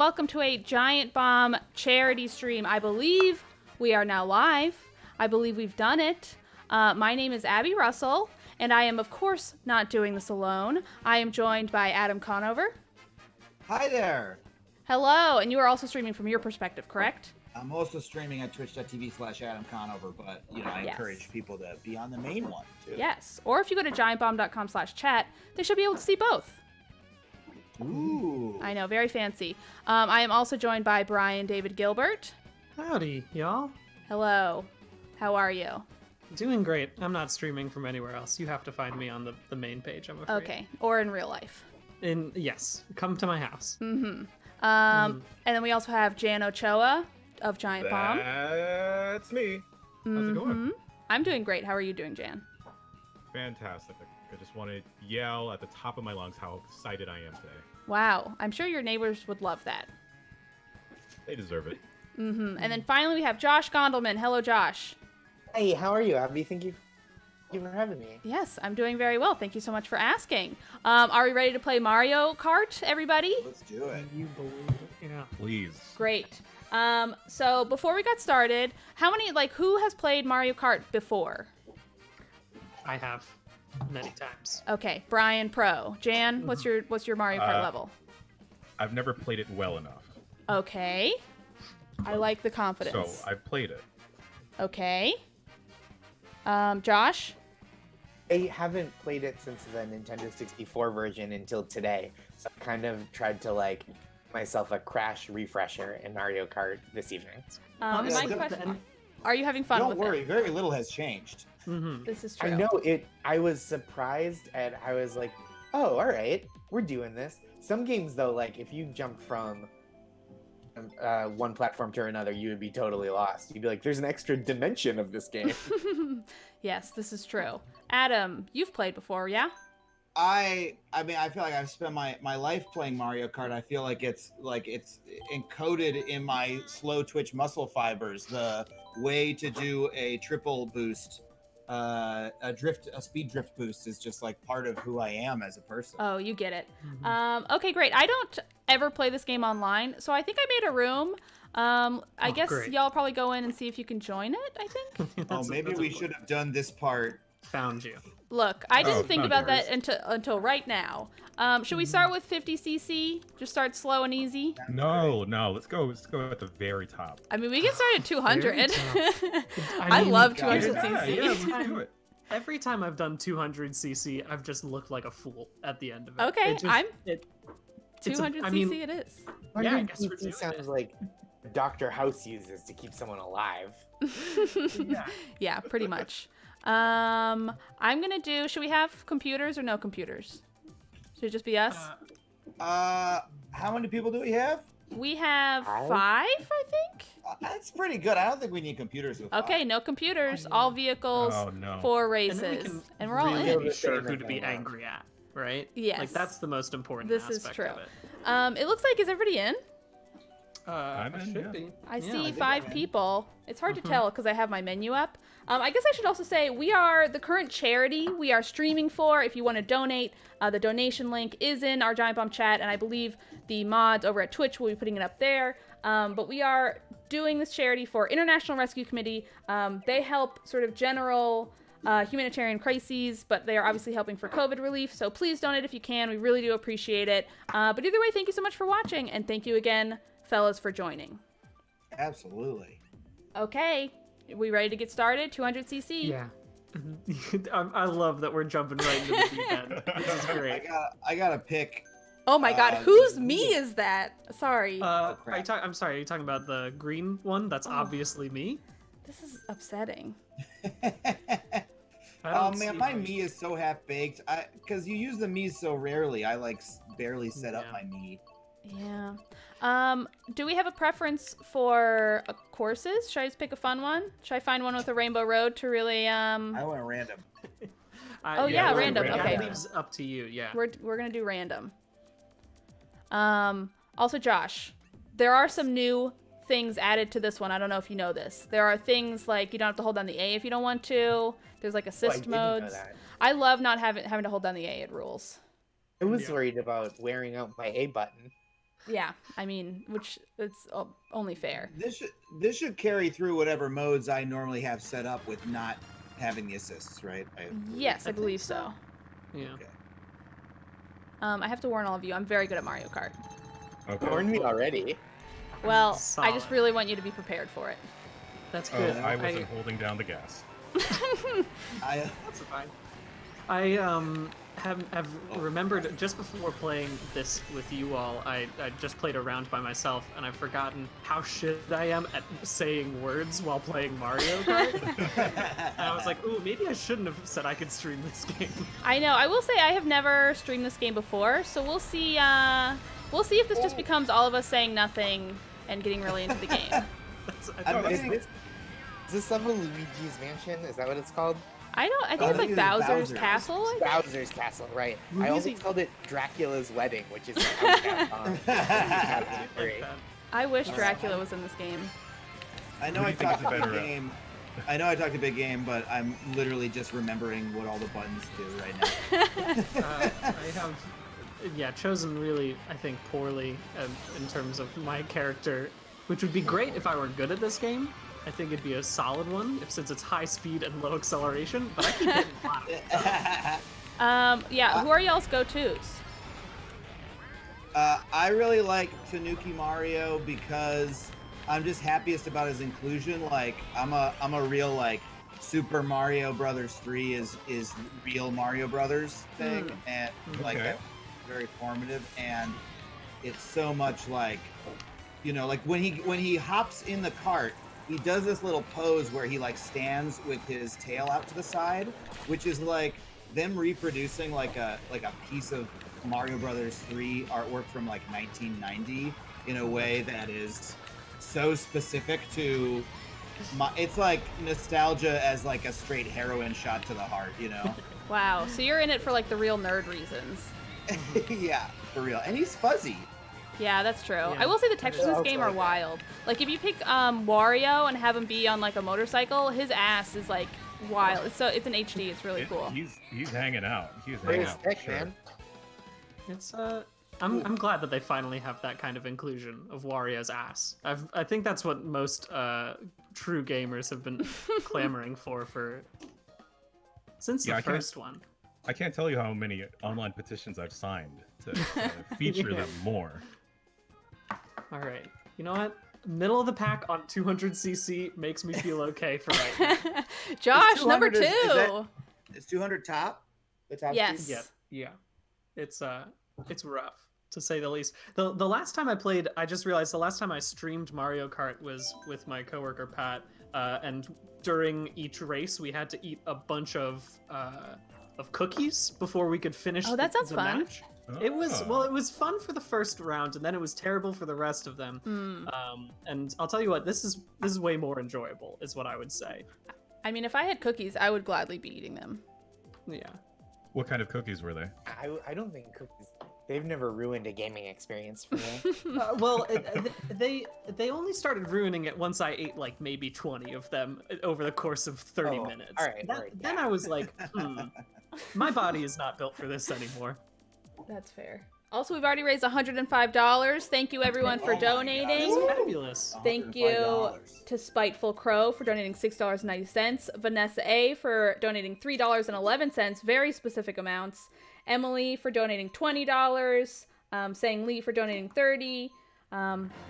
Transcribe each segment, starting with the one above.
Welcome to a Giant Bomb charity stream. I believe we are now live. I believe we've done it. My name is Abby Russell, and I am, of course, not doing this alone. I am joined by Adam Conover. Hi there. Hello, and you are also streaming from your perspective, correct? I'm also streaming at twitch.tv/Adam Conover, but I encourage people to be on the main one too. Yes, or if you go to giantbomb.com/chat, they should be able to see both. Ooh. I know, very fancy. I am also joined by Brian David Gilbert. Howdy, y'all. Hello. How are you? Doing great. I'm not streaming from anywhere else. You have to find me on the main page, I'm afraid. Okay, or in real life. Yes, come to my house. And then we also have Jan Ochoa of Giant Bomb. That's me. How's it going? I'm doing great. How are you doing, Jan? Fantastic. I just want to yell at the top of my lungs how excited I am today. Wow. I'm sure your neighbors would love that. They deserve it. And then finally we have Josh Gondelman. Hello, Josh. Hey, how are you, Abby? Thank you for having me. Yes, I'm doing very well. Thank you so much for asking. Are we ready to play Mario Kart, everybody? Let's do it. You believe it? Yeah. Please. Great. So before we got started, who has played Mario Kart before? I have many times. Okay, Brian Pro. Jan, what's your Mario Kart level? I've never played it well enough. Okay. I like the confidence. So I've played it. Okay. Josh? I haven't played it since the Nintendo 64 version until today, so I kind of tried to myself a crash refresher in Mario Kart this evening. My question: are you having fun Don't with worry, it? very little has changed. This is true. I know it. I was surprised, and I was like, "Oh, all right, we're doing this." Some games, though, if you jump from one platform to another, you would be totally lost. You'd be like, "There's an extra dimension of this game." Yes, this is true. Adam, you've played before, yeah? I mean, I feel like I've spent my life playing Mario Kart. I feel like it's encoded in my slow twitch muscle fibers. The way to do a triple boost, a speed drift boost is just part of who I am as a person. Oh, you get it. Okay, great. I don't ever play this game online, so I think I made a room. I guess great. y'all probably go in and see if you can join it, I think. Maybe we should have done this part. Found you. Look, I didn't think not about yours. that until right now. Should we start with 50cc? Just start slow and easy? No. Let's go at the very top. I mean, we can start at 200. I mean, love God, 200cc. Yeah, let's do it. Every time I've done 200cc, I've just looked like a fool at the end of it. Okay, It just- I'm it- 200cc it is. Yeah, I guess we're 100cc doing sounds it. like Dr. House uses to keep someone alive. Yeah. Yeah, pretty much. I'm gonna do. Should we have computers or no computers? Should it just be us? How many people do we have? We have Five? 5, I think. That's pretty good. I don't think we need computers with Okay, no computers. All vehicles Oh, no. for And races, then we can and we're all really in. be sure Same who to be thing, yeah. angry at, right? Yes. That's the most important This aspect is true. of it. It looks like, is everybody in? I'm I in, should yeah. be. I Yeah, see think 5 I'm in. people. It's hard to tell because I have my menu up. I guess I should also say we are the current charity we are streaming for. If you want to donate, the donation link is in our Giant Bomb chat, and I believe the mods over at Twitch will be putting it up there. But we are doing this charity for International Rescue Committee. They help sort of general humanitarian crises, but they are obviously helping for COVID relief. So please donate if you can. We really do appreciate it. But either way, thank you so much for watching, and thank you again, fellas, for joining. Absolutely. Okay, we ready to get started? 200cc. Yeah. I love that we're jumping right into the deep end. This is great. I gotta pick. Oh my God, whose me is that? Sorry, crap. I'm sorry. Are you talking about the green one? That's obviously me. this is upsetting. I Oh don't man, see my how you- me is so half baked. Because you use the me so rarely, I barely set up Yeah. my me. Yeah. Do we have a preference for courses? Should I just pick a fun one? Should I find one with a rainbow road to really I went random. Oh, yeah, random, That okay. leaves up to you. Yeah. We're gonna do random. Also, Josh, there are some new things added to this one. I don't know if you know this. There are things like you don't have to hold down the A if you don't want to. There's assist didn't know modes. that. I love not having to hold down the A. It rules. I was Yeah. worried about wearing out my A button. Yeah, I mean, which it's only fair. This should carry through whatever modes I normally have set up with not having the assists, right? Yes, I I believe think so. so. Yeah. Okay. I have to warn all of you, I'm very good at Mario Kart. Okay. Warned me already. Well, I Solid. just really want you to be prepared for it. That's Oh, good. I wasn't holding down the gas. That's fine. I have remembered just before playing this with you all, I just played a round by myself, and I've forgotten how shit I am at saying words while playing Mario Kart. And I was like, ooh, maybe I shouldn't have said I could stream this game. I know. I will say I have never streamed this game before, so we'll see. We'll see if this just becomes all of us saying nothing and getting really into the game. Is this level Luigi's Mansion? Is that what it's called? I think it's like Bowser's Castle. I think. Bowser's Castle, right. I Luigi- always called it Dracula's Wedding, which is great. I wish Dracula was in this game. I know Who do I you think talked is the a big better, game. I know I talked a big game, but I'm literally just remembering what all the buttons do right now. I have, chosen really, I think, poorly in terms of my character, which would be great if I were good at this game. I think it'd be a solid one, since it's high speed and low acceleration, but I keep hitting bottom. Who are y'all's go-tos? I really like Tanooki Mario because I'm just happiest about his inclusion. Like I'm a real like Super Mario Brothers 3 is real Mario Brothers thing, and like Okay. that's very formative, and it's so much like, you know, like when he hops in the cart, he does this little pose where he like stands with his tail out to the side, which is like them reproducing like a piece of Mario Brothers 3 artwork from like 1990 in a way that is so specific to it's like nostalgia as like a straight heroin shot to the heart, you know? Wow, so you're in it for like the real nerd reasons. Yeah, for real. And he's fuzzy. Yeah, that's true. Yeah, I will say the textures in this okay. game are wild. Like if you pick Wario and have him be on like a motorcycle, his ass is like wild. It's an HD. It's really cool. He's hanging out. He's Great hanging out. for stick, sure. man. It's I'm glad that they finally have that kind of inclusion of Wario's ass. I think that's what most true gamers have been clamoring for since Yeah, the I can't- first one. I can't tell you how many online petitions I've signed to feature them more. All right, you know what? Middle of the pack on 200cc makes me feel okay for right now. Josh, number 200 2. Is 200 top? The top Yes. speed? Yeah. It's rough to say the least. The last time I played, I just realized the last time I streamed Mario Kart was with my coworker Pat, and during each race we had to eat a bunch of cookies before we could finish. Oh, that sounds the fun. match. It was fun for the first round, and then it was terrible for the rest of them. And I'll tell you what, this is way more enjoyable, is what I would say. I mean, if I had cookies, I would gladly be eating them. Yeah. What kind of cookies were they? I don't think cookies. They've never ruined a gaming experience for me. Well, they only started ruining it once I ate like maybe 20 of them over the course of 30 Oh, minutes. all right, Then yeah. I was like, my body is not built for this anymore. That's fair. Also, we've already raised $105. Thank you, everyone, for Oh my God. donating. It's fabulous. Thank you $105. to Spiteful Crow for donating $6.90. Vanessa A for donating $3.11, very specific amounts. Emily for donating $20. Sang Lee for donating $30.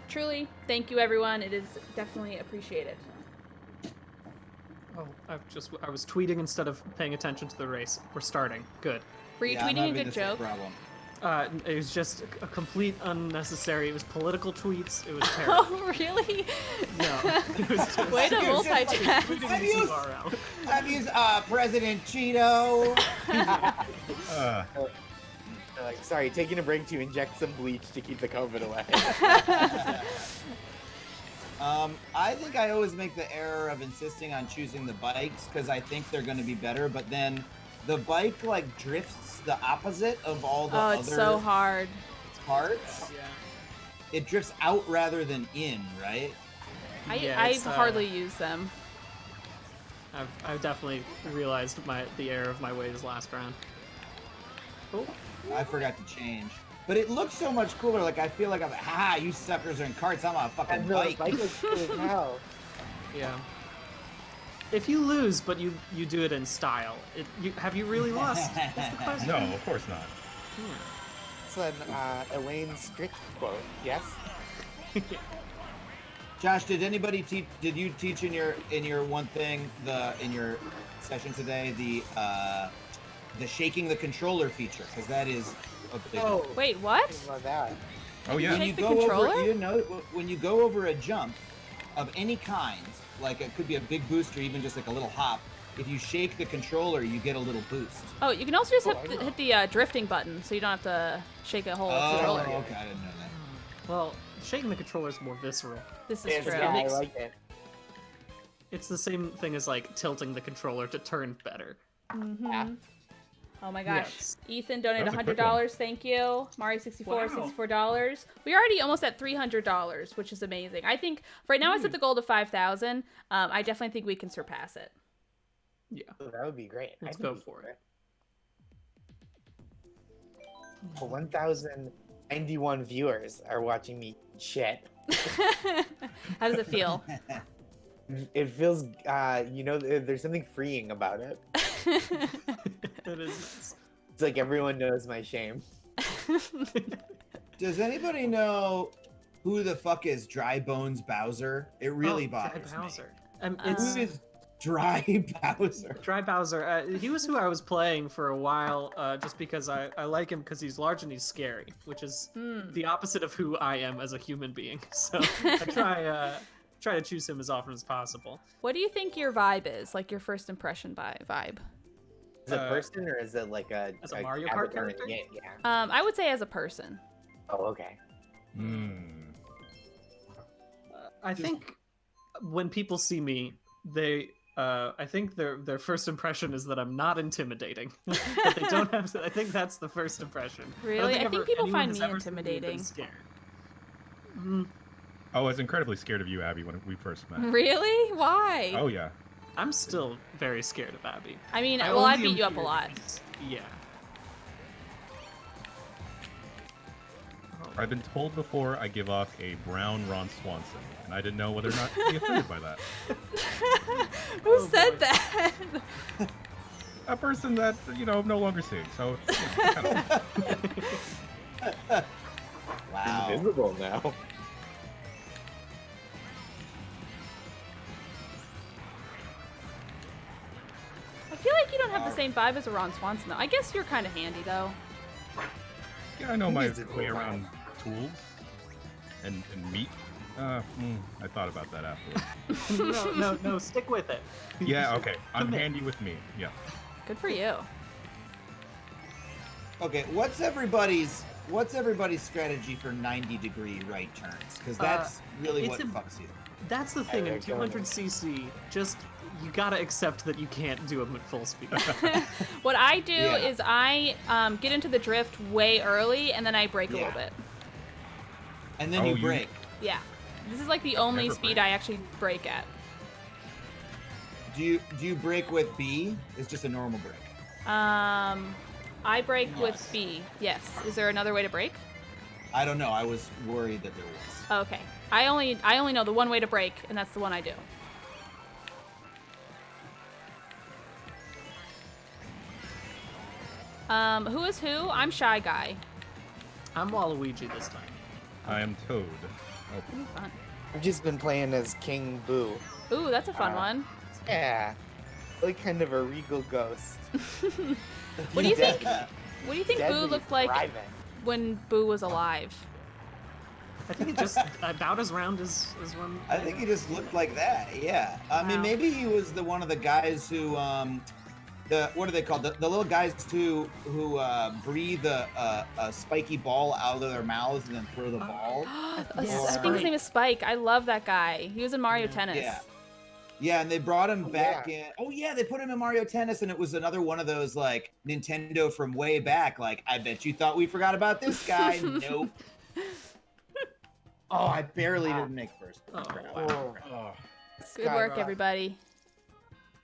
Truly, thank you, everyone. It is definitely appreciated. Oh, I was tweeting instead of paying attention to the race. We're starting. Good. Were you Yeah, I'm tweeting a having good the same joke? problem. It was just a complete unnecessary. It was political tweets. It was terrible. Oh, really? No, it was just Way to You're just like- multitask. tweeting Have this you- URL. I've used President Cheeto. Uh, They're like, sorry, taking a break to inject some bleach to keep the COVID away. I think I always make the error of insisting on choosing the bikes because I think they're going to be better, but then the bike like drifts the opposite of all the Oh, other it's so hard. parts. Yeah. It drifts out rather than in, right? Yeah, I it's, hardly use them. I've definitely realized the error of my ways last round. Oh, I forgot to change. But it looks so much cooler. Like I feel like you suckers are in carts. I'm on a fucking And the bike. bike looks cool as hell. Yeah. If you lose, but you do it in style, have you really lost? That's the question. No, of course not. It's an Elaine Strick quote. Yes. Josh, did anybody teach? Did you teach in your one thing in your session today the shaking the controller feature? Because that is a big one. Wait, what? Think about that. Oh yeah. When you Shake the go controller? over, you didn't know when you go over a jump of any kind, like it could be a big boost or even just like a little hop. If you shake the controller, you get a little boost. Oh, you can also just Oh, hit the drifting button, so you don't have to shake a whole Oh, controller. okay, I didn't know that. Well, shaking the controller is more visceral. This is Yes, true. yeah, I like it. It's the same thing as like tilting the controller to turn better. Yeah. Oh my gosh. Yes. Ethan donated That was a quick $100. Thank you. Mario64, Wow. $64. We're already almost at $300, which is amazing. I think right now I set the goal to 5,000. I definitely think we can surpass it. Yeah. Oh, that would be great. Let's I think go we for could. it. Well, 1,091 viewers are watching me shit. How does it feel? It feels, there's something freeing about it. That is nice. It's like everyone knows my shame. Does anybody know who the fuck is Dry Bones Bowser? It really Dry bothers Bowser. me. It's Who is Dry Bowser? Dry Bowser. He was who I was playing for a while, just because I like him because he's large and he's scary, which is the opposite of who I am as a human being. So I try to choose him as often as possible. What do you think your vibe is? Like your first impression vibe? Is it a person or is it like a Mario Kart avatar in the character? game? Yeah. I would say as a person. Oh, okay. I think when people see me, I think their first impression is that I'm not intimidating. That they don't have. I think that's the first impression. Really? I think people anyone find has me ever seen been intimidating. scared. I was incredibly scared of you, Abby, when we first met. Really? Why? Oh yeah. I'm still very scared of Abby. I mean, I well, I only beat am you up a here lot. because- Yeah. I've been told before I give off a brown Ron Swanson, and I didn't know whether or not to be offended by that. Who Oh, said boy. that? A person that I'm no longer seeing. So it's kind of... Wow. Invisible now. I feel like you don't have the same vibe as a Ron Swanson, though. I guess you're kind of handy, though. Yeah, I know my Invisible. way around tools and meat. I thought about that afterwards. No, stick with it. Yeah, okay. I'm Commit. handy with me. Yeah. Good for you. Okay, what's everybody's strategy for 90-degree right turns? Because that's really it's what a- fucks you. That's the thing. I In don't know. 200cc, just you gotta accept that you can't do them at full speed. What I do Yeah. is I get into the drift way early, and then I brake a little Yeah. bit. And then Oh, you you- break. Yeah. This is like the only Never speed brake. I actually brake at. Do you break with B? It's just a normal break. I brake with B. Yes. Is there another way to brake? I don't know. I was worried that there was. Oh, okay. I only know the one way to brake, and that's the one I do. Who is who? I'm Shy Guy. I'm Waluigi this time. I am Toad. Ooh, fun. I've just been playing as King Boo. Ooh, that's a fun one. Yeah. Like kind of a regal ghost. What do you think? What do you think Boo Deadly looked like thriving. when Boo was alive? I think it just about as round as when. I think he just looked like that. Yeah. I mean, Wow. maybe he was one of the guys who what are they called? The little guys who breathe a spiky ball out of their mouths and then throw the ball. I Yeah. think his name is Spike. I love that guy. He was in Mario Tennis. Yeah. Yeah, and they brought him Oh, back yeah. in. Oh yeah, they put him in Mario Tennis, and it was another one of those like Nintendo from way back. Like, I bet you thought we forgot about this guy. Nope. Oh, I barely didn't make first. Oh, Crap. wow. Oh, Good work, everybody.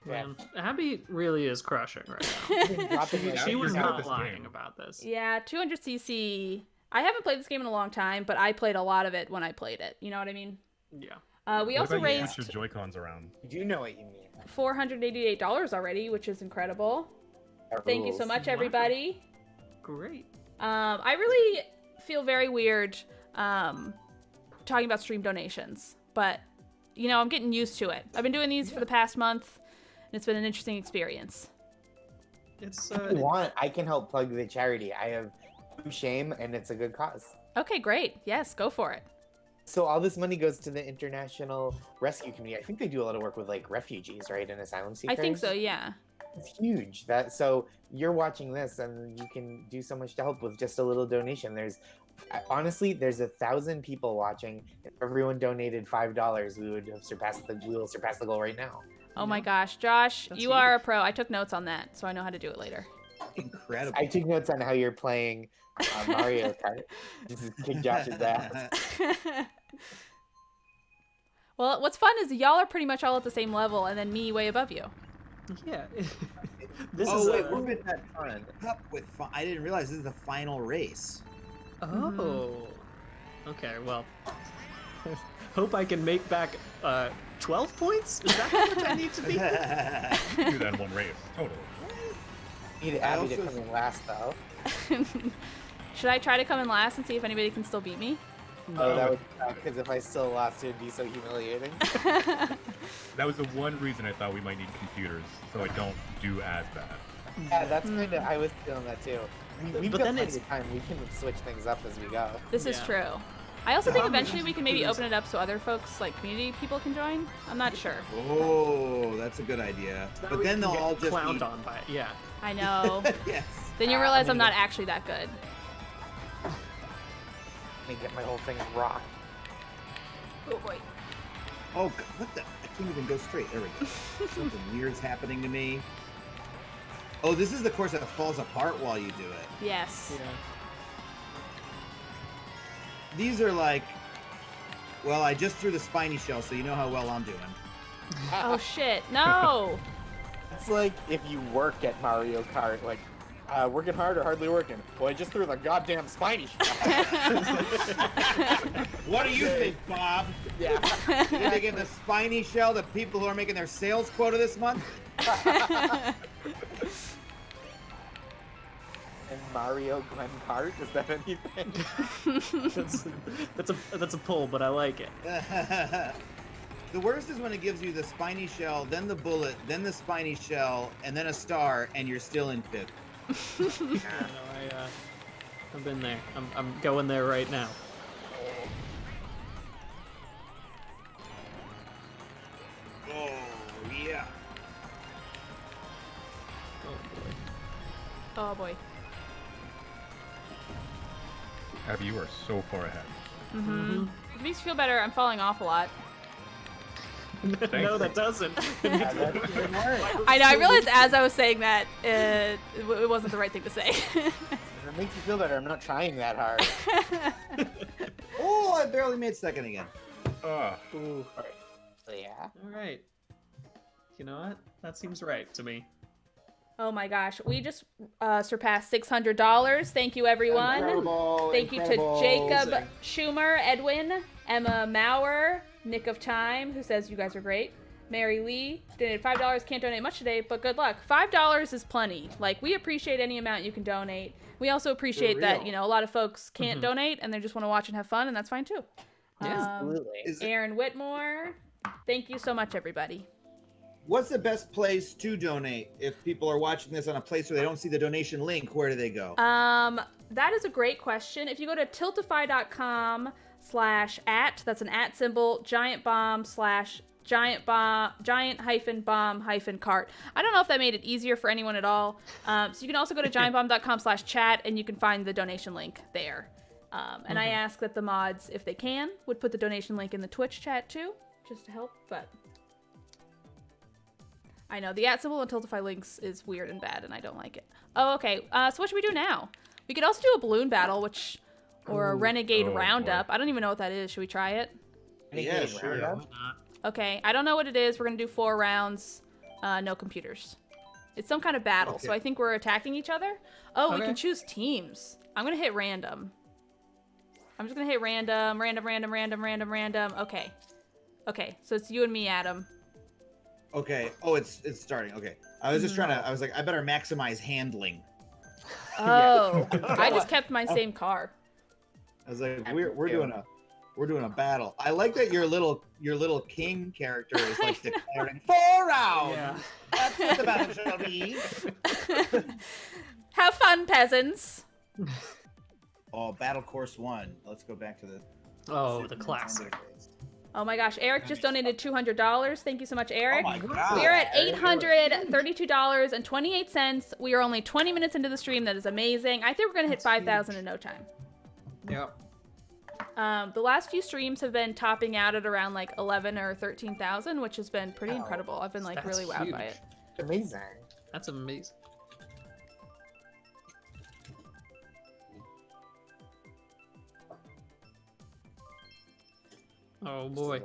Man, Abby really is crushing right now. Dropping Yeah, like She you're was good at not this lying game. about this. Yeah, 200cc I haven't played this game in a long time, but I played a lot of it when I played it. You know what I mean? Yeah. We What also about you raised switch your Joy-Cons around? You do know what you mean. $488 already, which is incredible. Thank you so Rules. much, everybody. Great. I really feel very weird talking about stream donations, but you know, I'm getting used to it. I've been doing these for the past month, and it's been an interesting experience. It's If you want, I can help plug the charity. I have no shame, and it's a good cause. Okay, great. Yes, go for it. So all this money goes to the international rescue community. I think they do a lot of work with like refugees, right, and asylum seekers. I think so, yeah. It's huge. So you're watching this, and you can do so much to help with just a little donation. Honestly, there's 1,000 people watching. If everyone donated $5, we will surpass the goal right now. Oh my gosh, Josh, That's you are a pro. I took notes on that, so I know how to do it later. Incredible. I took notes on how you're playing Mario Kart. This is kick Josh's ass. Well, what's fun is y'all are pretty much all at the same level, and then me way above you. Yeah. We've been fun. Up with fun. I didn't realize this is the final race. Oh. Okay, well. Hope I can make back 12 points? Is that how much I need to be? You can do that in one race, totally. Need Abby to come in last, though. Should I try to come in last and see if anybody can still beat me? Oh, that would suck, because if I still lost, it would be so humiliating. That was the one reason I thought we might need computers, so I don't do as bad. Yeah, that's kind of, I was feeling that too. We've But got then plenty of time. We can switch things up as we go. This is Yeah. true. I also think eventually we can maybe open it up so other folks, like community people, can join. I'm not sure. Oh, that's a good idea. That But way then you they'll can all get just clowned be... on by it. Yeah. I know. Yes. Then you realize I'm not actually that good. Let me get my whole thing rocked. Oh boy. Oh, God, what the? I can't even go straight. There we go. Something weird's happening to me. Oh, this is the course that falls apart while you do it. Yes. Yeah. These are like... Well, I just threw the spiny shell, so you know how well I'm doing. Oh shit. No. It's like if you work at Mario Kart, like, working hard or hardly working. Well, I just threw the goddamn spiny shell. What do you think, Bob? Yeah. Did they give the spiny shell to people who are making their sales quota this month? And Mario Glen Kart, is that anything? That's a pull, but I like it. The worst is when it gives you the spiny shell, then the bullet, then the spiny shell, and then a star, and you're still in fifth. No, I've been there. I'm going there right now. Oh, yeah. Oh boy. Oh boy. Abby, you are so far ahead. It makes you feel better. I'm falling off a lot. No, that doesn't. Yeah, that's even worse. I know. I realized as I was saying that it wasn't the right thing to say. It makes me feel better. I'm not trying that hard. Oh, I barely made second again. Ooh. Yeah. All right. You know what? That seems right to me. Oh my gosh, we just surpassed $600. Thank you, everyone. Incredible, Thank you to incredible. Jacob Amazing. Schumer, Edwin, Emma Maurer, Nick of Time, who says you guys are great. Mary Lee donated $5. Can't donate much today, but good luck. $5 is plenty. Like, we appreciate any amount you can donate. We also appreciate that, real. you know, a lot of folks can't donate and they just want to watch and have fun, and that's fine too. Absolutely. Aaron Whitmore, thank you so much, everybody. What's the best place to donate if people are watching this on a place where they don't see the donation link? Where do they go? That is a great question. If you go to tiltify.com/@, that's an @ symbol, giant bomb / giant -bomb -cart. I don't know if that made it easier for anyone at all. So you can also go to giantbomb.com/chat and you can find the donation link there. And I ask that the mods, if they can, would put the donation link in the Twitch chat too, just to help, but I know the @ symbol and Tiltify links is weird and bad and I don't like it. Oh, okay. So what should we do now? We could also do a balloon battle, or a renegade roundup. boy. I don't even know what that is. Should we try it? Yeah, sure. Okay, I don't know what it is. We're gonna do 4 rounds, no computers. It's some kind of battle, so Okay. I think we're attacking each other. Oh, we Okay. can choose teams. I'm gonna hit random. I'm just gonna hit random. Okay. Okay, so it's you and me, Adam. Okay. Oh, it's starting. Okay. I was just trying to. I was like, I better maximize handling. Oh, I just kept my same car. I was like, we're doing a battle. I like that your little king character is like declaring 4 rounds. Yeah. That's what the battle shall be. Have fun, peasants. Oh, battle course 1. Let's go back to the. Oh, the classic. Oh my gosh, Eric just donated $200. Thank you so much, Eric. Oh my God. We are at $832.28. We are only 20 minutes into the stream. That is amazing. I think we're gonna hit 5,000 in no time. Yep. The last few streams have been topping out at around like 11 or 13,000, which has been pretty incredible. I've been like That's really wowed by huge. it. Amazing. That's amazing. Oh boy.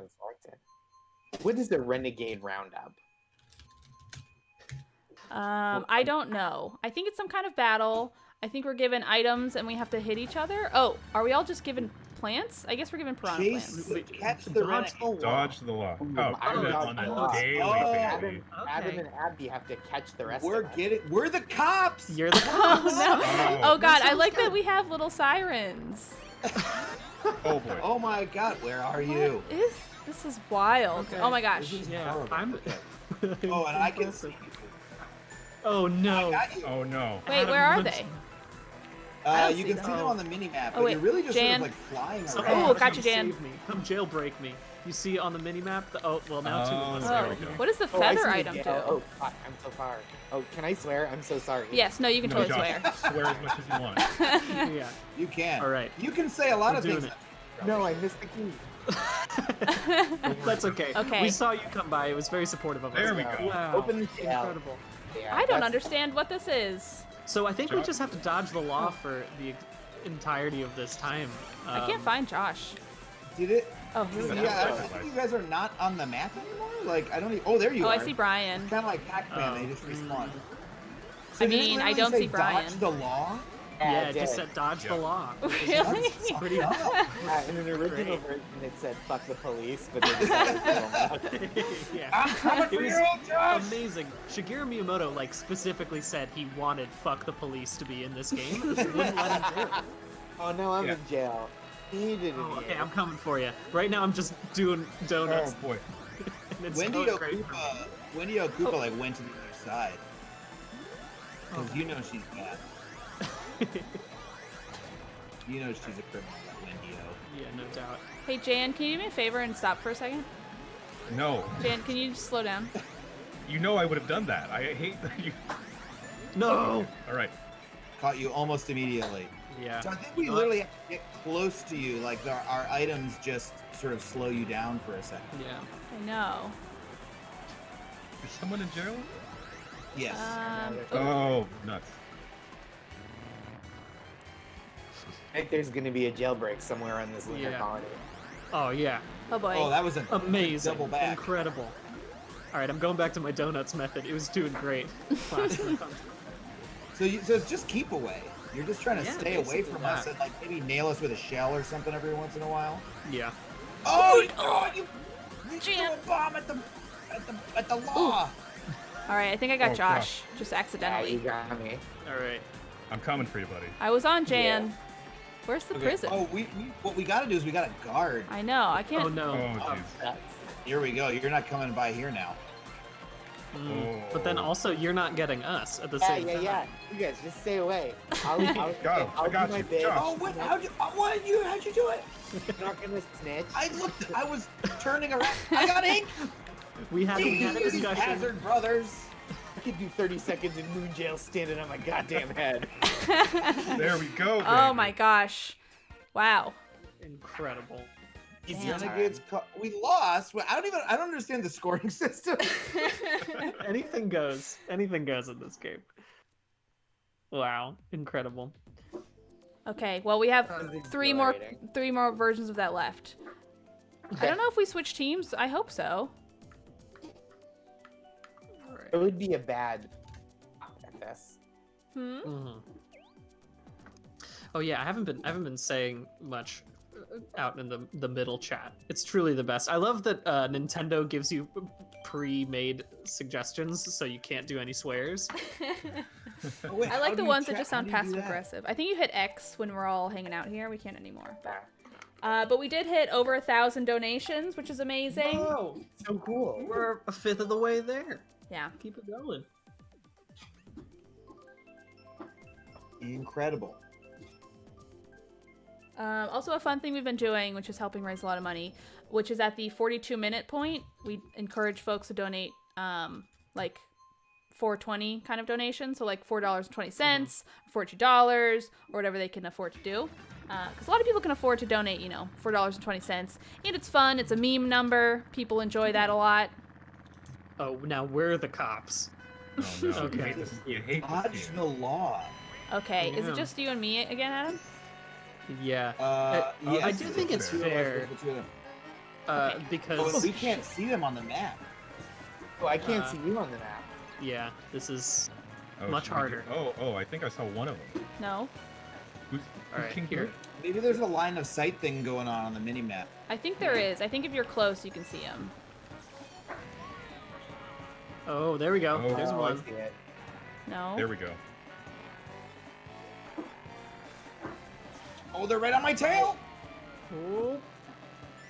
What is the Renegade Roundup? I don't know. I think it's some kind of battle. I think we're given items and we have to hit each other. Oh, are we all just given plants? I guess we're given piranha Chase, plants. catch the Dodge renegade. Dodge the law. Oh, I do that dodge on the a law. daily Oh, basis. Adam and Abby have to catch the rest We're of us. we're the cops. You're the Oh no! Oh. Oh god, I like that we have little sirens. Oh boy. Oh my God, where are you? This is wild. Okay. Oh my gosh. This is Yeah, horrible. I'm. Oh, and I can see you. Oh I no. got you. Oh no. Wait, where are they? I don't You see can them. see them on the mini map, Oh, but wait, you're really just Jan. sort of like flying Someone around. Oh, come gotcha, Jan. Save me. Come jailbreak me. You see on the minimap? Oh, well, now two of us. Oh, There Oh, we go. what does the Oh, I feather see the item do? jail. Oh, fuck, I'm so far. Oh, can I swear? I'm so sorry. Yes, no, you can No, totally swear. Josh, swear as much as you want. Yeah. You can. All right. You can say a lot We're of doing things. No, I missed the key. That's okay. Okay. We saw you come by. It was very supportive of us. There we go. Wow. Open the jail. Incredible. Yeah, I don't that's- understand what this is. So I think we Josh? just have to dodge the law for the entirety of this time. I can't find Josh. Did it? Oh, here we go. Yeah, I That's think nice. you guys are not on the map anymore. Like I don't. Oh, there you Oh, are. I see Brian. Kind of like Pac-Man. Oh. They just respawn. I did it mean, I literally don't say see Brian. Dodge the law. Yeah, it it just did. said dodge the Yeah. law. Really? It's pretty. In an original Great. version, it said "fuck the police," but they decided to Yeah. I'm coming It for was you, Josh. amazing. Shigeru Miyamoto like specifically said he wanted "fuck the police" to be in this game. He wouldn't let him do it. Oh no, I'm Yeah. in jail. He didn't. Oh, okay, I'm coming for you. Right now, I'm just doing donuts. Oh boy. And it's Wendy going great for me. Wendy Okupa like went to the other side because you know she's bad. You know she's a criminal, that Wendy O. Yeah, no doubt. Hey, Jan, can you do me a favor and stop for a second? No. Jan, can you just slow down? You know I would have done that. I hate that you. No. All right. Caught you almost immediately. Yeah. So I think we literally have to get close to you. Like our items just sort of slow you down for a second. Yeah. I know. Is someone in jail? Yes. Oh, nuts. I think there's gonna be a jailbreak somewhere on this lunar Yeah. colony. Oh yeah. Oh boy. Oh, that was a Amazing. double back. Incredible. All right, I'm going back to my donuts method. It was doing great last round. So it's just keep away. You're just trying to Yeah, stay away basically from that. us and like maybe nail us with a shell or something every once in a while. Yeah. Oh, you threw a bomb at the law. All right, I think I got Oh, Josh, just Yeah, accidentally. you got me. All right. I'm coming for you, buddy. I was on Jan. Where's the prison? Oh, what we gotta do is we gotta guard. I know. I can't. Oh no. Oh, jeez. Here we go. You're not coming by here now. But then also, you're not getting us at the Yeah, same yeah, time. yeah. You guys just stay away. I'll Got him. I'll I got do my you. bit. Josh. Oh, what? How'd you do it? I'm not gonna snitch. I was turning around. I got ink. We had a These discussion. Hazard brothers. I could do 30 seconds in moon jail standing on my goddamn head. There we go. Oh baby. my gosh. Wow. Incredible. Easy Damn. Renegades. We lost. I don't understand the scoring system. Anything goes. Anything goes in this game. Wow. Incredible. Okay. Well, we have Sounds three more exhilarating. versions of that left. I don't know if we switch teams. I hope so. It would be a bad at this. Hmm. Mhm. Oh yeah, I haven't been saying much out in the middle chat. It's truly the best. I love that Nintendo gives you pre-made suggestions, so you can't do any swears. Oh, wait, I how like do the you ones that chat- just how sound do you do passive that? aggressive. I think you hit X when we're all hanging out here. We can't anymore. But we did hit over 1,000 donations, which is amazing. Whoa, So cool. we're a fifth of the way there. Yeah. Keep it going. Incredible. Also, a fun thing we've been doing, which is helping raise a lot of money, which is at the 42-minute point, we encourage folks to donate like $4.20 kind of donation, so like $4.20, $42, or whatever they can afford to do. Because a lot of people can afford to donate, you know, $4.20, and it's fun. It's a meme number. People enjoy that a lot. Oh, now we're the cops. Oh, no. Okay. You hate this Dodge game. the law. Okay, is Yeah. it just you and me again, Adam? Yeah. Yes, I do think it's the two of us fair. with the two of them. Okay. Oh, Because we can't see them on the map. Oh, I can't Uh, see you on the map. yeah, this is Oh, much should we do- harder. Oh, I think I saw one of them. No? Who's All right, King here. Gilbert? Maybe there's a line of sight thing going on the mini map. I think there is. I think if you're close, you can see him. Oh, there we go. Oh. There's Oh, I one. see it. No? There we go. Oh, they're right on my tail. Oh,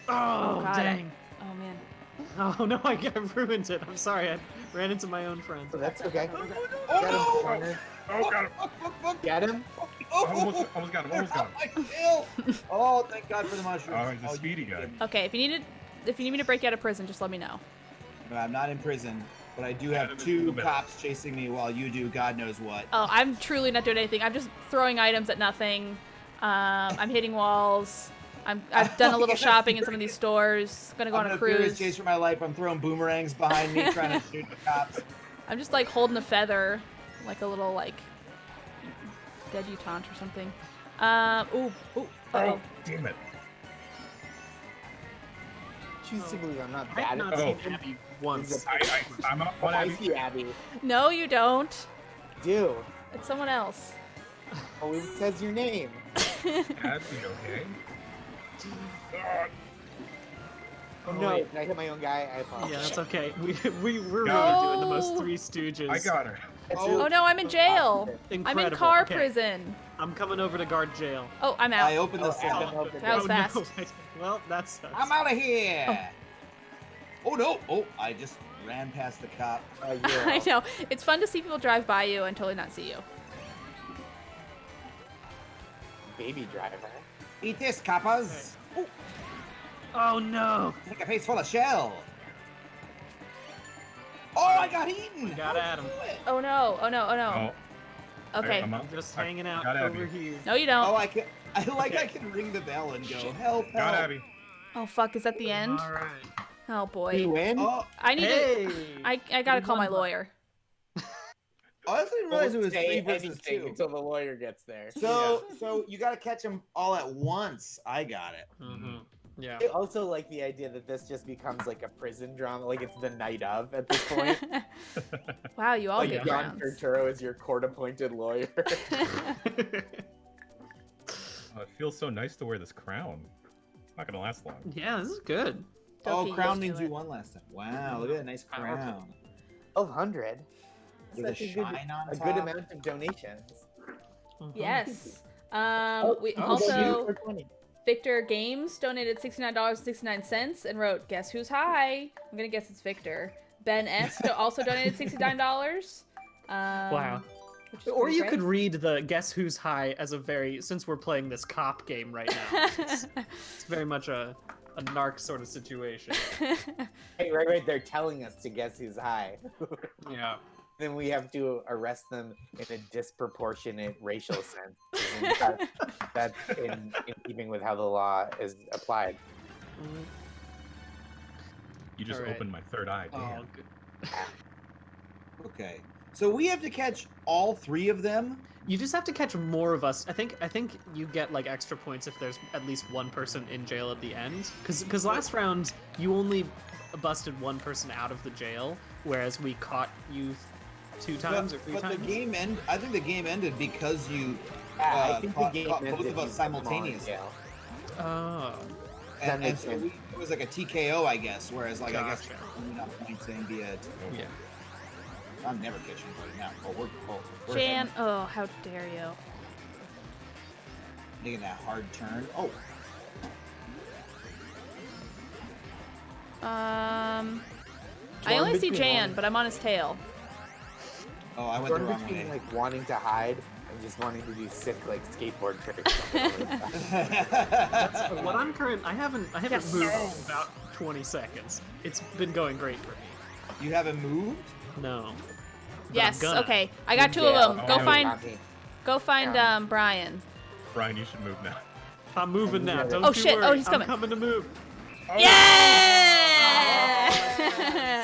got it. dang. Oh, man. Oh no, I ruined it. I'm sorry. I ran into my own friend. Oh, that's okay. Oh Got him, no! cornered. Oh, got him. Fuck. Get him. Oh, Almost got him. Almost got him. my tail. Oh, thank God for the mushrooms. Oh, he's a you speedy guy. didn't. Okay, if you need me to break you out of prison, just let me know. No, I'm not in prison, but I do Adam have is two Gilbert. cops chasing me while you do God knows what. Oh, I'm truly not doing anything. I'm just throwing items at nothing. I'm hitting walls. I've done a little shopping in some of these stores. Gonna go I'm on a a furious cruise. chase for my life. I'm throwing boomerangs behind me, trying to shoot the cops. I'm just like holding a feather, like a little like debutante or something. Ooh. Oh, damn it. Choose to believe I'm not I've bad not at seen this. Abby once. I'm up Oh, on I Abby. see Abby. No, you don't. Dude. It's someone else. Oh, it says your name. Abby, okay? Oh, Oh, no, wait. did I hit my own guy? I apologize. Yeah, that's okay. We're really Got doing the most No. Three Stooges. I got her. Oh no, I'm in jail. Incredible. I'm in car Okay, prison. I'm coming over to guard jail. Oh, I'm out. I opened the Oh, cell. Adam opened That it. was fast. No. Well, that sucks. I'm out of here. Oh no! Oh, I just ran past the cop. Oh, I yeah. know. It's fun to see people drive by you and totally not see you. Baby driver. Eat this, coppers. Oh no! Take a face full of shell. Oh, I got eaten. We got Adam. Oh no. Oh no. Oh no. Oh, Okay. I'm up. I'm just I hanging out got over Abby. here. No, you don't. Oh, I can. I like. I can ring the bell and go help. Got help. Abby. Oh fuck, is that the end? All right. Oh You boy. win? Oh, I need Hey! to I gotta call my lawyer. I didn't realize it was Say 3 versus anything 2. until the lawyer gets there. So you got to catch them all at once. I got it. Mm-hmm. Yeah. I also like the idea that this just becomes like a prison drama, like it's the night of at this point. Wow, you all Like get John rounds. Turturro is your court-appointed lawyer. Oh, it feels so nice to wear this crown. It's not gonna last long. Yeah, this is good. Don't Oh, get crown used to means you it. won last time. Wow, look at that nice Powerful. crown 1,200. with a That's a good, shine on a top. good amount of donations. Mhm. Yes. We oh, also For 20. Victor Games donated $69.69 and wrote, "Guess who's high?" I'm gonna guess it's Victor. Ben S also donated $69. Wow. which is Or pretty you great. could read the Guess Who's High as a very, since we're playing this cop game right now, it's very much a narc sort of situation. Hey, right. They're telling us to guess who's high. Yeah. Then we have to arrest them in a disproportionate racial sense. Isn't that's in keeping with how the law is applied. You just Alright. opened my third eye. Oh, Damn. good. Okay. So we have to catch all 3 of them. You just have to catch more of us. I think you get like extra points if there's at least one person in jail at the end. Because last round you only busted one person out of the jail, whereas we caught you 2 times or 3 but times. the game I think the game ended because you I think the caught game both ends of if us you put them all in simultaneously. jail. Oh. And so it was like a TKO, I guess. Whereas, like, I guess Gotcha. we're not points and be a. Yeah. I'm never catching right now. We're Jan, heading- oh, how dare you. making that hard turn. Oh, I Torn only see between Jan, wanting- but I'm on his tail. oh, I went Torn the wrong between way. like wanting to hide and just wanting to do sick like skateboard tricks. What I'm current, I haven't Yes. moved in about 20 seconds. It's been going great for me. You haven't moved? No. But Yes, I'm gonna. okay. I got two of them. Oh, Go yeah. find Yeah. Brian. Brian, you should move now. I'm moving now. Don't Oh, you shit. worry. Oh, he's I'm coming. coming to move. Yeah!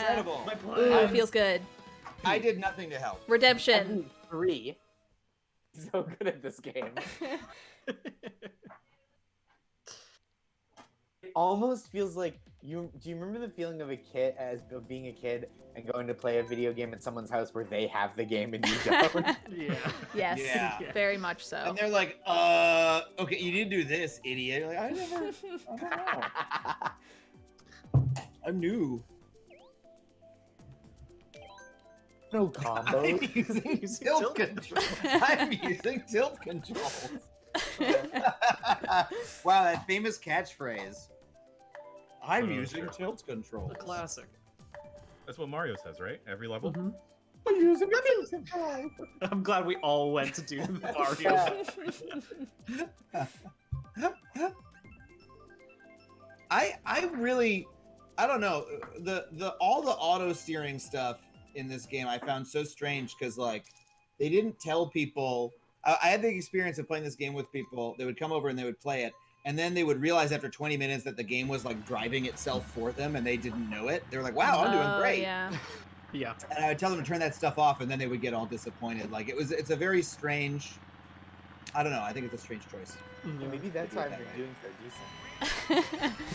Incredible. Ooh, feels good. I did nothing to help. Redemption. 3. So good at this game. It almost feels like you. Do you remember the feeling of of being a kid and going to play a video game at someone's house where they have the game and you don't? Yeah. Yes, Yeah. very much so. And they're like, okay, you need to do this, idiot. You're like, I don't know. I'm new. No combo. I'm using tilt control. I'm using tilt controls. Wow, that famous catchphrase. I'm Oh, using sure. tilt controls. A classic. That's what Mario says, right? Every level. Mhm. I'm using tilt control. I'm glad we all went to do the Mario. I really, I don't know, all the auto steering stuff in this game I found so strange because like they didn't tell people. I had the experience of playing this game with people. They would come over and they would play it, and then they would realize after 20 minutes that the game was like driving itself for them, and they didn't know it. They were like, "Wow, I'm doing Oh, great." Yeah. Yeah. And I would tell them to turn that stuff off, and then they would get all disappointed. Like it's a very strange. I don't know. I think it's a strange choice. Mhm. Maybe that's Do it why that they're way. doing so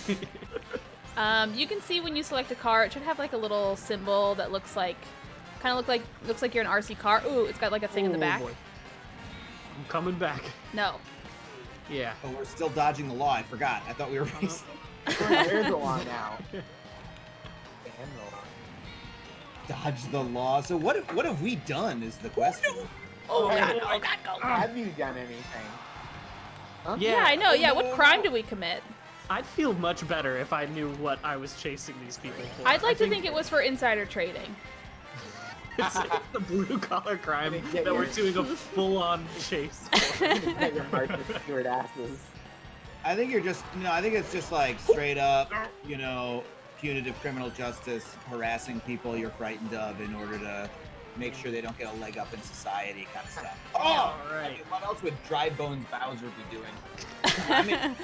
decent. You can see when you select a car, it should have like a little symbol that looks like you're an RC car. Ooh, it's got like a thing in the Oh, back. boy. I'm coming back. No. Yeah. Oh, we're still dodging the law. I forgot. I thought we were racing. Where's the law now? Ban the law. Dodge the law. So what have we done is the question. Oh god, boy. oh god, go. Have you done anything? Huh? Yeah, I know. Yeah, what crime did we commit? I'd feel much better if I knew what I was chasing these people for. I'd like to think it was for insider trading. it's the blue collar crime Gonna get that we're your- doing a full-on chase for. Get your Martha Stewart asses. I think you're just, I think it's just like straight up, punitive criminal justice, harassing people you're frightened of in order to make sure they don't get a leg up in society kind of stuff. Oh, All I right. mean, what else would Dry Bones Bowser be doing? I mean,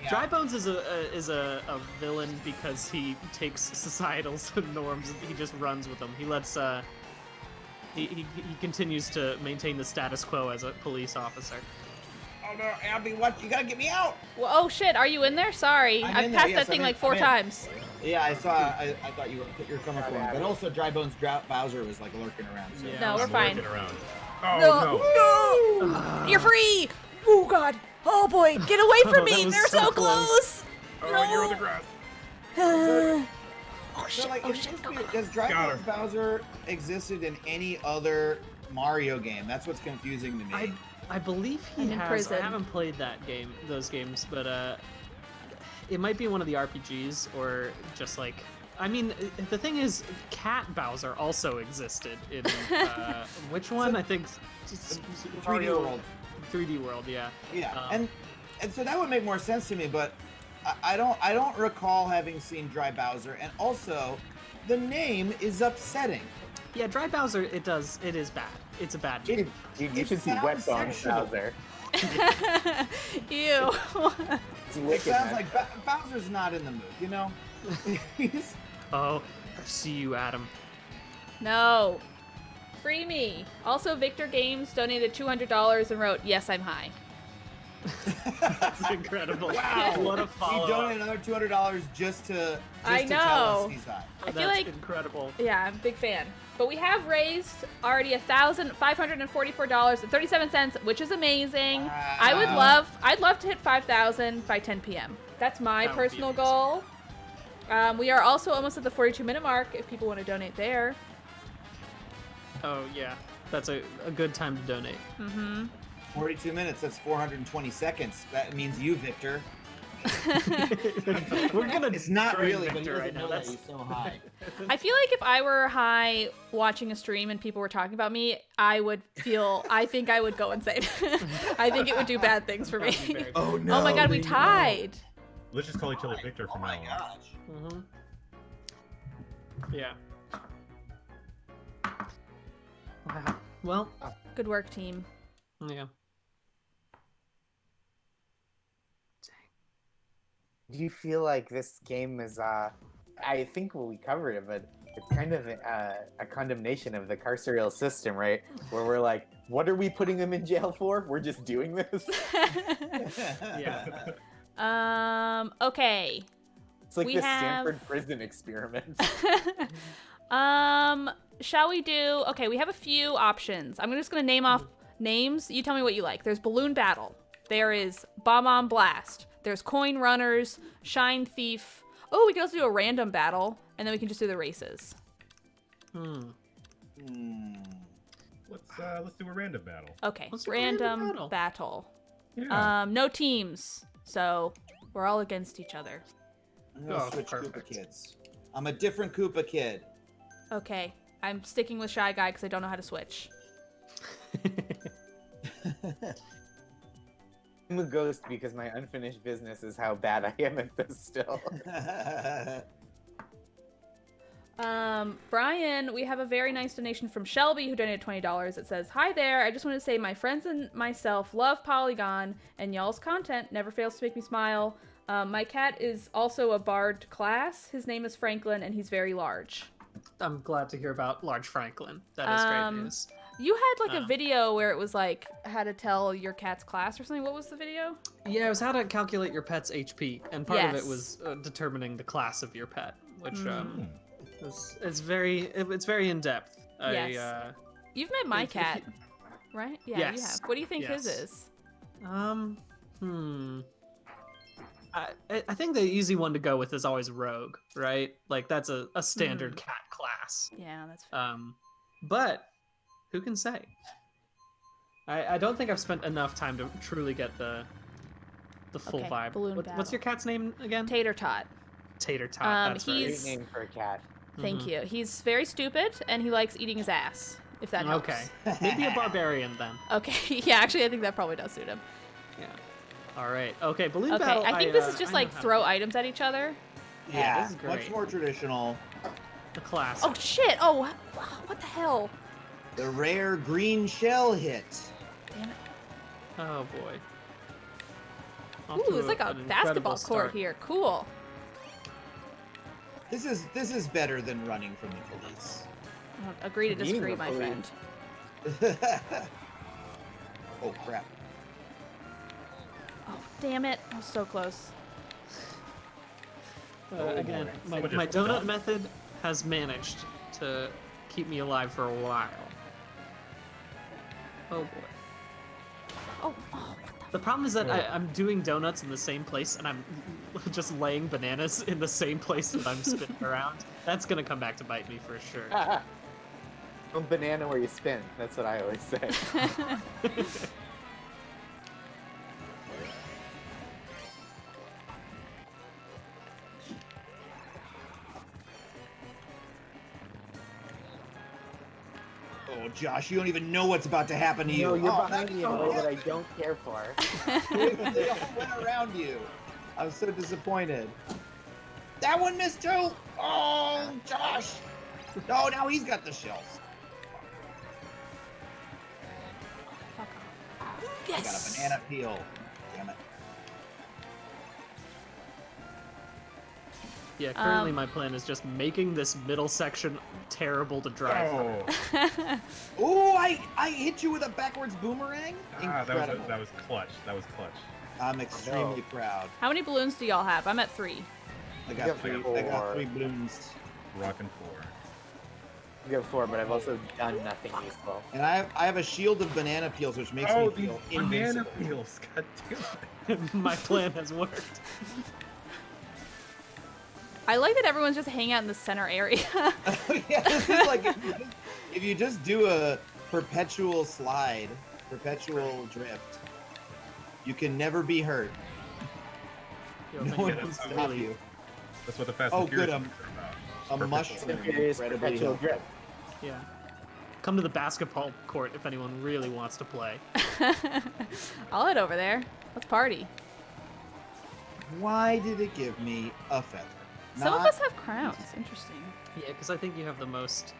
Dry Bones is a villain because he takes societal norms and he just runs with them. He lets he continues to maintain the status quo as a police officer. Oh no, Abby, what? You gotta get me out! Well, oh shit, are you in there? Sorry. I'm I've in there, passed yes, that thing I'm in, like 4 I'm in. times. Yeah, I saw. I thought you were coming for him, Abby. but also Dry Bones Bowser was like lurking around. So. Yeah. No, we're I'm fine. lurking around. Oh no! You're free! Oh god. Oh boy, get away from Oh, that me! was They're so so close. close! Oh, you're on the grass. Oh So shit, like, oh it's shit, supposed go, to be- go. does Dry Got Bones Bowser existed in any other Mario game? That's what's confusing to me. I believe he I'm in has. prison. I haven't played those games, but it might be one of the RPGs or just like. I mean, the thing is, Cat Bowser also existed in which one? I think 3D Mario World. 3D World, yeah. Yeah, Um, and so that would make more sense to me, but I don't recall having seen Dry Bowser, and also the name is upsetting. Yeah, Dry Bowser. It is bad. It's a bad It- name. Dude, you It should see Wet sounds Bones sexual. Bowser. Ew. It's It wicked, sounds man. like Bowser's not in the mood, you know? He's- Oh, I see you, Adam. No. Free me. Also, Victor Games donated $200 and wrote, "Yes, I'm high." That's incredible. Wow. What a He follow-up. donated another $200 just to I to tell know. us he's high. I feel That's like incredible. yeah, I'm a big fan. But we have raised already $1,544.37, which is amazing. Wow. I'd love to hit 5,000 by 10 p.m. That's my That would be personal amazing. goal. We are also almost at the 42-minute mark if people want to donate there. Oh yeah, that's a good time to donate. 42 minutes, that's 420 seconds. That means you, Victor. We're gonna. It's not drain really, but he Victor doesn't right now. know that That's he's so high. I feel like if I were high watching a stream and people were talking about me, I think I would go insane. I think it would do bad things for me. That would be very Oh no. Oh my god, we they know. tied. Let's just call each other Victor Oh from my now on. gosh. Yeah. Wow. Well. Good work, team. Yeah. Do you feel like this game is I think we covered it, but it's kind of a condemnation of the carceral system, right? Where we're like, what are we putting them in jail for? We're just doing this. Yeah. Okay. It's like We the have- Stanford prison experiment. Shall we do... Okay, we have a few options. I'm just going to name off names. You tell me what you like. There's Balloon Battle. There is Bomb on Blast. There's Coin Runners, Shine Thief. Oh, we can also do a random battle, and then we can just do the races. Hmm. Let's do a random battle. Okay, Let's do a random random battle. Yeah. No teams, so we're all against each other. I'm gonna Oh, switch Koopa perfect. Kids. I'm a different Koopa Kid. Okay, I'm sticking with Shy Guy because I don't know how to switch. I'm a ghost because my unfinished business is how bad I am at this still. Brian, we have a very nice donation from Shelby who donated $20. It says, "Hi there, I just want to say my friends and myself love Polygon and y'all's content never fails to make me smile. My cat is also a bard class. His name is Franklin and he's very large." I'm glad to hear about Large Franklin. That is great news. You had like a Oh. video where it was like how to tell your cat's class or something. What was the video? Yeah, it was how to calculate your pet's HP, and part of Yes. it was determining the class of your pet, which it's very in depth. Yes. You've met my if cat, right? Yeah, you Yes. have. What do you think his Yes. is? I think the easy one to go with is always Rogue, right? Like that's a standard cat class. Yeah, that's fair. But who can say? I don't think I've spent enough time to truly get the full Okay, vibe. Balloon What's Battle. your cat's name again? Tater Tot. Tater Tot. That's he's- Great name for a cat. Thank you. He's very stupid and he likes eating his ass. If that right. helps. Okay, maybe a barbarian then. Okay. Yeah, actually, I think that probably does suit him. Yeah. All right. Okay, balloon Okay. battle. I think this is just I know like how- throw items at each other. Yeah, this is much great. more traditional. The class. Oh shit! Oh, what the hell? The rare green shell hit. Damn it! Oh boy. Off Ooh, to it's like a an incredible basketball court start. here. Cool. This is better than running from the police. I don't agree to Being disagree, the my friend. Oh crap. Oh damn it! I was so close. Again, boy. my Someone just donut dumped. method has managed to keep me alive for a while. Oh boy. Oh, what The problem is that I'm doing donuts in the same place and I'm just laying bananas in the same place that I'm spinning around. That's gonna come back to bite me for sure. Don't banana where you spin. That's what I always say. Oh Josh, you don't even know what's about to happen to you. No, you're Oh, behind me in a way that I don't care for. They all went around you. I'm so disappointed. That one missed too. Oh, Josh. No, now he's got the shells. Fuck off. I got a Yes. banana peel. Damn it. Yeah, currently my plan is just making this middle section terrible to drive. Oh, Ooh, I hit you with a backwards boomerang. that Incredible. was clutch. That was clutch. I'm extremely proud. How many balloons do y'all have? I'm at 3. I got three balloons. Rockin' 4. I have 4, but I've also done nothing useful. And I have a shield of banana peels, which makes me feel banana invincible. peels. God damn it. My plan has worked. I like that everyone's just hanging out in the center area. Yeah, this is like if you just do a perpetual slide, perpetual drift, you can never be hurt. Yo, No man, one yeah, can that's stop really- you. That's what the Fast Oh, and Furious good, movies are about. A Perpetual mushroom. Furious Incredibly perpetual helpful. drift. Yeah. Come to the basketball court if anyone really wants to play. I'll head over there. Let's party. Why did it give me a feather? Some of Not- us have crowns. Interesting. Yeah, because I think you have the most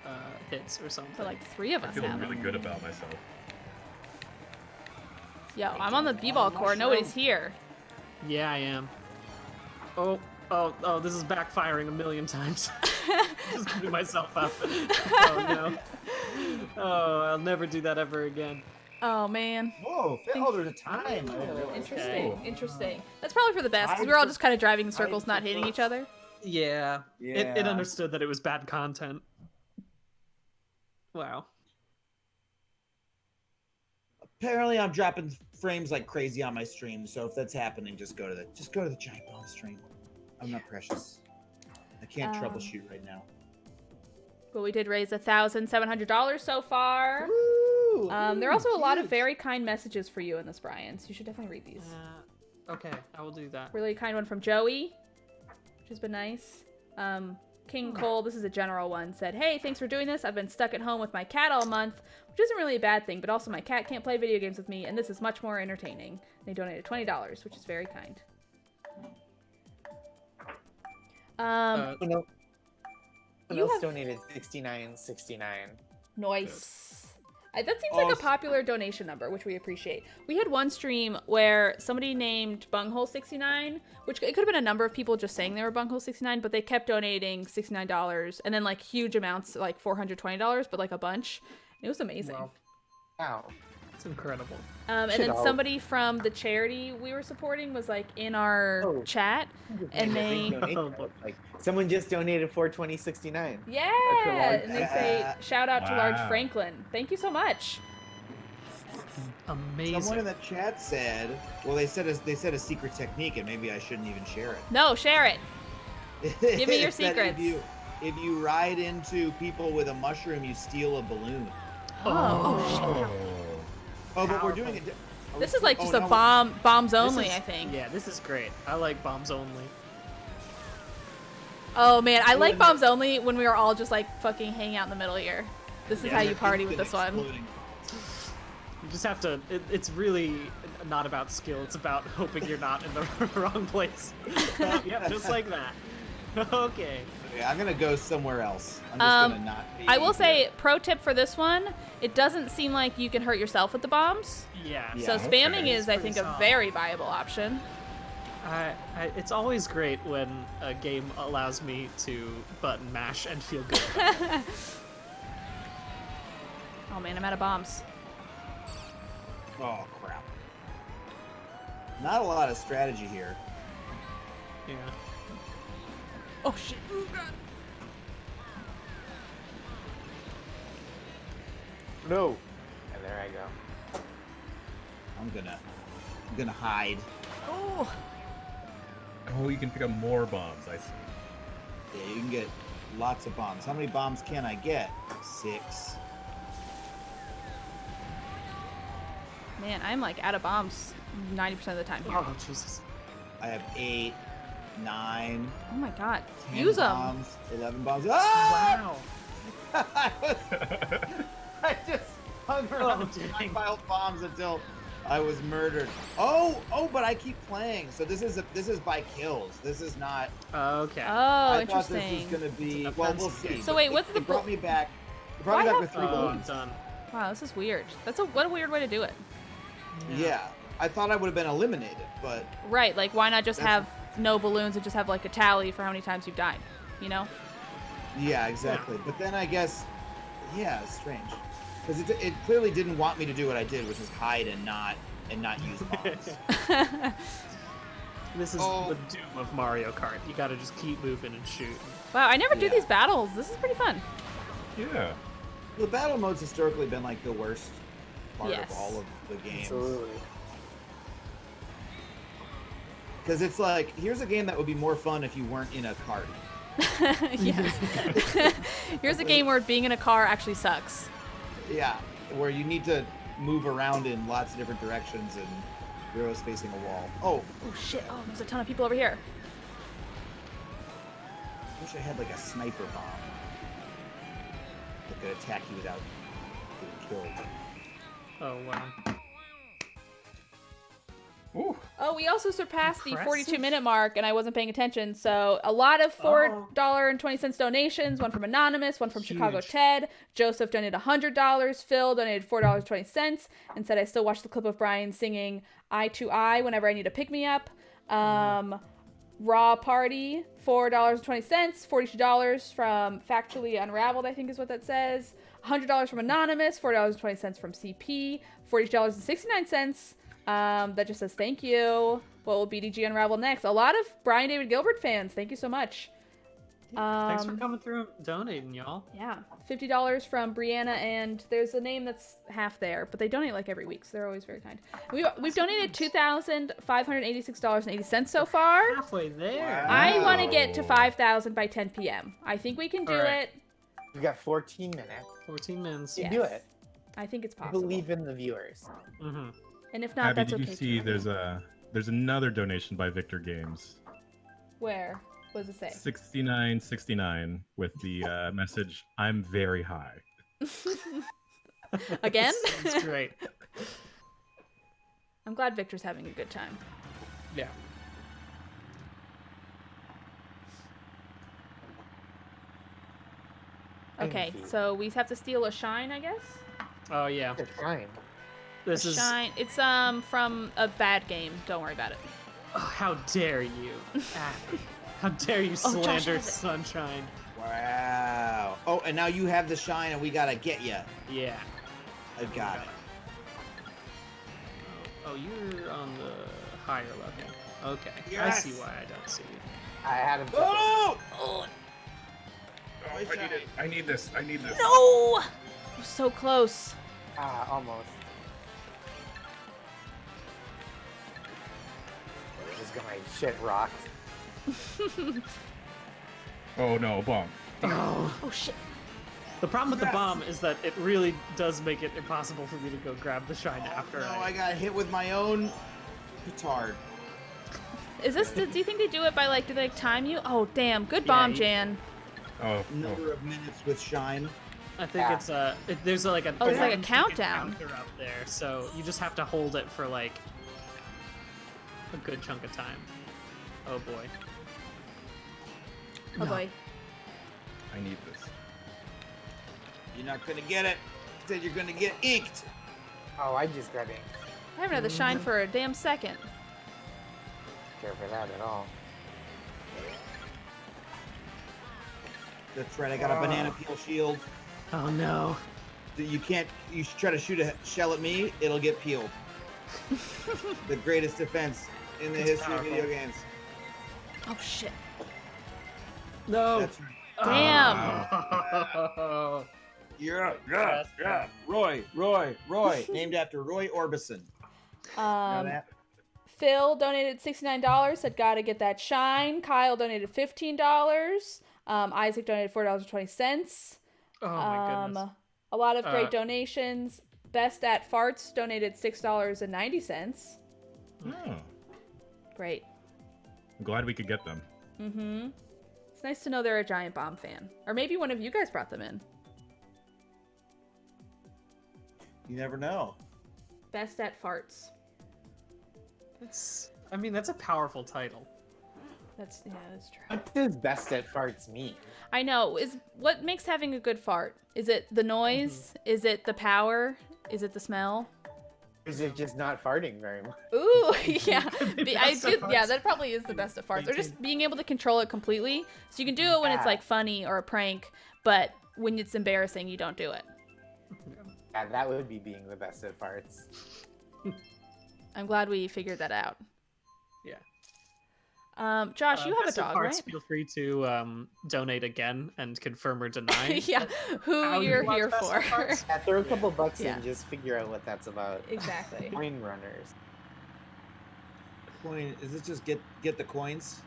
hits or something. So like 3 of I us feel have really them. good about myself. Yo, I'm on the b-ball court. Nobody's here. Yeah, I am. Oh, this is backfiring a million times. Just putting myself up. Oh, no. Oh, I'll never do that ever again. Oh man. Whoa! Oh, there's a time. I didn't realize. Interesting. Okay. Interesting. That's probably for the best because we're all just kind of driving in circles, not hitting each other. Yeah. It Yeah. understood that it was bad content. Wow. Apparently, I'm dropping frames like crazy on my stream. So if that's happening, just go to the Giant Bomb stream. I'm not precious. I can't troubleshoot right now. But we did raise $1,700 so far. There are also a lot of very kind messages for you in this, Brian. So you should definitely read these. Okay, I will do that. Really kind one from Joey, which has been nice. King Cole, this is a general one, said, "Hey, thanks for doing this. I've been stuck at home with my cat all month, which isn't really a bad thing, but also my cat can't play video games with me, and this is much more entertaining." And they donated $20, which is very kind. Someone You else have- donated $69.69. Nice. That seems like a popular donation number, which we appreciate. We had one stream where somebody named Bunghole69, which it could have been a number of people just saying they were Bunghole69, but they kept donating $69 and then like huge amounts, like $420, but like a bunch. It was amazing. Wow. It's incredible. And Shit, then I'll- somebody from the charity we were supporting was like in our chat, and they Like, someone just donated $420.69. yeah, large- and they say shout out to Large Wow. Franklin. Thank you so much. Amazing. Someone in the chat said, "Well, they said a secret technique, and maybe I shouldn't even share it." No, share it. Give me your It's that secrets. If you ride into people with a mushroom, you steal a balloon. Oh, Oh, but we're doing it. this is like just Oh, a no. bombs only, is- I think. Yeah, this is great. I like bombs only. Oh man, I like bombs only when we were all just like fucking hanging out in the middle here. This is Yeah, how you they're party with instant this one. exploding. You just have to. It's really not about skill. It's about hoping you're not in the wrong place. Yep, just like that. Okay. Okay, I'm gonna go somewhere else. I'm just gonna not be I will say, here. pro tip for this one, it doesn't seem like you can hurt yourself with the bombs. Yeah. So Yeah, spamming okay. is, I It's think, pretty a solid. very viable option. It's always great when a game allows me to button mash and feel good. Oh man, I'm out of bombs. Oh crap! Not a lot of strategy here. Yeah. Oh shit. Ooh, God. No. And there I go. I'm gonna hide. Oh. Oh, you can pick up more bombs. I see. Yeah, you can get lots of bombs. How many bombs can I get? 6. Man, I'm like out of bombs 90% of the time here. Oh Jesus. I have 8, 9, Oh my god. 10 Use them. bombs, 11 bombs. Ah! Wow. I just hung around Oh, and dang. piled bombs until I was murdered. Oh, but I keep playing. So this is by kills. This is not. Okay. Oh, I thought this interesting. was gonna be. It's a Well, we'll defensive see. game. So wait, what's the It brought me back. It brought Why me back have- with 3 Oh, I'm balloons. done. Wow, this is weird. What a weird way to do it. Yeah, I thought I would have been eliminated, but Right, like why not just That's- have no balloons and just have like a tally for how many times you've died, you know? yeah, exactly. But then I guess, yeah, it's strange because it clearly didn't want me to do what I did, which is hide and not and not use bombs. This is Oh. the doom of Mario Kart. You gotta just keep moving and shooting. Wow, I never do Yeah. these battles. This is pretty fun. Yeah. The battle mode's historically been like the worst part Yes. of all of the games. Absolutely. Because it's like, here's a game that would be more fun if you weren't in a cart. Yes. Here's a game where being in a car actually sucks. Yeah, where you need to move around in lots of different directions and you're always facing a wall. Oh, Oh shit! Oh, there's a ton of people over here. I wish I had like a sniper bomb that could attack you without getting killed. Oh wow. Ooh. Oh, we also surpassed the Impressive. 42-minute mark, and I wasn't paying attention. So a lot of $4.20 donations. One from Anonymous, one from Chicago Huge. Ted. Joseph donated $100. Phil donated $4.20 and said, "I still watch the clip of Brian singing Eye to Eye whenever I need a pick me up." Raw Party, $4.20. $42 from Factually Unraveled, I think is what that says. $100 from Anonymous. $4.20 from CP. $40.69. That just says thank you. What will BDG unravel next? A lot of Brian David Gilbert fans. Thank you so much. Thanks for coming through and donating, y'all. Yeah, $50 from Brianna, and there's a name that's half there, but they donate like every week, so they're always very kind. We've donated $2,586.80 so far. Halfway there. Wow. I want to get to 5,000 by 10 p.m. I think we can do All right. it. You got 14 minutes. 14 minutes. Yeah. You do it. I think it's I possible. believe in the viewers. Mm-hmm. And if not, Abby, that's did okay you see too. there's another donation by Victor Games. Where? What does it say? 6969 with the message, "I'm very high." Again? It's great. I'm glad Victor's having a good time. Yeah. Okay, Envy. so we have to steal a shine, I guess? Oh yeah. They're trying. This A is. shine. It's from a bad game. Don't worry about it. Oh, how dare you, Abby? How dare you Josh slander has it. Sunshine? Wow. Oh, and now you have the shine and we gotta get you. Yeah. I got it. Oh, you're on the higher level. Okay. I Yes. see why I don't see you. I had him. Oh! Oh, I need this. I need this. no! I'm so close. Almost. Just got my shit rocked. Oh no, bomb. Oh. Oh, shit. The problem with the bomb is that it really does make it impossible for me to go grab the shine after No, I got hit with my own petard. Is this, do you think they do it by, like, do they time you? Oh, damn. Good bomb, you- Jan. Oh, Number of minutes with shine. I think Yeah. it's there's like a Oh, there's like a 10-second countdown. counter up there, so you just have to hold it for like a good chunk of time. Oh boy. Oh, boy. I need this. You're not gonna get it. Instead, you're gonna get inked. Oh, I just got inked. I haven't had the shine for a damn second. Care for that at all. That's right. I got a banana peel shield. Oh no. You can't. You should try to shoot a shell at me. It'll get peeled. The greatest defense in the history of video games. Oh, shit. No. That's right. Damn. Oh. Yeah. Roy. Named after Roy Orbison. Know Um, that? Phil donated $69, said gotta get that shine. Kyle donated $15. Isaac donated $4.20. Oh my goodness. A lot of great donations. Best at Farts donated $6.90. Oh, Great. I'm glad we could get them. Mm-hmm. It's nice to know they're a Giant Bomb fan. Or maybe one of you guys brought them in. You never know. Best at Farts. I mean, that's a powerful title. That's true. What does best at farts mean? I know. What makes having a good fart? Is it the noise? Is it the power? Is it the smell? Is it just not farting very much? Ooh, yeah. best of Yeah, farts. that probably is the best of farts. Or just being able to control it completely. So you can do it when it's Yeah. like funny or a prank, but when it's embarrassing, you don't do it. Yeah, that would be being the best at farts. I'm glad we figured that out. Yeah. Josh, you have a Best of dog, Hearts, right? Feel free to donate again and confirm or deny. Yeah, who How you're you watch here Best for. of Hearts. Yeah, throw a couple bucks Yeah. in, just figure out what that's about. Exactly. Coin runners. Coin, is it just get the coins?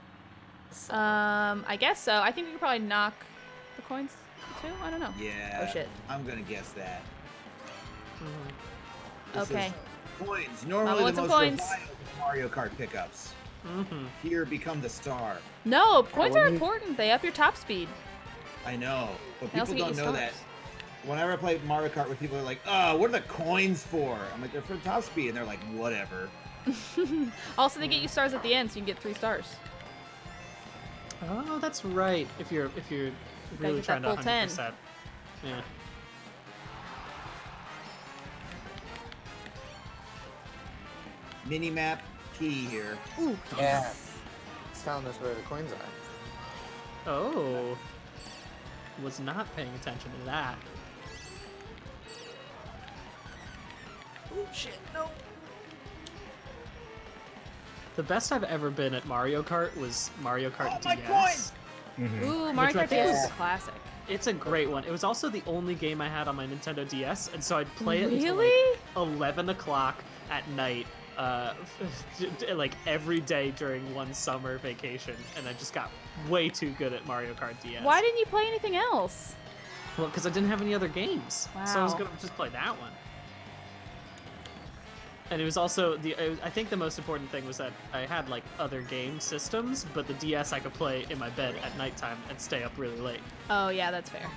I guess so. I think we could probably knock the coins too. I don't know. Yeah. Oh shit. I'm gonna guess that. Mhm. This Okay. is coins. I Normally want the some most coins. reliable Mario Kart pickups. Mhm. Here become the star. No, coins are when you- important. They up your top speed. I know, but They also people get don't you know that. stars. Whenever I play Mario Kart with people, they're like, "Oh, what are the coins for?" I'm like, "They're for top speed," and they're like, "Whatever." Also, they get you stars at the end, so you can get 3 stars. Oh, that's right. If you're really get trying that to full 10. 100%. Yeah. Mini map key here. Ooh. Yeah. It's telling us where the coins are. Oh. Was not paying attention to that. Ooh, shit, no. The best I've ever been at Mario Kart was Mario Kart Oh, my DS. Mhm. Ooh, Mario Which I Kart think DS is- is a classic. It's a great one. It was also the only game I had on my Nintendo DS, and so I'd play it until Really? like 11 o'clock at night, like every day during one summer vacation, and I just got way too good at Mario Kart DS. Why didn't you play anything else? Well, because I didn't have any other games, so I was Wow. gonna just play that one. And it was also I think the most important thing was that I had like other game systems, but the DS I could play in my bed at nighttime and stay up really late. Oh, yeah, that's fair.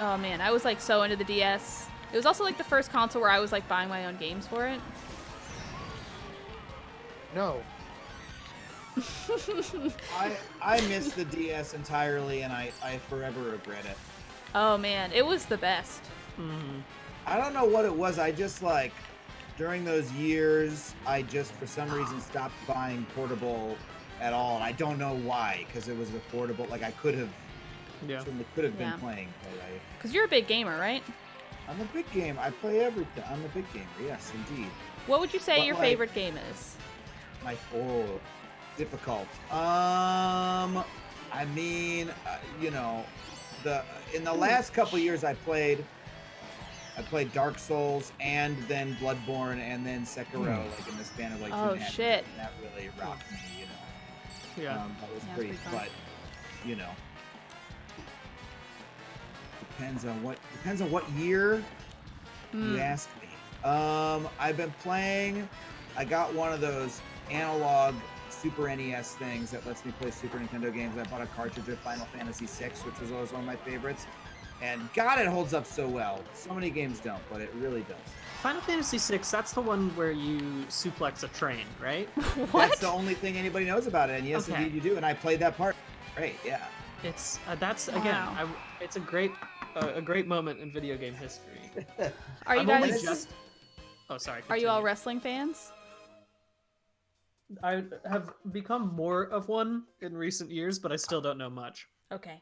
Oh man, I was like so into the DS. It was also like the first console where I was like buying my own games for it. No. I miss the DS entirely, and I forever regret it. Oh man, it was the best. Mm-hmm. I don't know what it was. I just like during those years, I just for some reason stopped buying portable at all, and I don't know why. Because it was affordable. Like I could have, Yeah. certainly could have Yeah. been playing. But Because you're a big gamer, right? I'm a big game. I play everything. I'm a big gamer. Yes, indeed. What would you say But, your like- favorite game is? Difficult. I mean, you know, in the last couple years I played Dark Souls and then Bloodborne and then Sekiro, like in the span of like 2.5 shit. years, and that really rocked me, you know. Yeah. That was Yeah, it's pretty, pretty fun. but you know, depends on what year you ask me. I've been playing. I got one of those analog Super NES things that lets me play Super Nintendo games. I bought a cartridge of Final Fantasy VI, which was always one of my favorites. And God, it holds up so well. So many games don't, but it really does. Final Fantasy VI, that's the one where you suplex a train, right? What? That's the only thing anybody knows about it. And yes, Okay. indeed you do. And I played that part. Great, yeah. It's that's again, Wow. it's a great moment in video game history. Are you I'm only guys? just. Oh, sorry. Are you all continue. wrestling fans? I have become more of one in recent years, but I still don't know much. Okay.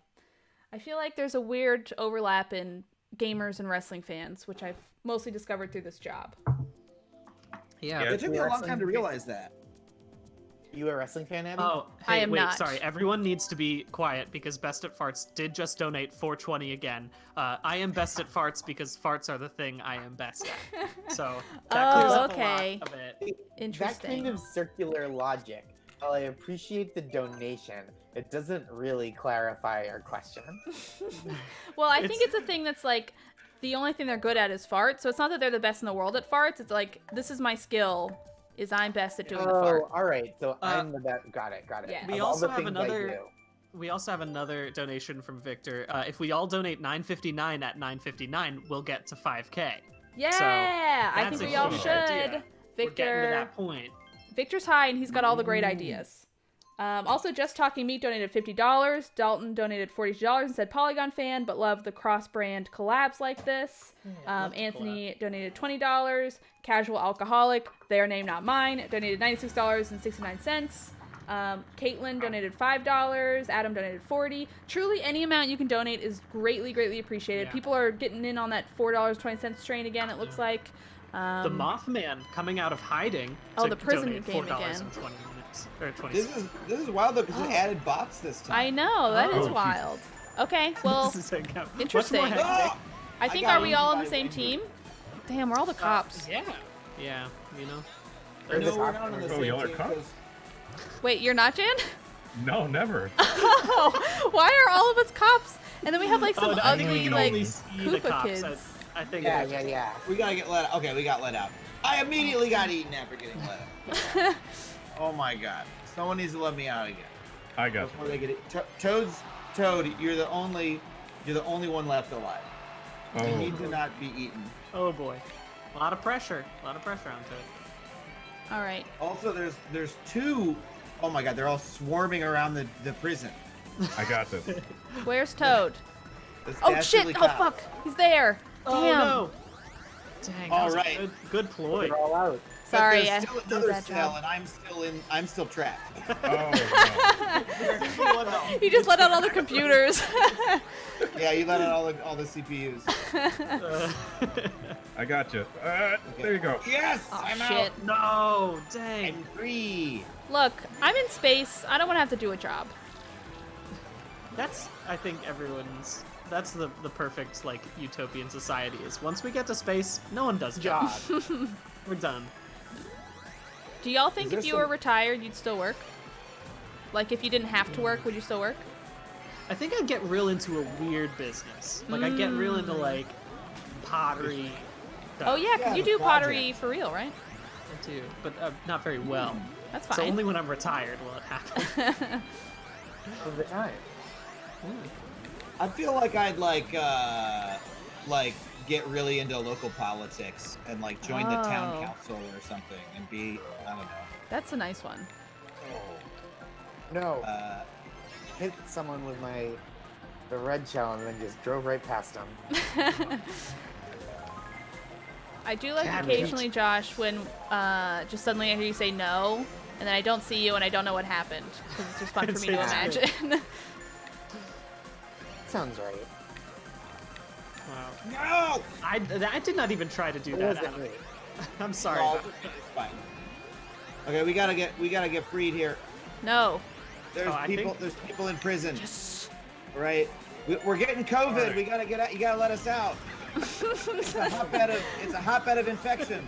I feel like there's a weird overlap in gamers and wrestling fans, which I've mostly discovered through this job. Yeah. It took me a long Wrestling time to fan. realize that. You a wrestling fan, Abby? Oh, I hey, am wait, not. sorry. Everyone needs to be quiet because Best at Farts did just donate $4.20 again. I am best at farts because farts are the thing I am best at. So that clears Oh, up okay. a lot of it. That Interesting. kind of circular logic, while I appreciate the donation, it doesn't really clarify our question. Well, I think It's- it's a thing that's like the only thing they're good at is farts. So it's not that they're the best in the world at farts. It's like this is my skill. Is I'm best at doing the fart. Oh, all right. So I'm the best. Got it. Yeah. We Of all also the have things I another- do. We also have another donation from Victor. If we all donate $9.59 at $9.59, we'll get to 5K. Yeah, I that's think a we all huge should. idea. We're getting to Victor, that point. Victor's high and he's got all the great ideas. Also, Just Talking Meat donated $50. Dalton donated $42 and said Polygon fan, but loved the cross-brand collabs like this. love the Anthony donated $20. Casual Alcoholic, their name not mine, donated $96.69. Caitlin donated $5. Adam donated $40. Truly, any amount you can donate is greatly, greatly appreciated. Yeah. People are getting in on that $4.20 train again, it looks like. The Mothman coming out of hiding. Oh, to the prison donate game $4 again. in 20 minutes or 20 This is wild though because it added bots this time. I know, that is Oh, wild. Okay, well, This is much interesting. more hectic. Oh! I think, got are we all on the eaten same by team? Damn, we're all the cops. Yeah, you know. Or the No, we're top not on the one. Oh, same y'all are team cops? 'cause- Wait, you're not Jan? No, never. Oh, why are all of us cops? And then we have like some Oh, I think we ugly can like only see the Koopa cops. kids. I think. Yeah. We gotta get let out. Okay, we got let out. I immediately got eaten after getting let out. Oh my god. Someone needs to let me out again. I got Before you. they get it. Toad, you're the only one left alive. You Oh, need to not be eaten. Oh boy, a lot of pressure onto it. All right. Also, there's two. Oh my god, they're all swarming around the prison. I got this. Where's Toad? This Oh dastardly shit! Oh cop. fuck! He's there. Oh Damn. no! Dang, that All was right. a good ploy. They're all out. But Sorry, I there's still did a another bad cell, job. and I'm still trapped. Oh, He just let out all the computers. Yeah, you let out all the CPUs. Uh, I got you. There you go. Yes, Oh I'm shit! out. no, dang. I'm free. Look, I'm in space. I don't want to have to do a job. That's, I think, that's the perfect, like, utopian society is. Once we get to space, no one does a job. We're done. Do y'all think there if you some- were retired, you'd still work? Like, if you didn't have to work, would you still work? I think I'd get real into a weird business. Like, I'd get real into, like, pottery stuff. Oh yeah, because Yeah, you the do pottery project. for real, right? I do, but not very well. That's So fine. only when I'm retired will it happen. Of the time. I feel like I'd like get really into local politics and like join the town Oh. council or something and be I don't know. That's a nice one. No, Uh, hit someone with the red shell and then just drove right past them. I do like Damn it. occasionally, Josh, when just suddenly I hear you say no, and then I don't see you and I don't know what happened. Because it's just fun for me to It's- imagine. Sounds right. Wow. no. I did not even try to do It that. wasn't Adam. me. I'm sorry. No, about it's fine. Okay, we gotta get freed here. No. There's Oh, I think- there's people in prison. Yes. Right? We're getting COVID. Alright. We gotta get out. You gotta let us out. It's a hotbed of infection.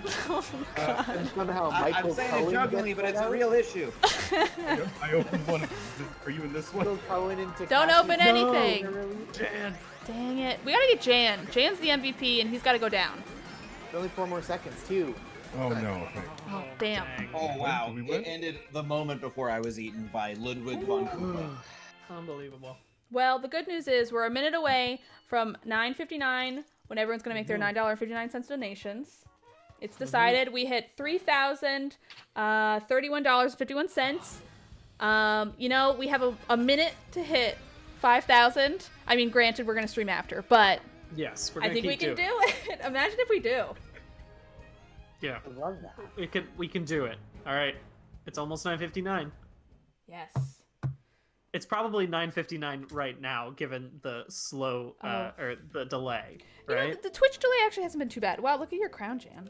And somehow I'm Michael saying Cohen it jokingly, gets but it's let a out? real issue. I opened one. Are you in this one? Michael Cohen into Don't Cassie open Jones anything. early. Jan. Dang it. We gotta get Jan. Jan's the MVP and he's gotta go down. Only 4 more seconds too. Oh no. Okay. Oh, damn. Dang. Oh wow! Did we win? It ended the moment before I was eaten by Ludwig von Koopa. Unbelievable. Well, the good news is we're a minute away from 9:59 when everyone's going to make their $9.59 donations. It's decided. We hit $3,031.51. You know, we have a minute to hit 5,000. I mean, granted, we're going to stream after, but Yes, we're I gonna think keep we can doing do it. Imagine if we do. Yeah, I love that. we can do it. All right, it's almost 9:59. Yes. It's probably 9:59 right now, given the slow or the delay, You know, right? the Twitch delay actually hasn't been too bad. Wow, look at your crown, Jan.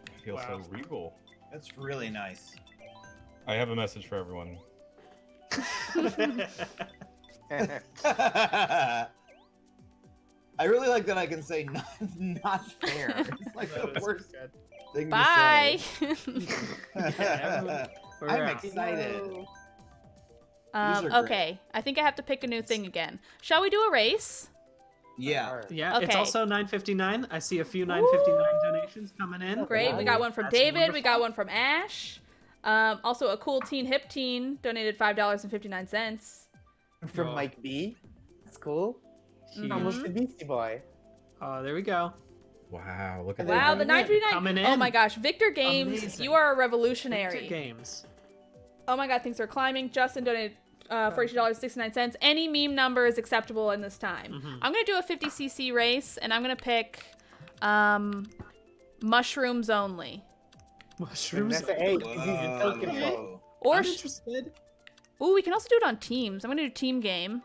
I feel so Wow. regal. That's really nice. I have a message for everyone. I really like that I can say not fair. It's like the worst thing Bye. to say. We're I'm out. excited. These are great. Okay, I think I have to pick a new thing again. Shall we do a race? Yeah. Yeah, it's Okay. also 9:59. I see a few 9:59 donations coming in. Great. We got one from That's David. We wonderful. got one from Ash. Also, a cool teen hip teen donated $5.59. From Oh. Mike B. That's cool. Huge. Almost a Beastie Boy. Oh, there we go. Wow, look at They're Wow, that. the coming in. 959. Coming Oh in. my gosh, Victor Games, Amazing. you are a Victor revolutionary. Games. Oh my god, things are climbing. Justin donated $42.69. Any meme number is acceptable in this time. Mhm. I'm gonna do a 50cc race, and I'm gonna pick mushrooms only. Mushrooms. Vanessa A. He's in pill control. Whoa. Or I'm interested. ooh, we can also do it on teams. I'm gonna do team game.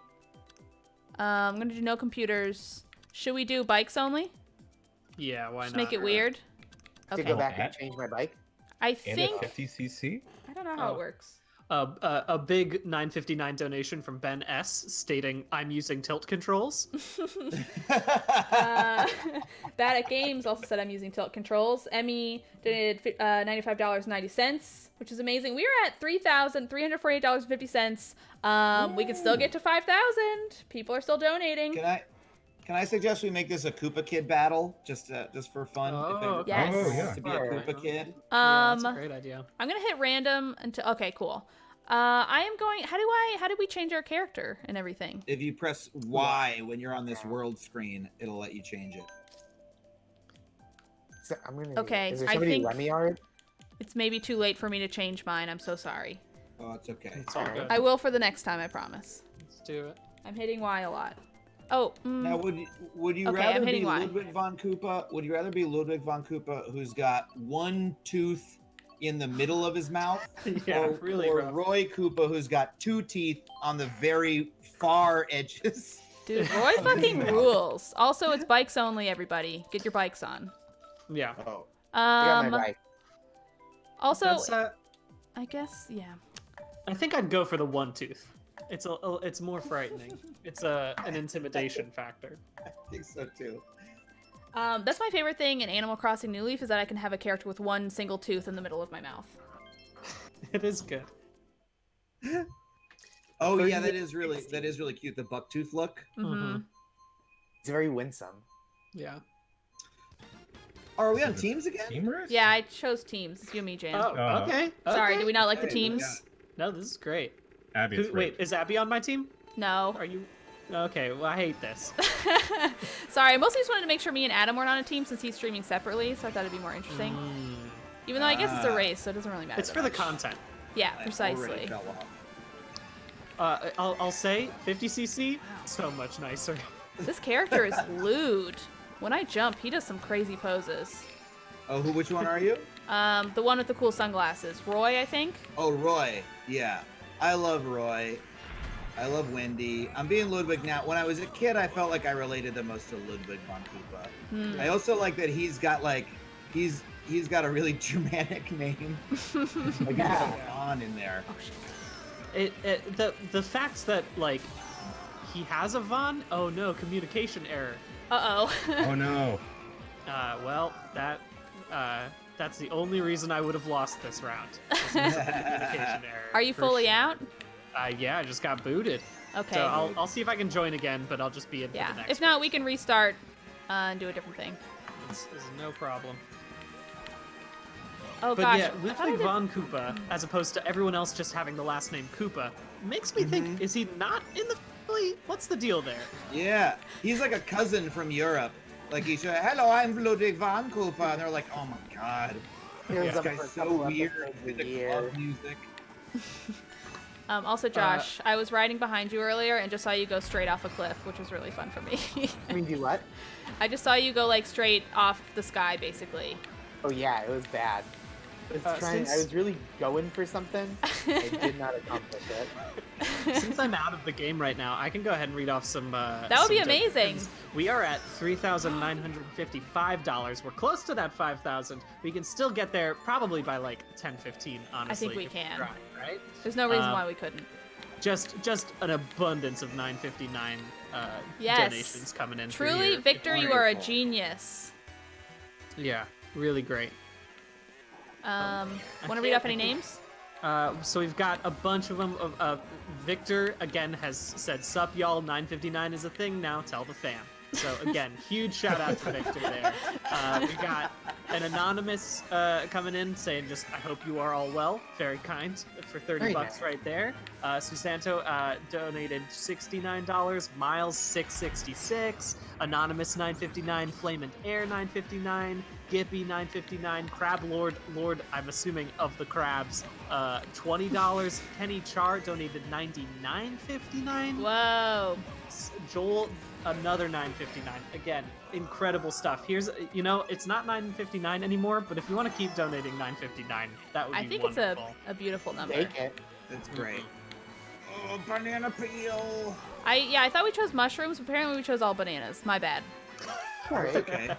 I'm gonna do no computers. Should we do bikes only? Yeah, why Just not? make it weird. to go back and change my bike. I And think a 50cc? I don't know how it works. A big $9.59 donation from Ben S stating, "I'm using tilt controls." Bad at Games also said I'm using tilt controls. Emmy donated $95.90, which is amazing. We are at $3,348.50. We can still get to 5,000. People are still donating. Can I suggest we make this a Koopa Kid battle, just for fun? Okay. Yes. Oh, yeah. To be a Koopa Kid. Yeah, that's a great idea. I'm gonna hit random until. Okay, cool. I am going. How do we change our character and everything? If you press Y when you're on this world screen, it'll let you change it. So I'm gonna. Okay, Is there I somebody think- let me already? It's maybe too late for me to change mine. I'm so sorry. Oh, it's okay. It's all good. I will for the next time. I promise. Let's do it. I'm hitting Y a lot. Oh. Now, would you Okay, rather I'm be hitting Y. Ludwig von Koopa? Would you rather be Ludwig von Koopa, who's got one tooth in the middle of his mouth, Yeah, really or rough. Roy Koopa, who's got two teeth on the very far edges? Dude, Roy fucking rules. Also, it's bikes only. Everybody, get your bikes on. Yeah. Oh, I got my bike. Also, That's, I guess, yeah. I think I'd go for the one tooth. It's more frightening. It's an intimidation factor. I think so too. That's my favorite thing in Animal Crossing New Leaf is that I can have a character with one single tooth in the middle of my mouth. It is good. Oh yeah, that is really cute. The bucktooth look. Mm-hmm. It's very winsome. Yeah. Are we on teams again? Team race? Yeah, I chose teams. It's you and me, Jan. Oh, okay. Sorry, okay. do we not like the Hey, teams? No, this is great. Abby, it's Wait, is Abby on my team? No. Are you? Okay, well, I hate this. Sorry, I mostly just wanted to make sure me and Adam weren't on a team since he's streaming separately, so I thought it'd be more interesting. Even though I guess it's a race, so it doesn't really matter. It's that for the much. content. Yeah, I already precisely. fell off. I'll say 50cc, so much nicer. This character is lewd. When I jump, he does some crazy poses. Oh, which one are you? The one with the cool sunglasses. Roy, I think. Oh, Roy. Yeah. I love Roy. I love Wendy. I'm being Ludwig now. When I was a kid, I felt like I related the most to Ludwig von Koopa. I also like that he's got he's got a really Germanic name. Like Yeah. on in there. The fact that like he has a Von. Oh no, communication error. Uh-oh. Oh no. Well, that's the only reason I would have lost this round. Was because of the communication error. Are you for fully sure. out? Yeah, I just got booted. Okay. So I'll see if I can join again, but I'll just be in for Yeah. the next If not, we can restart and do a different thing. one. This is no problem. Oh But gosh. yeah, I thought I Ludwig did- von Koopa, as opposed to everyone else just having the last name Koopa, makes me think, is he not in the family? What's the deal there? Yeah. He's like a cousin from Europe. Like he's hello, I'm Ludwig von Koopa. And they're like, oh my god. He was This up for guy's a so couple weird episodes with a the year. club music. Also, Josh, I was riding behind you earlier and just saw you go straight off a cliff, which was really fun for me. I mean, do what? I just saw you go like straight off the sky, basically. Oh yeah, it was bad. I was really going for something. I did not accomplish it. Since I'm out of the game right now, I can go ahead and read off some. That would be some amazing. donations. We are at $3,955. We're close to that 5,000. We can still get there probably by like 10:15. Honestly, we if can. try, right? There's no reason why we couldn't. Just an abundance of 959 Yes. donations coming in. through Truly, here. Victor, you are a Wonderful. genius. Yeah, really great. Want to read off any names? So we've got a bunch of them. Victor, again, has said, sup, y'all, 959 is a thing now, tell the fam. So, again, huge shout out to Victor there. We got an anonymous coming in saying just, I hope you are all well. Very kind for 30 Very bucks nice. right there. Susanto donated $69. Miles, $666. Anonymous, $959. Flame and Air, $959. Gippy, $959. Crab Lord, I'm assuming of the crabs, $20. Kenny Char donated $99.59. Whoa. Joel, another $9.59. Again, incredible stuff. Here's, it's not $9.59 anymore, but if you want to keep donating $9.59, that would be I think wonderful. it's a beautiful number. Take it. That's great. Oh, banana peel. I thought we chose mushrooms, but apparently we chose all bananas. My bad. All right. Okay.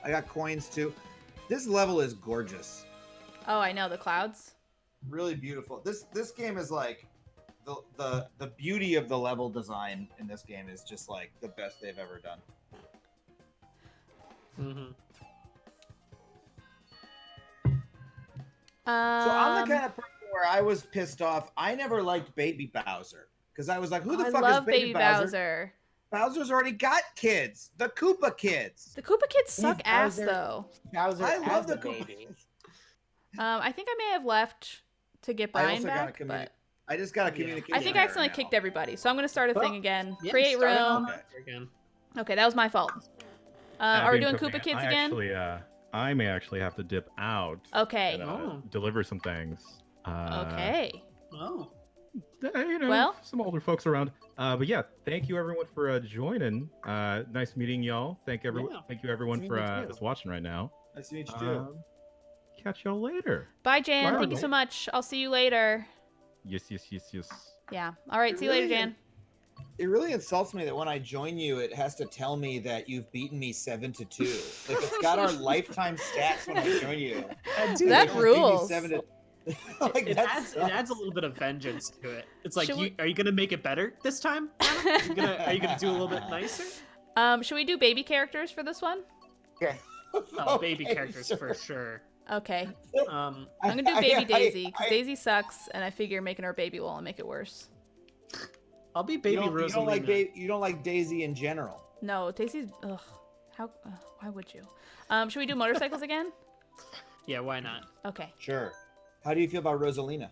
I got coins too. This level is gorgeous. Oh, I know the clouds. Really beautiful. This game is like the beauty of the level design in this game is just like the best they've ever done. Mm-hmm. So I'm the kind of person where I was pissed off. I never liked Baby Bowser because I was like, who the I fuck love is Baby Baby Bowser? Bowser. Bowser's already got kids. The Koopa kids. The Koopa kids suck ass Bowser- though. Bowser I love as the a Koopa baby. kids. I think I may have left to get I Brian also got a back, communi- but I just got a Yeah. communication. I think I error accidentally now. kicked everybody. So I'm gonna start a thing Well, again. Yeah, Create start it room. all Okay. over again. Okay, that was my fault. Are we doing Koopa Kids again? Actually, I may actually have to dip out. Okay. And, Oh. deliver some things. Okay. Oh. You know, Well- some older folks around. But yeah, thank you everyone for joining. Nice meeting y'all. Thank you everyone Nice for meeting you too. that's watching right now. Nice to meet you too. Catch y'all later. Bye, Jan. Bye, Thank you so much. I'll see you later. Yes. Yeah. All right. See you later, Really? Jan. It really insults me that when I join you, it has to tell me that you've beaten me 7-2. Like it's got our lifetime stats when I join you. Dude, That It just beat me rules. 7 like, it that adds sucks. a little bit of vengeance to it. It's like, Should we- are you gonna make it better this time? Anna? Are you gonna do a little bit nicer? Should we do baby characters for this one? Okay. Oh, baby Okay, characters sure. for sure. Okay. Um, I'm gonna do baby I- Daisy because I- Daisy sucks, and I figure making her a baby will only make it worse. I'll be baby you don't like Rosalina. you don't like Daisy in general. No, Daisy's. Ugh. How? Why would you? Should we do motorcycles again? Yeah, why not? Okay. Sure. How do you feel about Rosalina?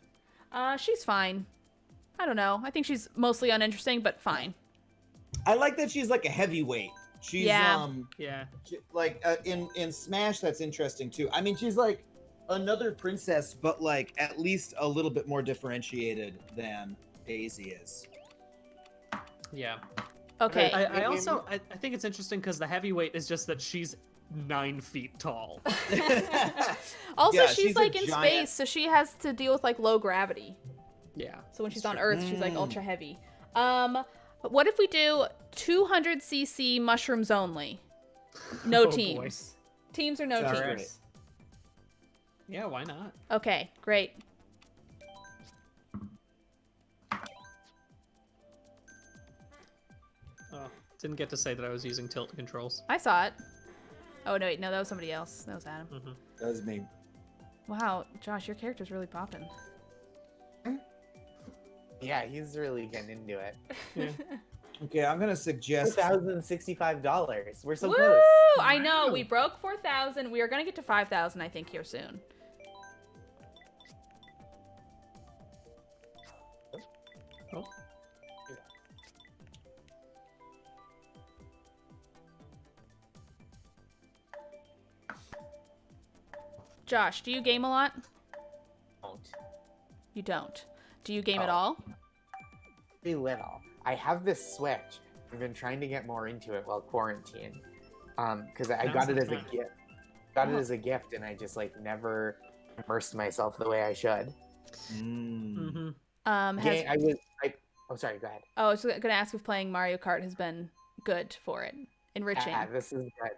She's fine. I don't know. I think she's mostly uninteresting, but fine. I like that she's like a heavyweight. She's Yeah. Yeah. in Smash that's interesting too. I mean, she's like another princess, but like at least a little bit more differentiated than Daisy is. Yeah. Okay. I also I think it's interesting because the heavyweight is just that she's 9 feet tall. Also, Yeah, she's she's a like in giant. space, so she has to deal with like low gravity. Yeah. So when she's That's on true. Earth, she's like Mm. ultra heavy. What if we do 200cc mushrooms only? No Oh, boy. teams. Teams or no Sounds teams? great. Yeah, why not? Okay, great. Oh, didn't get to say that I was using tilt controls. I saw it. Oh no, wait, no, that was somebody else. That was Adam. Hmm. That was me. Wow, Josh, your character's really popping. Yeah, he's really getting into it. Okay, I'm gonna suggest. $1,065. We're so Woo! close. I know, Wow. we broke 4,000. We are gonna get to 5,000, I think, here soon. Oh. Josh, do you game a lot? Don't. You don't. Do you game at Oh. all? Very little. I have this Switch. I've been trying to get more into it while quarantine. Because I Now's got it the as a time. gift. Got it Oh. as a gift, and I just like never immersed myself the way I should. Mm-hmm. Has, Oh, sorry. Go ahead. I was gonna ask if playing Mario Kart has been good for it, enriching. This is good.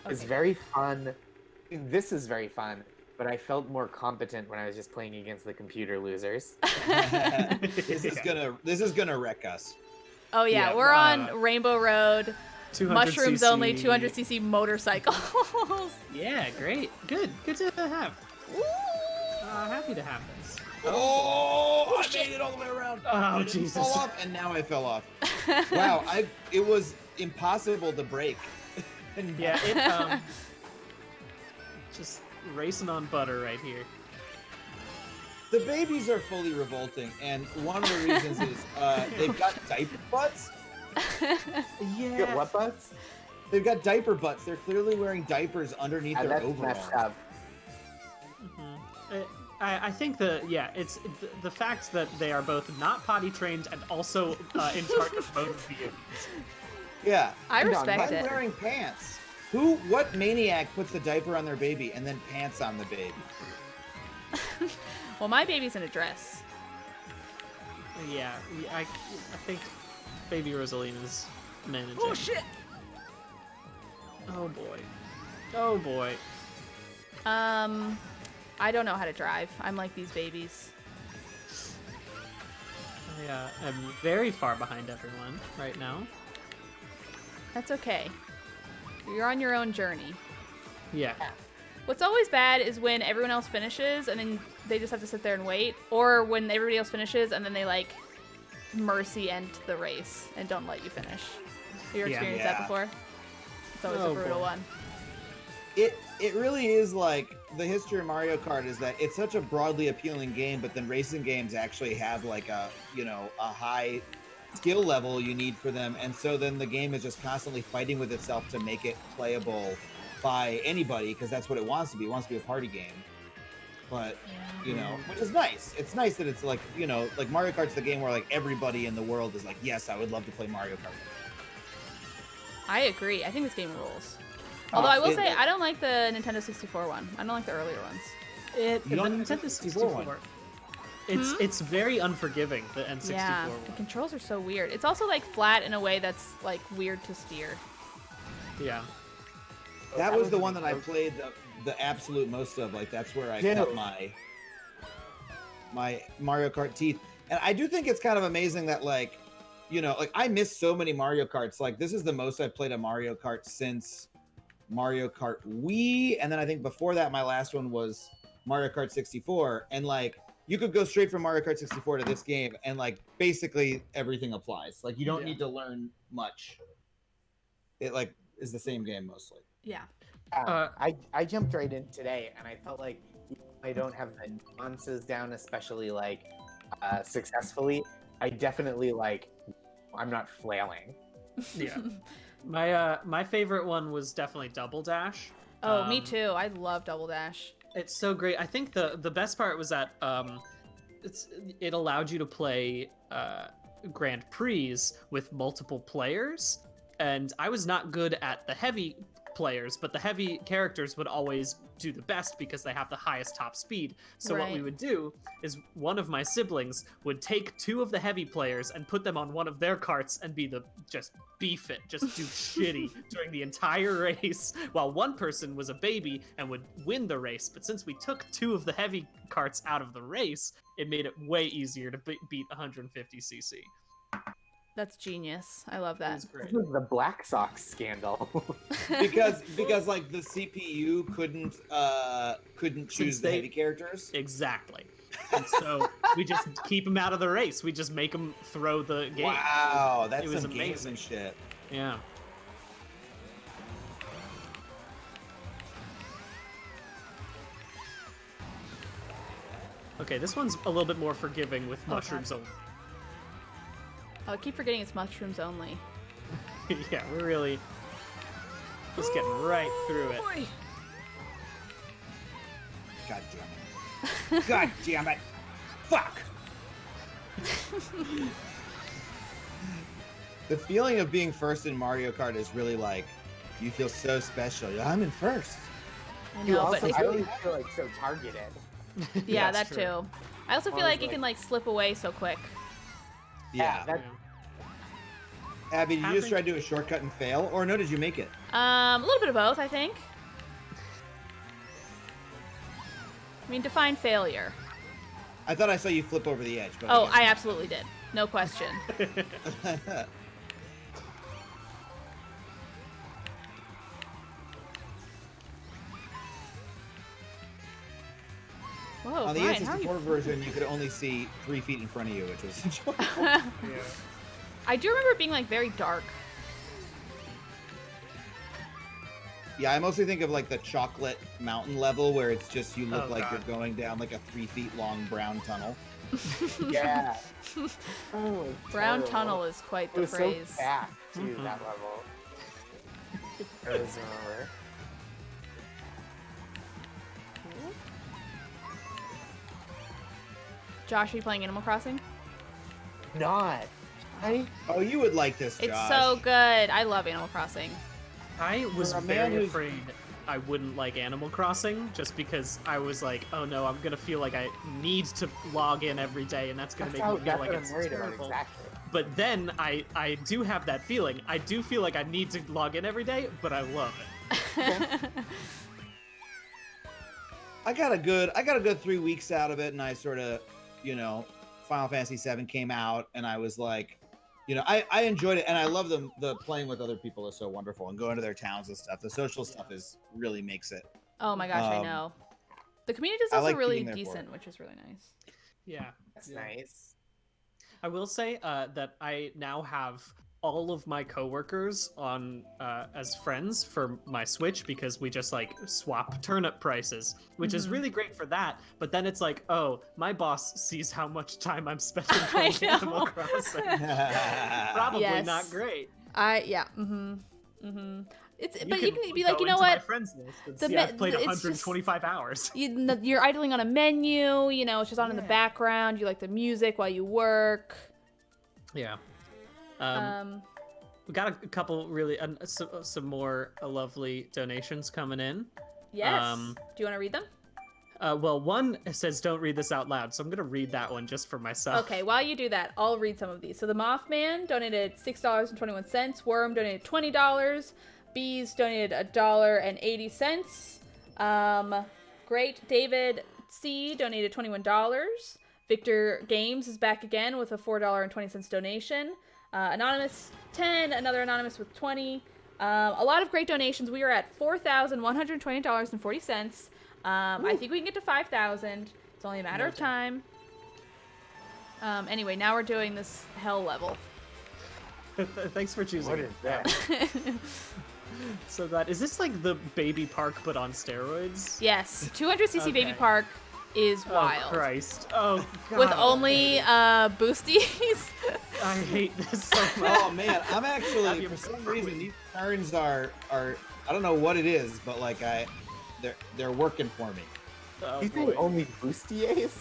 It's Okay. very fun. This is very fun, but I felt more competent when I was just playing against the computer losers. This is gonna wreck us. Oh yeah, Yeah, we're on Rainbow Road, 200 mushrooms cc. only, 200cc motorcycles. Yeah, great. Good to have. Happy to have this. Oh, I made it all the way around. Oh, I didn't Jesus. Fall off, and now I fell off. Wow, it was impossible to break. And Yeah, it just racing on butter right here. The babies are fully revolting, and one of the reasons is they've got diaper butts. You got what butts? They've got diaper butts. They're clearly wearing diapers underneath their That's overalls. messed up. I think it's the fact that they are both not potty trained and also in charge of motor vehicles. Yeah. I Hold on, respect I'm it. wearing pants. What maniac puts the diaper on their baby and then pants on the baby? Well, my baby's in a dress. Yeah, I think Baby Rosalina's managing. Oh shit! Oh boy. Oh boy. I don't know how to drive. I'm like these babies. I'm very far behind everyone right now. That's okay. You're on your own journey. Yeah. What's always bad is when everyone else finishes and then they just have to sit there and wait, or when everybody else finishes and then they like mercy end the race and don't let you finish. Have you ever experienced that before? It's always a brutal one. It really is like the history of Mario Kart is that it's such a broadly appealing game, but then racing games actually have like a high skill level you need for them, and so then the game is just constantly fighting with itself to make it playable by anybody because that's what it wants to be. It wants to be a party game. But which is nice. It's nice that it's like, like Mario Kart's the game where like everybody in the world is like, yes, I would love to play Mario Kart. I agree. I think this game rules. Although I will say, I don't like the Nintendo 64 one. I don't like the earlier ones. The Nintendo 64 one. It's very unforgiving, the N64 Yeah, one. the controls are so weird. It's also like flat in a way that's like weird to steer. Yeah. That was the one that I played the absolute most of. Like that's where I cut my Mario Kart teeth. And I do think it's kind of amazing that like I miss so many Mario Karts. Like this is the most I've played a Mario Kart since Mario Kart Wii, and then I think before that my last one was Mario Kart 64, and like you could go straight from Mario Kart 64 to this game and like basically everything applies. Like you don't need to learn much. It like is the same game mostly. Yeah. I jumped right in today and I felt like I don't have the nuances down, especially like successfully. I definitely like I'm not flailing. Yeah. My favorite one was definitely Double Dash. Oh, me too. I love Double Dash. It's so great. I think the best part was that it allowed you to play Grand Prix with multiple players, and I was not good at the heavy players, but the heavy characters would always do the best because they have the highest top speed. So what we would do is one of my siblings would take two of the heavy players and put them on one of their carts and just beef it, just do shitty during the entire race, while one person was a baby and would win the race. But since we took two of the heavy carts out of the race, it made it way easier to beat 150cc. That's genius. I love that. This was the Black Sox scandal. because like the CPU couldn't choose the heavy characters. Exactly. And so we just keep them out of the race. We just make them throw the game. Wow, that's some amazing shit. Yeah. Okay, this one's a little bit more forgiving with mushrooms only. Oh, I keep forgetting it's mushrooms only. Yeah, we're really just getting right through it. God damn it. God damn it. Fuck. The feeling of being first in Mario Kart is really like, you feel so special. I'm in first. I You know, also but really feel like so targeted. yeah, That's that true. too. I also feel like it can like slip away so quick. Yeah. Abby, did you just try to do a shortcut and fail? Or no, did you make it? A little bit of both, I think. I mean, define failure. I thought I saw you flip over the edge. But Oh, I absolutely did. No question. Whoa, On the Brian, how are N64 you... version, you could only see 3 feet in front of you, which was enjoyable. I do remember it being like very dark. Yeah, I mostly think of like the chocolate mountain level where it's just you look like God. you're going down like a 3 feet long brown tunnel. Yeah. Oh, Brown terrible. tunnel is quite It the was phrase. so fast too, that level. I was remember. Josh, are you playing Animal Crossing? Not. Oh, you would like this, It's Josh. so good. I love Animal Crossing. I was For a man very who's- afraid I wouldn't like Animal Crossing just because I was like, oh no, I'm gonna feel like I need to log in every day and that's gonna That's make me feel that's like what I'm it's worried about terrible. exactly. But then I do have that feeling. I do feel like I need to log in every day, but I love it. I got a good 3 weeks out of it, and I sort of, Final Fantasy VII came out, and I was like, I enjoyed it, and I love the playing with other people is so wonderful, and going to their towns and stuff. The social stuff really makes it. Oh my gosh, I know. The community is also really decent, which is really nice. Yeah, That's nice. I will say that I now have all of my coworkers on as friends for my Switch because we just like swap turnip prices, which is really great for that. But then it's like, oh, my boss sees how much time I'm spending playing Animal Crossing. Probably not great. But you can be like, you know what? My friends list and see I've played 125 hours. You're idling on a menu. It's just on in the background. You like the music while you work. Yeah. We got a couple really some more lovely donations coming in. Yes. Do you want to read them? Well, one says don't read this out loud, so I'm gonna read that one just for myself. Okay, while you do that, I'll read some of these. So the Mothman donated $6.21. Worm donated $20. Bees donated $1.80. Great David C donated $21. Victor Games is back again with a $4.20 donation. Anonymous 10, another anonymous with 20. A lot of great donations. We are at $4,120.40. I think we can get to 5,000. It's only a matter of time. Anyway, now we're doing this hell level. Thanks for choosing. What is that? So that is this like the baby park but on steroids? Yes, 200cc baby park is wild. Oh Christ! Oh God! With only boosties. I hate this so much. Oh man, I'm actually for some reason these turns are I don't know what it is, but like they're working for me. Oh, You think only bustiers?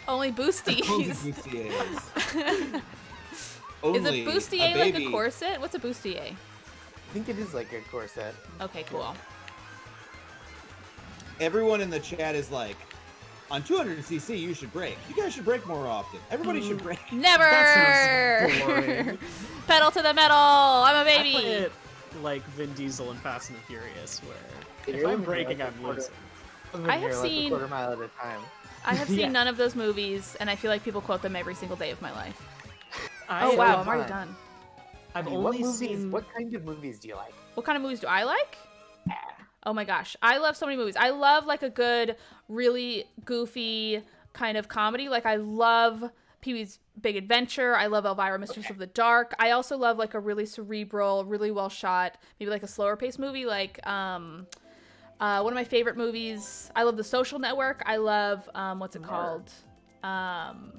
Only boosties. Only bustiers. Is a bustier like a corset? What's a bustier? I think it is like a corset. Okay, cool. Everyone in the chat is like, on 200cc, you should brake. You guys should brake more often. Everybody should brake. Never! That sounds boring. Pedal to the metal! I'm a I play baby! it like Vin Diesel and Fast and the Furious, where if You're I'm living braking, like I'm a losing. I have seen- a quarter mile at a time. I have seen Yeah. none of those movies, and I feel like people quote them every single day of my life. I, Oh wow, I'm fun. already done. I've Hey, only what seen. What kind of movies do you like? What kind of movies do I like? Oh my gosh, I love so many movies. I love like a good, really goofy kind of comedy. Like I love Pee-wee's Big Adventure. I love Elvira, Mistress of the Dark. I also love like a really cerebral, really well shot, maybe like a slower paced movie. Like one of my favorite movies. I love The Social Network. I love what's it called?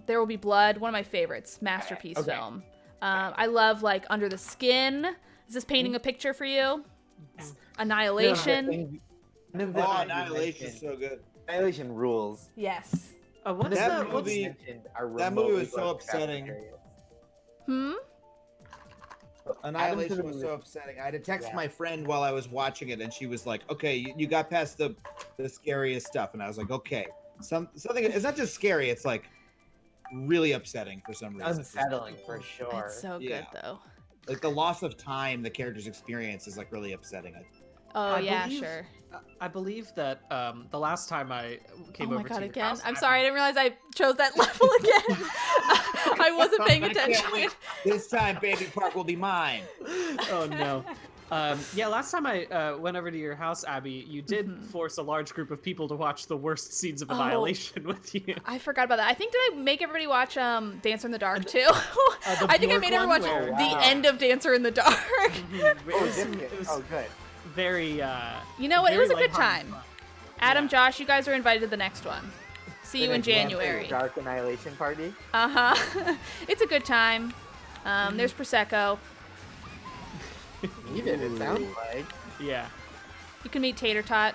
There Will Be Blood. One of my favorites. Masterpiece film. I love like Under the Skin. Is this painting a picture for you? Annihilation. Annihilation is so good. Annihilation rules. Yes. What's That that? movie- That movie was so upsetting. Annihilation was so upsetting. I had to text my friend while I was watching it, and she was like, "Okay, you got past the scariest stuff," and I was like, "Okay, something. It's not just scary; it's like really upsetting for some reason. Unsettling for sure. It's so good though. Like the loss of time the characters experience is like really upsetting. Oh I yeah, believe- sure. I believe that the last time I came Oh over my god, to your again. house, I'm sorry, I didn't realize I chose that level again. I wasn't paying I can't attention. wait. This time, Baby Park will be mine. Oh no. Yeah, last time I went over to your house, Abby, you did force a large group of people to watch the worst scenes of Annihilation with you. I forgot about that. I think did I make everybody watch Dancer in the Dark too? I think I Bjork made everyone watch one where- the end of Dancer in the Dark. It was Good. very You know what? It very was a good lighthearted time. fun. Adam, Josh, you guys are invited to the next one. See you in January. Dark Annihilation Party. It's a good time. There's Prosecco. You did, it sounds like. Yeah. You can meet Tater Tot.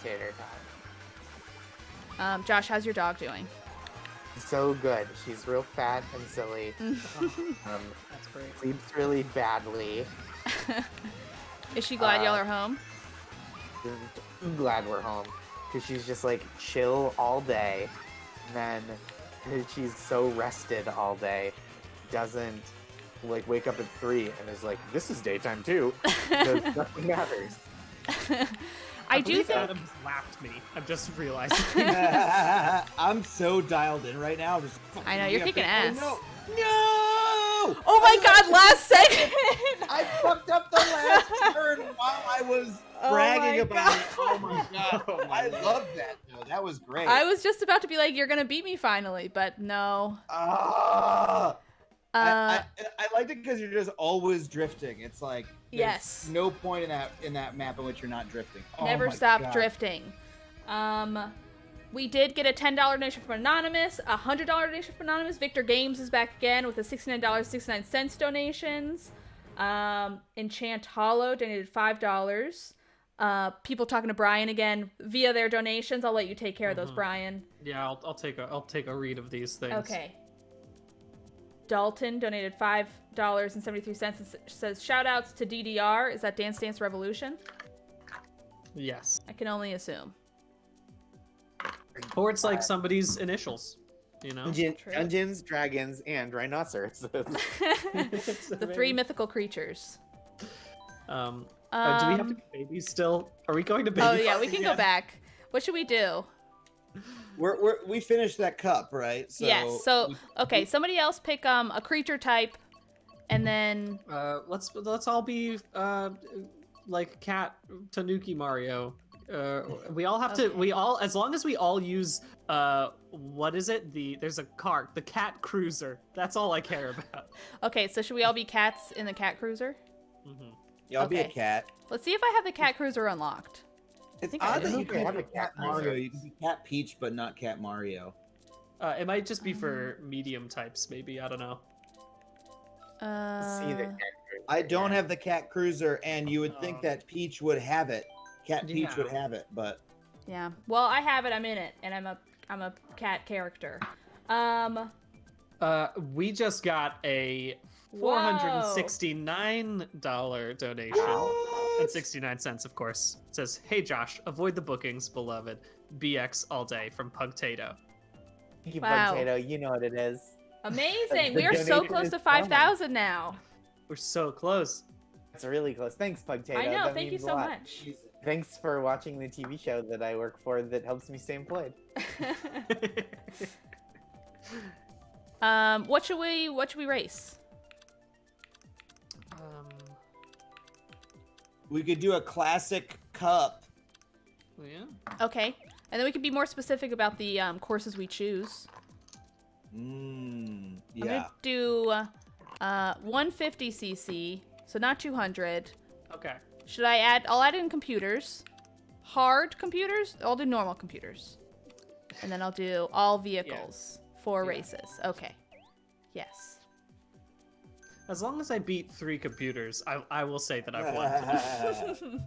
Tater Tot. Josh, how's your dog doing? So good. She's real fat and silly. That's great. Sleeps really badly. Is she glad y'all are home? I'm glad we're home. Because she's just like chill all day. And then she's so rested all day. Doesn't like wake up at 3 and is like, this is daytime too. Because nothing matters. I do believe think Adam slapped me. I'm just realizing. I'm so dialed in right now. Just I know, you're kicking ass. Oh, no! Oh my god, last second! I fucked up the last turn while I was bragging about it. Oh my god. I love that though. That was great. I was just about to be like, you're gonna beat me finally, but no. I liked it because you're just always drifting. It's like there's Yes. no point in that map in which you're not drifting. Never my stop God. drifting. We did get a $10 donation from Anonymous, a $100 donation from Anonymous. Victor Games is back again with a $69.69 donations. Enchant Hollow donated $5. People talking to Brian again via their donations. I'll let you take care of those, Brian. Yeah, I'll take a read of these things. Okay. Dalton donated $5.73 and says, shout outs to DDR. Is that Dance Dance Revolution? Yes. I can only assume. Or it's like somebody's initials, you know? Dungeons, dragons, and rhinoceroses. The three mythical creatures. Do we have to be babies still? Are we going to baby? Oh yeah, we can Yeah. go back. What should we do? We finished that cup, right? So Yes. So okay, somebody else pick a creature type, and then Let's all be like cat Tanooki Mario. We all have to. We all, as long as we all use what is it? There's a cart, the cat cruiser. That's all I care about. okay. So should we all be cats in the cat cruiser? Mm-hmm. yeah, I'll be a okay. cat. Let's see if I have the cat cruiser unlocked. It's think I odd that do. you can have a Cat cat Mario. Cruiser. You can be Cat Peach, but not Cat Mario. It might just be for medium types, maybe. I don't know. See the characters. I don't have the Cat Cruiser, and you would think that Peach would have it. Cat Peach Yeah. would have it, but Yeah. Well, I have it. I'm in it, and I'm a cat character. We just got a $469 donation and 69 cents, of course. It says, "Hey Josh, avoid the bookings, beloved. BX all day from Pugtato." Thank you, Wow. Potato. You know what it is. Amazing. The We are so donation close is to 5,000 now. We're so close. It's really close. Thanks, Pugtato. I know. That Thank you means a so lot. much. Thanks for watching the TV show that I work for that helps me stay employed. What should we race? we could do a classic cup. Yeah. Okay. And then we can be more specific about the courses we choose. Yeah. I'm gonna do 150cc, so not 200. Okay. Should I add? I'll add in computers. Hard computers? I'll do normal computers. And then I'll do all vehicles for races. Okay. Yes. As long as I beat 3 computers, I will say that I've won.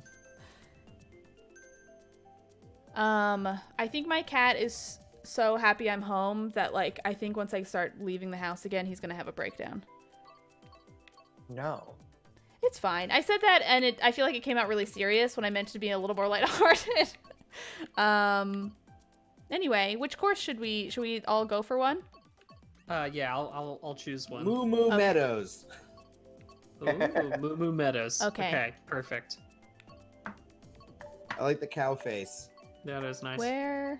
I think my cat is so happy I'm home that, like, I think once I start leaving the house again, he's gonna have a breakdown. No. It's fine. I said that, and I feel like it came out really serious when I meant to be a little more lighthearted. Anyway, which course should we all go for one? Yeah, I'll choose one. Moo Moo Meadows. Ooh, Moo Moo Meadows. Okay. Okay, perfect. I like the cow face. That is nice. Where?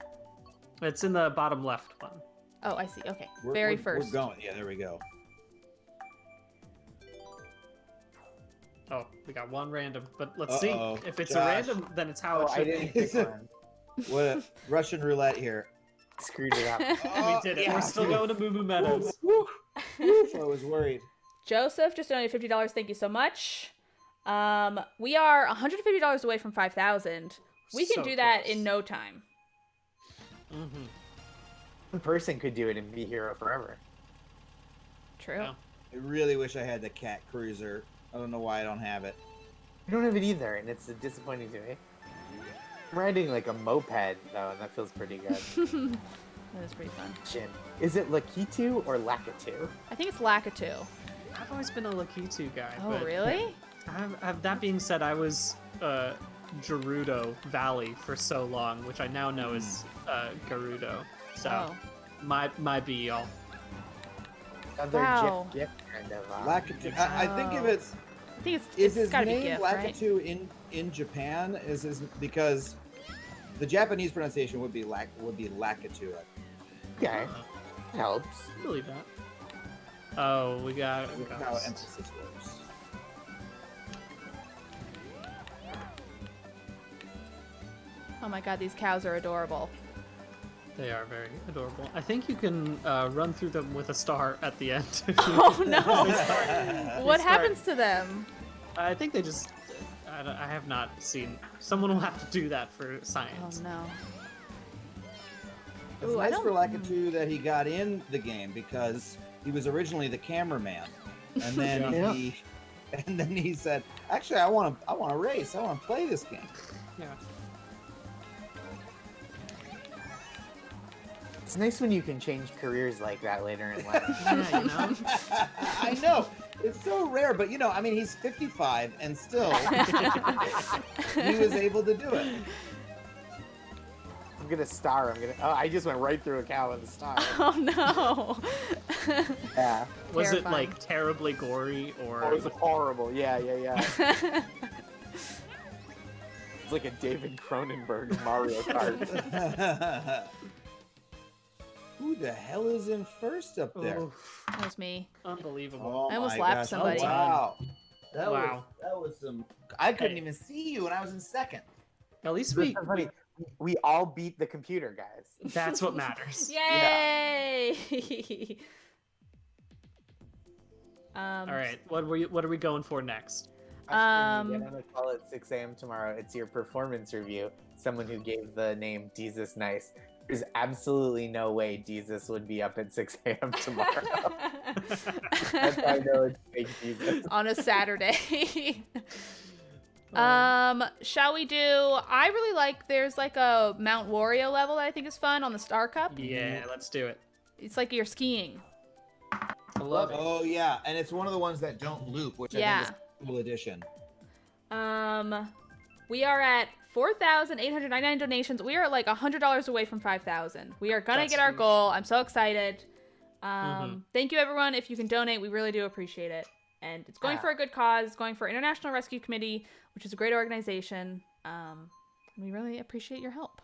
It's in the bottom left one. Oh, I see. Okay. We're first. We're going. Yeah, there we go. Oh, we got one random, but let's Uh-oh. see. If it's Josh. a random, then it's how it I should didn't be. pick one. What a Russian roulette here. Screwed it up. We did it. We're still going to Moo Moo Meadows. Woo, woo. I was worried. Joseph just donated $50. Thank you so much. We are $150 away from 5,000. We can So do that close. in no time. Mm-hmm. One person could do it and be hero forever. True. Yeah. I really wish I had the Cat Cruiser. I don't know why I don't have it. I don't have it either, and it's disappointing to me. I'm riding like a moped though, and that feels pretty good. That is pretty fun. Shin. Is it Lakitu or Lakitu? I think it's Lakitu. I've always been a Lakitu guy. Oh, but really? That being said, I was Gerudo Valley for so long, which I now know is Gerudo. So Oh. my be all. Another Wow. GIF kind of. Lakitu. I think if it's I think Is it's his gotta be name GIF, right? Lakitu in Japan? Is his because the Japanese pronunciation would be Lakitu. Okay, helps. I believe that. Oh, we got That's how emphasis works. Oh my god, these cows are adorable. They are very adorable. I think you can run through them with a star at the end. Oh no! What start- happens to them? I think they just. I have not seen. Someone will have to do that for Oh science. no. It's Ooh, I nice don't- for Lakitu that he got in the game because he was originally the cameraman, and then Yeah. he said, "Actually, I want to race. I want to play this game." Yeah. It's nice when you can change careers like that later in life. Yeah, you know. I know. It's so rare, but I mean, he's 55 and still he was able to do it. I'm gonna star. Oh, I just went right through a cow with a star. Oh no. Yeah. Was it Terrifying. like terribly gory or? Oh, it was horrible. Yeah. It's like a David Cronenberg Mario Kart. Who the hell is in first up there? Oof, That was me. unbelievable. I almost my lapped gosh. somebody. Oh, wow. That Wow. was some. I couldn't Hey. even see you, and I was in second. At least It's so funny. We all beat the computer, guys. That's what matters. Yay! All right. What are we going for next? When you get on a call at 6 a.m. tomorrow, it's your performance review. Someone who gave the name Jesus Nice. There's absolutely no way Jesus would be up at 6 a.m. tomorrow. That's how I know it's fake Jesus. On a Saturday. Shall we do? I really like. There's like a Mount Wario level that I think is fun on the Star Cup. Yeah, let's do it. It's like you're skiing. I love it. Oh yeah, and it's one of the ones that don't loop, which I think is a cool addition. We are at 4,899 donations. We are like $100 away from 5,000. We are gonna That's get our huge. goal. I'm so excited. Mhm. Thank you everyone. If you can donate, we really do appreciate it. And it's going for a good cause. It's going for International Rescue Committee, which is a great organization. We really appreciate your help.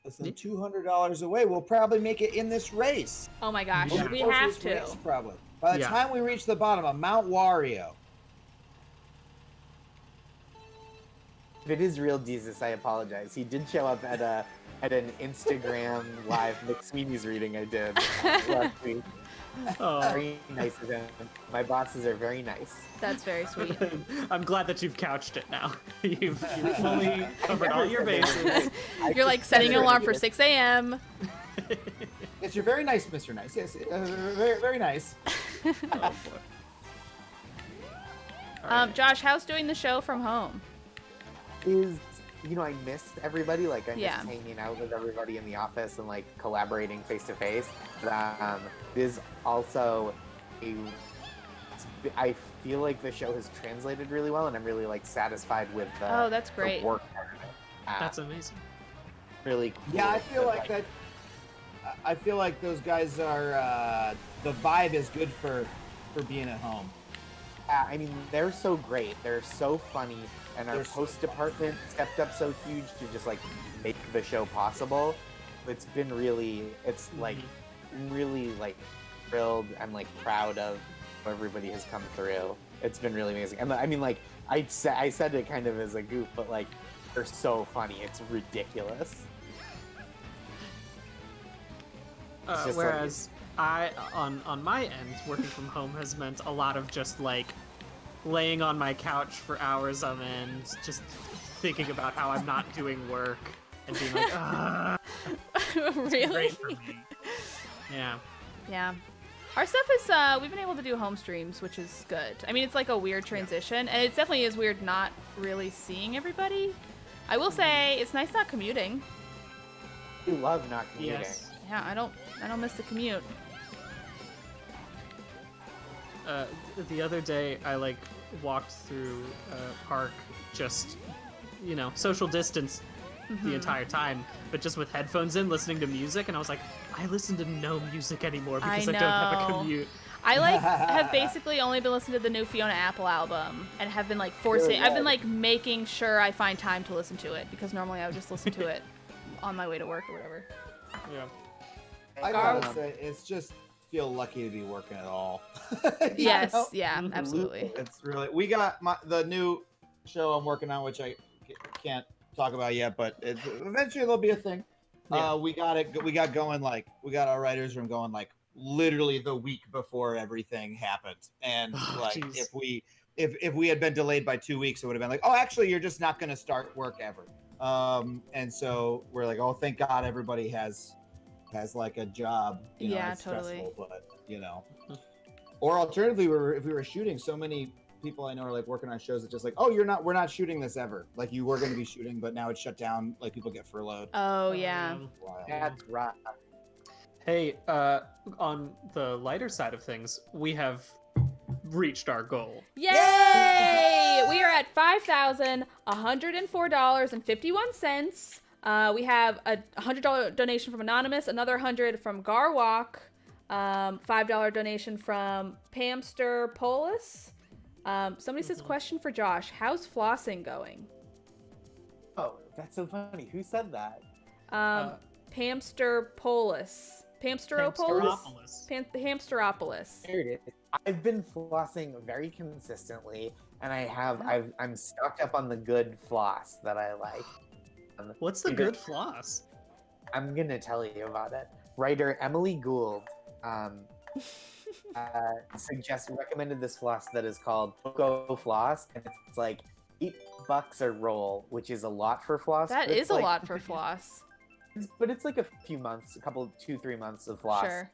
Listen, $200 away. We'll probably make it in this race. Oh my gosh, Yeah. we Close have this to. race, probably. By the Yeah. time we reach the bottom of Mount Wario. If it is real Jesus, I apologize. He did show up at an Instagram live McSweeney's reading I did last week. Oh. Very nice of him. My bosses are very nice. That's very sweet. I'm glad that you've couched it now. You've fully covered all your bases. You're like setting an alarm for 6 a.m. Yes, you're very nice, Mr. Nice. Yes, very, very nice. Oh, boy. All right. Josh, how's doing the show from home? I missed everybody. Like, I Yeah. missed hanging out with everybody in the office and like collaborating face to face. But it is also I feel like the show has translated really well, and I'm really like satisfied with the, Oh, that's great. the work part of it. That's amazing. really cool. Yeah, I feel like that. I feel like those guys are. The vibe is good for being at home. I mean, they're so great. They're so funny, and our They're so post department stepped up so huge to just like make the show possible. It's been really, it's like really like thrilled. I'm like proud of how everybody has come through. It's been really amazing. And I mean, like I said it kind of as a goof, but like they're so funny. It's ridiculous. It's just Whereas on my end, working from home has meant a lot of just like laying on my couch for hours on end, just thinking about how I'm not doing work and being like, ah, Really? great for me. Yeah. Yeah. Our stuff is, we've been able to do home streams, which is good. I mean, it's like a weird transition, and it definitely is weird not really seeing everybody. I will say, it's nice not commuting. We love not commuting. Yes. Yeah, I don't miss the commute. The other day, I like walked through a park, just social distance the entire time, but just with headphones in, listening to music, and I was like, I listen to no music anymore because I don't have a know. commute. I have basically only been listening to the new Fiona Apple album and have been forcing. I've been making sure I find time to listen to it because normally I would just listen to it on my way to work or whatever. Yeah. I gotta say, it's just feel lucky to be working at all. Yes, yeah, absolutely. It's really we got the new show I'm working on, which I can't talk about yet, but eventually there'll be a thing. Yeah. We got going we got our writers' room going literally the week before everything happened, and if we had been delayed by 2 weeks, it would have been actually you're just not going to start work ever. And so we're oh, thank God everybody has a job. Yeah, it's totally. Stressful, but or alternatively, if we were shooting, so many people I know are working on shows that just we're not shooting this ever. You were going to be shooting, but now it's shut down. People get furloughed. Oh yeah. That's right. Hey, on the lighter side of things, we have reached our goal. Yay! We are at $5,104.51. We have a $100 donation from Anonymous, another $100 from Garwalk, $5 donation from Pamster Polis. Somebody says, question for Josh, how's flossing going? Oh, that's so funny. Who said that? Pamster Polis. Pamsteropolis? Hamsteropolis. There it is. I've been flossing very consistently, and I'm stocked up on the good floss that I like. What's the good floss? I'm gonna tell you about it. Writer Emily Gould recommended this floss that is called Ochoa floss, and it's $8 a roll, which is a lot for floss. That is a lot for floss. But it's a few months, 2-3 months of floss. Sure.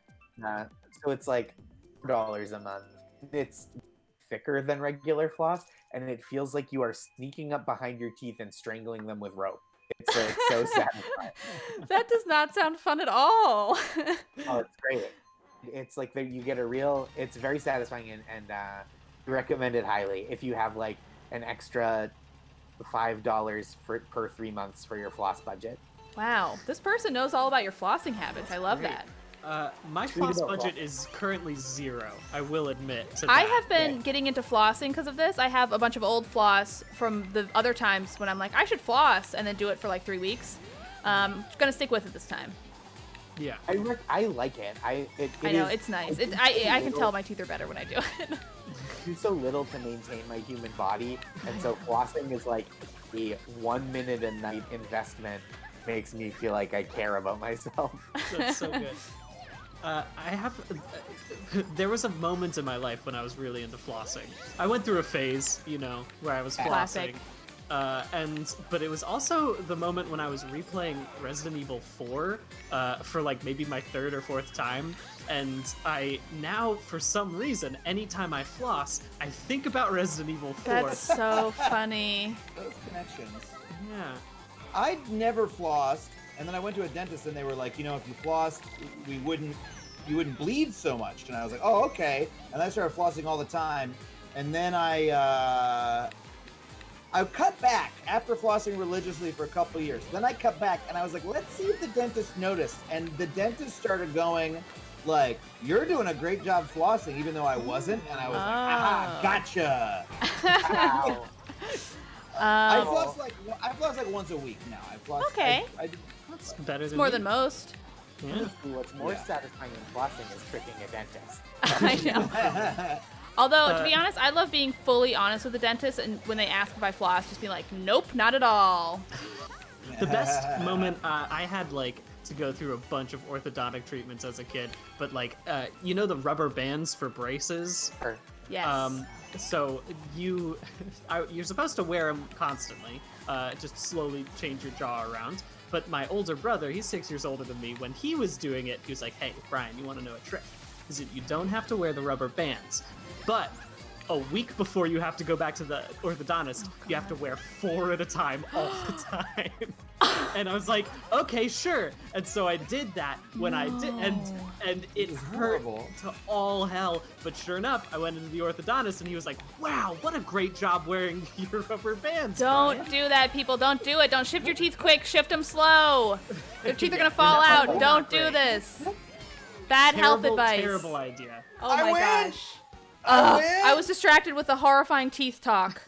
So it's $4 a month. It's thicker than regular floss, and it feels like you are sneaking up behind your teeth and strangling them with rope. It's so satisfying. That does not sound fun at all. Oh, it's great. It's you get it's very satisfying and recommend it highly if you have an extra $5 per 3 months for your floss budget. Wow, this person knows all about your flossing habits. I love that. My floss budget is currently 0, I will admit. I have been getting into flossing because of this. I have a bunch of old floss from the other times when I'm I should floss, and then do it for 3 weeks. Gonna stick with it this time. Yeah. I like it. I know, it's nice. I can tell my teeth are better when I do it. Do so little to maintain my human body, and so flossing is a 1 minute a night investment. Makes me feel like I care about myself. That's so good. There was a moment in my life when I was really into flossing. I went through a phase, where I was flossing. But it was also the moment when I was replaying Resident Evil 4 for maybe my 3rd or 4th time. And I now, for some reason, anytime I floss, I think about Resident Evil 4. That's so funny. Those connections. Yeah. I never flossed, and then I went to a dentist, and they were if you flossed, you wouldn't bleed so much. And I was oh, okay. And I started flossing all the time, and then I cut back after flossing religiously for a couple years. Then I cut back, and I was let's see if the dentist noticed. And the dentist started going you're doing a great job flossing, even though I wasn't. And I was aha, gotcha. Wow. I floss once a week now. I floss. Okay. That's better than more than most. Yeah. What's more satisfying than flossing is tricking a dentist. I know. Although, to be honest, I love being fully honest with the dentist, and when they ask if I floss, just be nope, not at all. The best moment I had to go through a bunch of orthodontic treatments as a kid, but the rubber bands for braces. Yes. So you're supposed to wear them constantly, just slowly change your jaw around. But my older brother, he's 6 years older than me, when he was doing it, he was hey, Brian, you want to know a trick? Is that you don't have to wear the rubber bands, but a week before you have to go back to the orthodontist, you have to wear 4 at a time all the time. And I was okay, sure. And so I did that when I did, and it hurt to all hell. But sure enough, I went into the orthodontist, and he was wow, what a great job wearing your rubber bands. Don't do that, people. Don't do it. Don't shift your teeth quick. Shift them slow. Your teeth are going to fall out. Don't do this. Bad health Terrible, advice. terrible idea. Oh I my win! gosh. I Ugh, win! I was distracted with the horrifying teeth talk.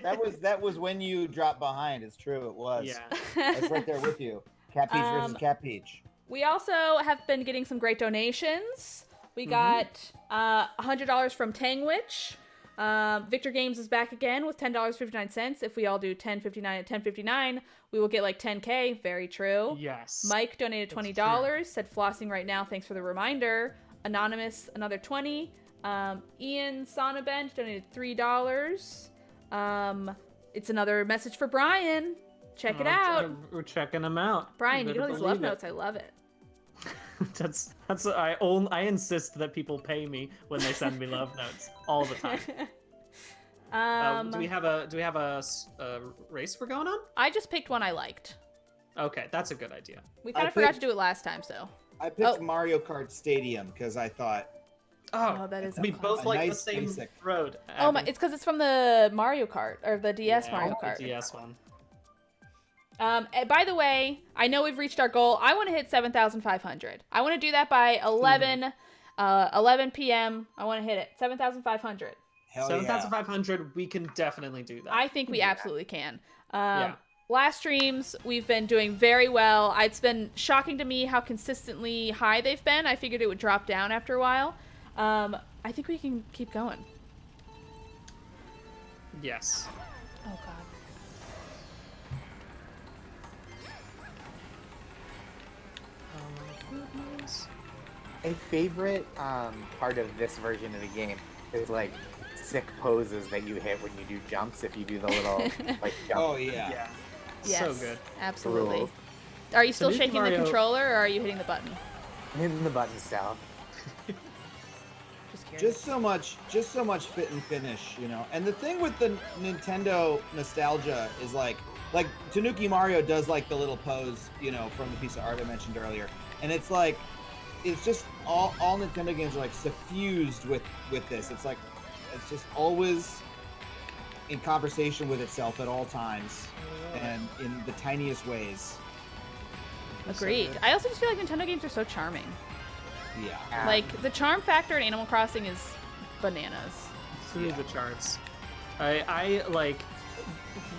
That was when you dropped behind. It's true. It was. Yeah. That's right there with you. Cat Peach versus Cat Peach. We also have been getting some great donations. We got $100 from Tangwitch. Victor Games is back again with $10.59. If we all do $10.59 at $10.59, we will get like $10K. Very true. Yes. Mike donated $20. Said flossing right now. Thanks for the reminder. Anonymous, another $20. Ian Sonabend donated $3. It's another message for Brian. Check it out. We're checking them out. Brian, you better get all these love believe it. notes. I love it. I insist that people pay me when they send me love notes all the time. Do we have a race we're going on? I just picked one I liked. Okay, that's a good idea. We kind I of forgot to picked- do it last time, so. I picked Mario Kart Stadium because I thought Oh, that is. We both A like nice the same basic. road. Oh my! Abby. It's because it's from the Mario Kart or the DS Yeah, Mario the Kart. DS one. And by the way, I know we've reached our goal. I want to hit 7,500. I want to do that by 11 p.m. I want to hit it 7,500. hell 7,500. We can definitely do that. I think we do that. absolutely can. Yeah. Last streams, we've been doing very well. It's been shocking to me how consistently high they've been. I figured it would drop down after a while. I think we can keep going. Yes. Oh, God. Oh my goodness. A favorite part of this version of the game is like sick poses that you hit when you do jumps. If you do the little like jump. Oh yeah. Yeah. Yes, So good. Absolutely. Cool. Are you still Tanooki shaking Mario- the controller, or are you hitting the button? In the button style. Just curious. Just so much fit and finish, you know. And the thing with the Nintendo nostalgia is like Tanooki Mario does like the little pose, you know, from the piece of art I mentioned earlier, and it's like it's just all Nintendo games are like suffused with this. It's like it's just always in conversation with itself at all times and in the tiniest ways. Agreed. I also just feel like Nintendo games are so charming. Yeah. Like, the charm factor in Animal Crossing is bananas. Through the charts. I like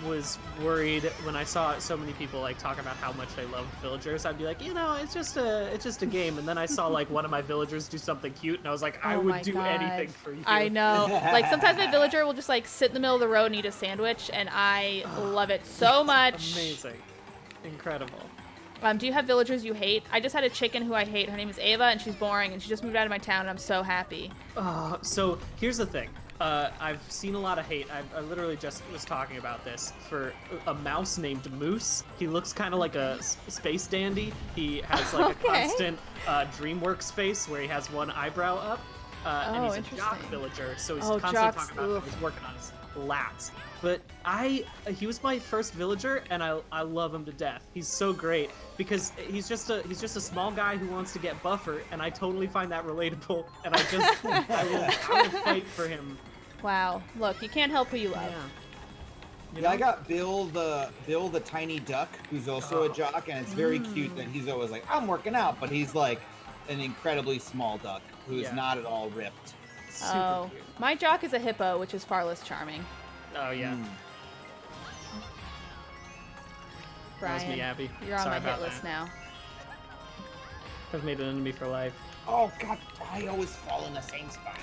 was worried when I saw so many people like talk about how much they loved villagers. I'd be like, you know, it's just a game. And then I saw like one of my villagers do something cute, and I was like, I Oh would my do God. anything for you. I know. Like, sometimes my villager will just, like, sit in the middle of the road and eat a sandwich, and I love it so much. Amazing, incredible. Do you have villagers you hate? I just had a chicken who I hate. Her name is Ava, and she's boring, and she just moved out of my town, and I'm so happy. So here's the thing. I've seen a lot of hate. I literally just was talking about this for a mouse named Moose. He looks kind of like a space dandy. He has like a Okay. constant DreamWorks face where he has one eyebrow up. And he's a jock interesting. villager, so he's Oh, constantly jocks, talking about how ugh. he's working on his lats. But he was my first villager, and I love him to death. He's so great because he's just a small guy who wants to get buffer, and I totally find that relatable. And I will fight for him. Wow. Look, you can't help who you love. Yeah. You Yeah, I know? got Bill the tiny duck, who's also a jock, and it's very cute that he's always like, I'm working out, but he's like an incredibly small duck who is Yeah. not at all ripped. Super Oh. cute. My jock is a hippo, which is far less charming. Oh yeah. Mm. Brian, That was me, Abby. you're on Sorry my hit about list that. now. I've made an enemy for life. Oh god, I always fall in the same spot.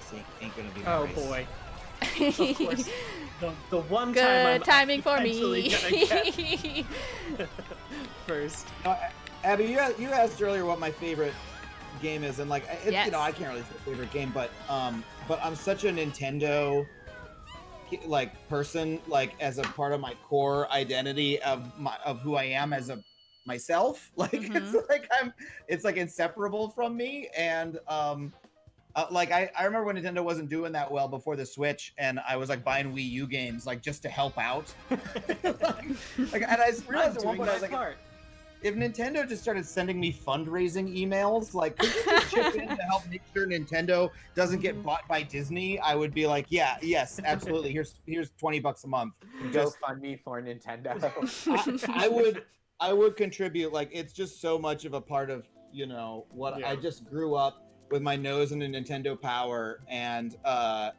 See, ain't gonna be my Oh race. boy. Of course. The one time I'm Good timing for eventually me. gonna get first. Abby, you asked earlier what my favorite game is, and like, it's, Yes. you know, I can't really say favorite game, but I'm such a Nintendo like person, like as a part of my core identity of who I am as a myself. Like it's like inseparable from me, and like I remember when Nintendo wasn't doing that well before the Switch, and I was like buying Wii U games like just to help out. like, and I realized at one point I was like, part. if Nintendo just started sending me fundraising emails, like, could you just chip in to help make sure Nintendo doesn't get bought by Disney? I would be like, yeah, yes, absolutely. Here's $20 a month. Go fund me for Nintendo. I would contribute. Like, it's just so much of a part of, what Yeah. I just grew up with my nose in a Nintendo Power, and I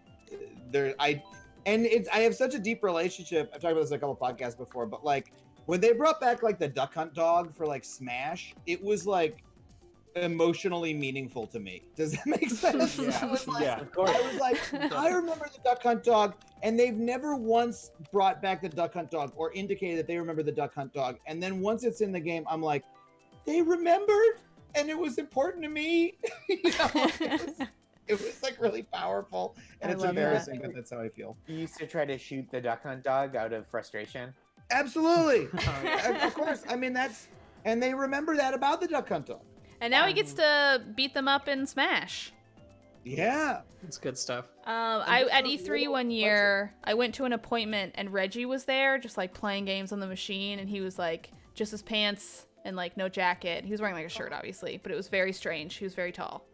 have such a deep relationship. I've talked about this in a couple podcasts before, but like when they brought back like the Duck Hunt dog for like Smash, it was like emotionally meaningful to me. Does that make sense? Yeah. I was like, Yeah, of course. I was like, I remember the Duck Hunt dog, and they've never once brought back the Duck Hunt dog or indicated that they remember the Duck Hunt dog. And then once it's in the game, I'm like, they remembered, and it was important to me. It was like really powerful, and I it's love embarrassing, but that's how I feel. You used to try to shoot the Duck Hunt dog out of frustration. Absolutely, of course. I mean, and they remember that about the Duck Hunt dog. And now he gets to beat them up in Smash. Yeah. It's good stuff. At E3 one year, I went to an appointment and Reggie was there, just like playing games on the machine, and he was like just his pants and like no jacket. He was wearing like a shirt, obviously, but it was very strange. He was very tall.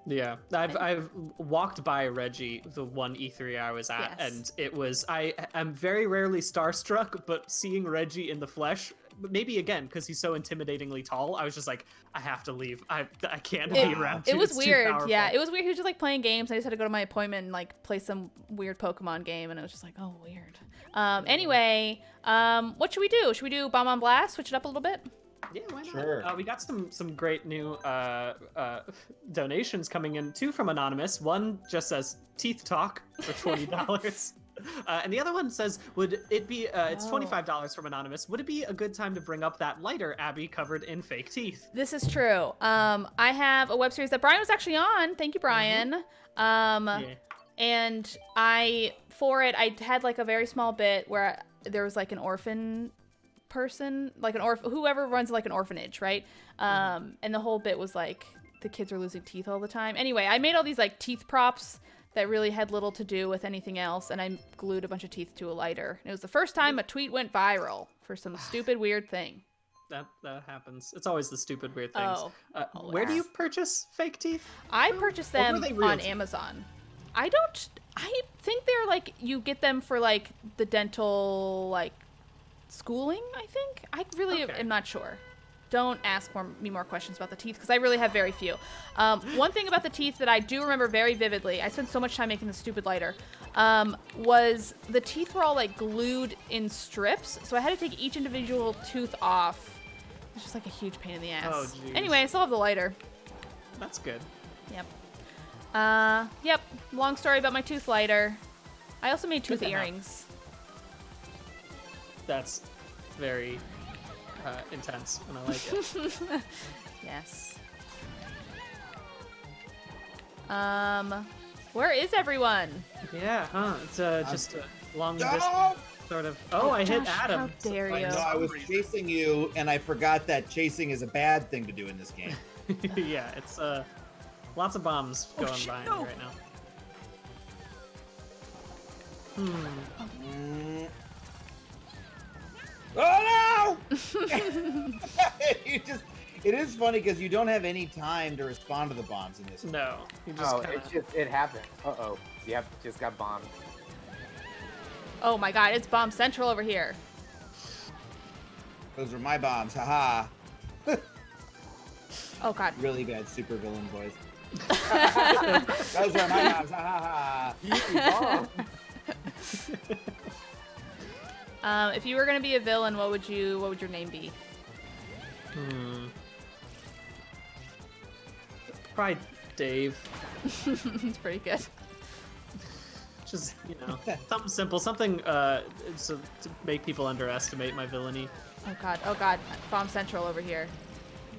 Yeah, I've walked by Reggie the one E3 I was at, Yes. and it was I'm very rarely starstruck, but seeing Reggie in the flesh, maybe again because he's so intimidatingly tall, I was just like, I have to leave. I can't be around. It you. was It's too weird. powerful. Yeah, it was weird. He was just like playing games. I just had to go to my appointment and like play some weird Pokemon game, and I was just like, oh, weird. Anyway, what should we do? Should we do Bomb on Blast? Switch it up a little bit? Yeah, why not? Sure. We got some great new donations coming in. 2 from Anonymous. One just says Teeth Talk for $20. And the other one says, would it be, it's $25 from Anonymous. Would it be a good time to bring up that lighter Abby covered in fake teeth? This is true. I have a web series that Brian was actually on. Thank you, Brian. Yeah. And I had like a very small bit where there was like an orphan person, like whoever runs like an orphanage, right? And the whole bit was like the kids are losing teeth all the time. Anyway, I made all these like teeth props that really had little to do with anything else, and I glued a bunch of teeth to a lighter. And it was the first time a tweet went viral for some stupid weird thing. That happens. It's always the stupid weird things. Oh, Where do you purchase fake teeth? I purchased Or were them they real on teeth? Amazon. I think they're like, you get them for like the dental like schooling, I think. I really Okay. am not sure. Don't ask me more questions about the teeth, because I really have very few. One thing about the teeth that I do remember very vividly, I spent so much time making this stupid lighter, was the teeth were all like glued in strips, so I had to take each individual tooth off. It's just like a huge pain in the ass. Oh, jeez. Anyway, I still have the lighter. That's good. Yep. Yep. Long story about my tooth lighter. I also made tooth Good to have. earrings. That's very intense, and I like it. Yes. Where is everyone? Yeah, huh? It's just a long No! distance sort of. Oh, I hit Josh, Adam. how dare So- you. No, I was chasing you, and I forgot that chasing is a bad thing to do in this game. Yeah, it's lots of bombs going shit, by no. me right now. Oh no! It is funny because you don't have any time to respond to the bombs in this game. No, you just Oh, kinda... it happened. Uh-oh. Yep, just got bombed. Oh my god, it's Bomb Central over here. Those were my bombs, haha. Oh god. Really bad super villain voice. Those were my bombs, ha ha ha. If you were gonna be a villain, what would your name be? Probably Dave. It's pretty good. Just, something simple, something so to make people underestimate my villainy. Oh god. Bomb Central over here.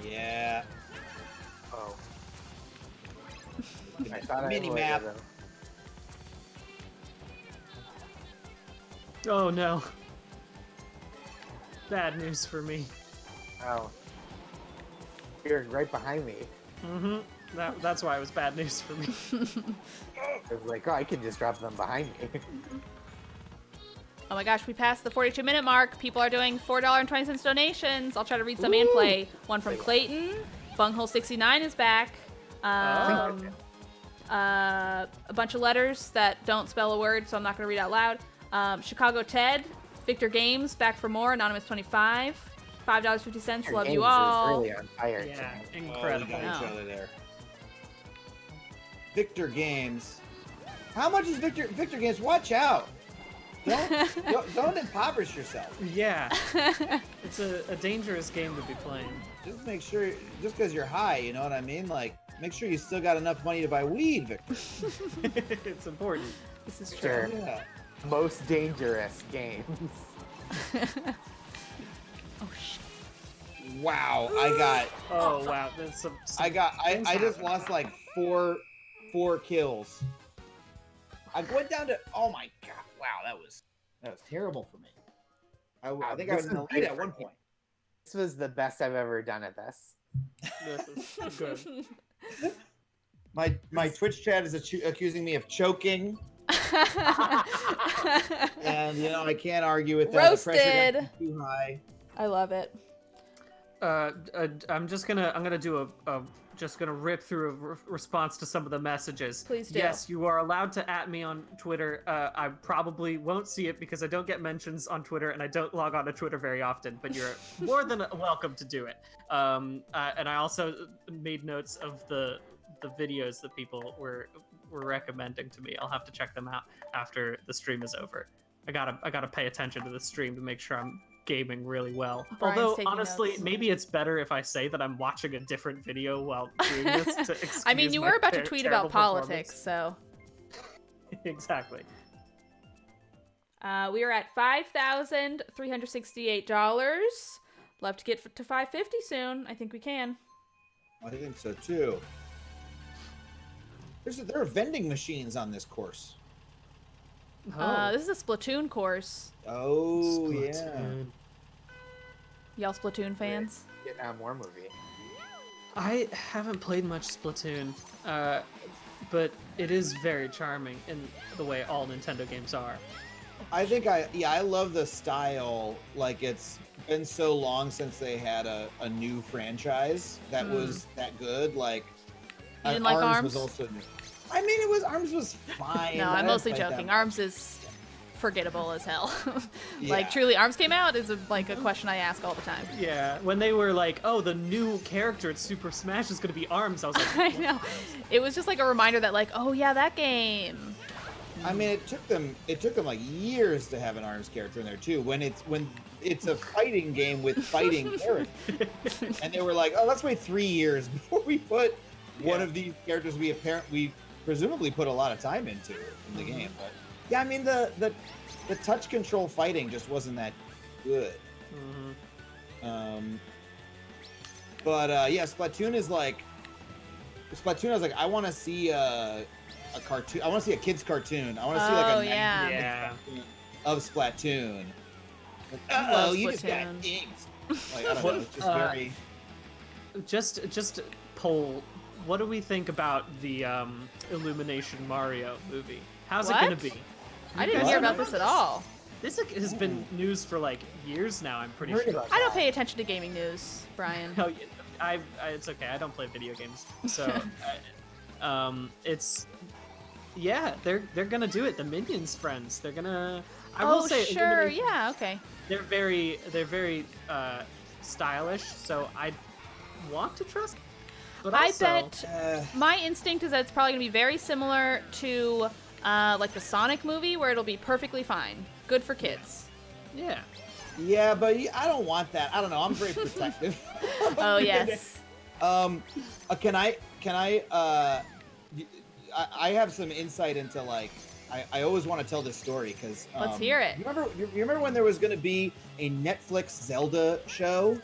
Yeah. Oh. I thought I Mini avoided map. them. Oh no. Bad news for me. Oh. You're right behind me. Mm-hmm. That's why it was bad news for me. I was like, oh, I can just drop them behind me. Oh my gosh, we passed the 42-minute mark. People are doing $4.20 donations. I'll try to read some and play. One from Clayton. Bunghole69 is back. A bunch of letters that don't spell a word, so I'm not going to read out loud. Chicago Ted. Victor Games, back for more. Anonymous 25. $5.50. Your Love games you is all. really on fire Yeah, tonight. Oh, we incredible. got each Wow. other there. Victor Games. How much is Victor Games? Watch out! Don't impoverish yourself. Yeah, it's a dangerous game to be playing. Just make sure, just because you're high, you know what I mean? Like, make sure you still got enough money to buy weed, Victor. It's important. This is true. Sure. Yeah. Most dangerous games. Oh shit. Wow, I got Oh wow, there's some I just happening. lost like four kills. I went down to, oh my god, wow, that was terrible for me. I think I was This in the is lead great at for one me. point. This was the best I've ever done at this. This is good. My Twitch chat is accusing me of choking, and you know I can't argue with that. The pressure Roasted. got too high. I love it. I'm gonna do just gonna rip through a response to some of the messages. Please do. Yes, you are allowed to @ me on Twitter. I probably won't see it because I don't get mentions on Twitter and I don't log on to Twitter very often. But you're more than welcome to do it. And I also made notes of the videos that people were recommending to me. I'll have to check them out after the stream is over. I gotta pay attention to the stream to make sure I'm gaming really well. Brian's Although taking honestly, notes. maybe it's better if I say that I'm watching a different video while doing this. To excuse I mean, you my were about to tweet about terrible politics, so. performance. Exactly. We are at $5,368. Love to get to $550 soon. I think we can. I think so too. There are vending machines on this course. This is a Splatoon course. Oh yeah. Splatoon. Y'all Splatoon fans? Vietnam War movie. I haven't played much Splatoon, but it is very charming in the way all Nintendo games are. I think I love the style. Like, it's been so long since they had a new franchise that was that good. Like, You didn't like ARMS? was also new. I mean, ARMS was fine. No, but I I'm didn't mostly like that joking. much. ARMS is forgettable as hell. Like, Yeah. truly, ARMS came out is a question I ask all the time. Yeah, when they were like, "Oh, the new character at Super Smash is gonna be ARMS," I was like, I know. It was just like a reminder that, like, oh yeah, that game. I mean, it took them like years to have an ARMS character in there too. When it's a fighting game with fighting characters, and they were like, "Oh, let's wait 3 years before we put one of these characters we presumably put a lot of time into in the game." But yeah, I mean the touch control fighting just wasn't that good. But yeah, Splatoon is like I want to see a cartoon. I want to see a kid's cartoon. I want to see like Oh, a yeah. 90s "Yeah." cartoon of Splatoon. Like, I love you just got Splatoon. inked. Like, I don't know. It's just very. Just poll. What do we think about the Illumination Mario movie? How's it What? gonna be? I didn't guys hear know about this at all. This has been news for like years now. I'm pretty Heard sure. about I don't that. pay attention to gaming news, Brian. No, it's okay. I don't play video games, so it's they're gonna do it. The Minions friends, they're gonna. I will say, sure. Illumination- Yeah, okay. they're very stylish, so I want to trust. But I also, bet my instinct is that it's probably going to be very similar to like the Sonic movie, where it'll be perfectly fine. Good for kids. yeah. Yeah, but I don't want that. I don't know. I'm very protective. Oh, yes. Can I I have some insight into, like, I always want to tell this story because Let's hear it. You remember when there was going to be a Netflix Zelda show?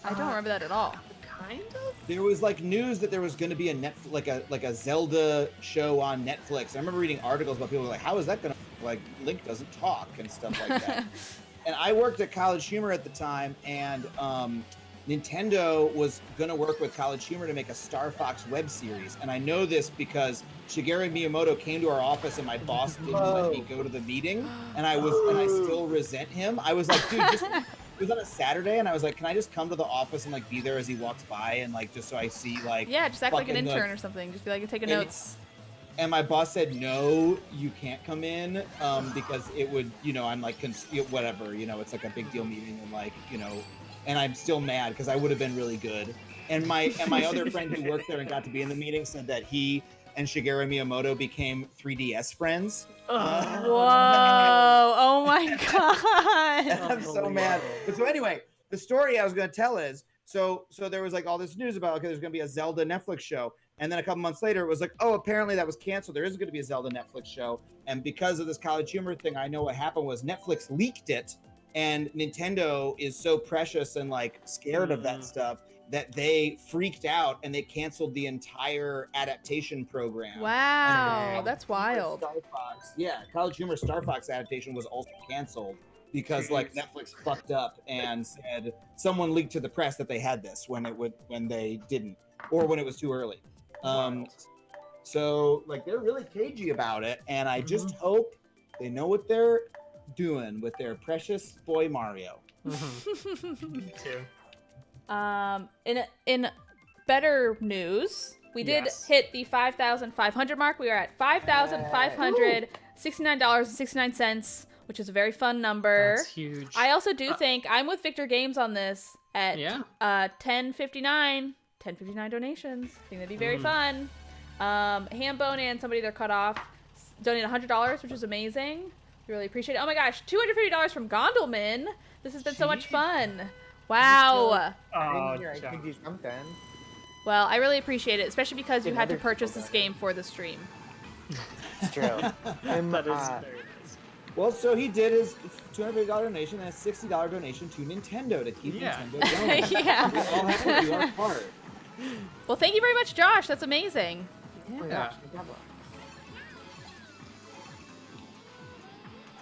I don't remember that at all. Kind of. There was like news that there was going to be like a Zelda show on Netflix. I remember reading articles about people like, how is that going to, like, Link doesn't talk and stuff like that. And I worked at College Humor at the time, and Nintendo was going to work with College Humor to make a Star Fox web series. And I know this because Shigeru Miyamoto came to our office and my boss didn't let me go to the meeting. And I still resent him. I was like, dude, it was on a Saturday, and I was like, can I just come to the office and, like, be there as he walks by, and, like, just so I see, like, Yeah, just act like an fucking, intern or something. Just be like, taking and- notes. And my boss said, no, you can't come in, because it would, I'm like, whatever, it's like a big deal meeting, and, like, and I'm still mad because I would have been really good. And my other friend who worked there and got to be in the meeting said that he and Shigeru Miyamoto became 3DS friends. Whoa! Oh my god! I'm so mad. But so anyway, the story I was going to tell is so there was like all this news about, okay, there's going to be a Zelda Netflix show, and then a couple months later it was like, oh, apparently that was canceled. There isn't going to be a Zelda Netflix show, and because of this College Humor thing, I know what happened was Netflix leaked it, and Nintendo is so precious and like scared of that stuff that they freaked out and they canceled the entire adaptation program. Wow, that's wild. Star Fox, College Humor Star Fox adaptation was also canceled because like Netflix fucked up and said someone leaked to the press that they had this when they didn't, or when it was too early. So like they're really cagey about it, and I just hope they know what they're doing with their precious boy Mario. Me too. In better news, we did hit the 5,500 mark. We are at $5,569.69, which is a very fun number. That's huge. I also do think I'm with Victor Games on this at 1059 donations. I think that'd be very fun. Hambone and somebody they're cut off donated $100, which is amazing. We really appreciate it. Oh my gosh, $250 from Gondelman. This has been so much fun. Wow. I could do something. Well, I really appreciate it, especially because you had to purchase this game for the stream. It's true. That is very nice. Well, so he did his $250 donation and a $60 donation to Nintendo to keep Nintendo going. Yeah. We all have to do our part. Well, thank you very much, Josh. That's amazing. Yeah.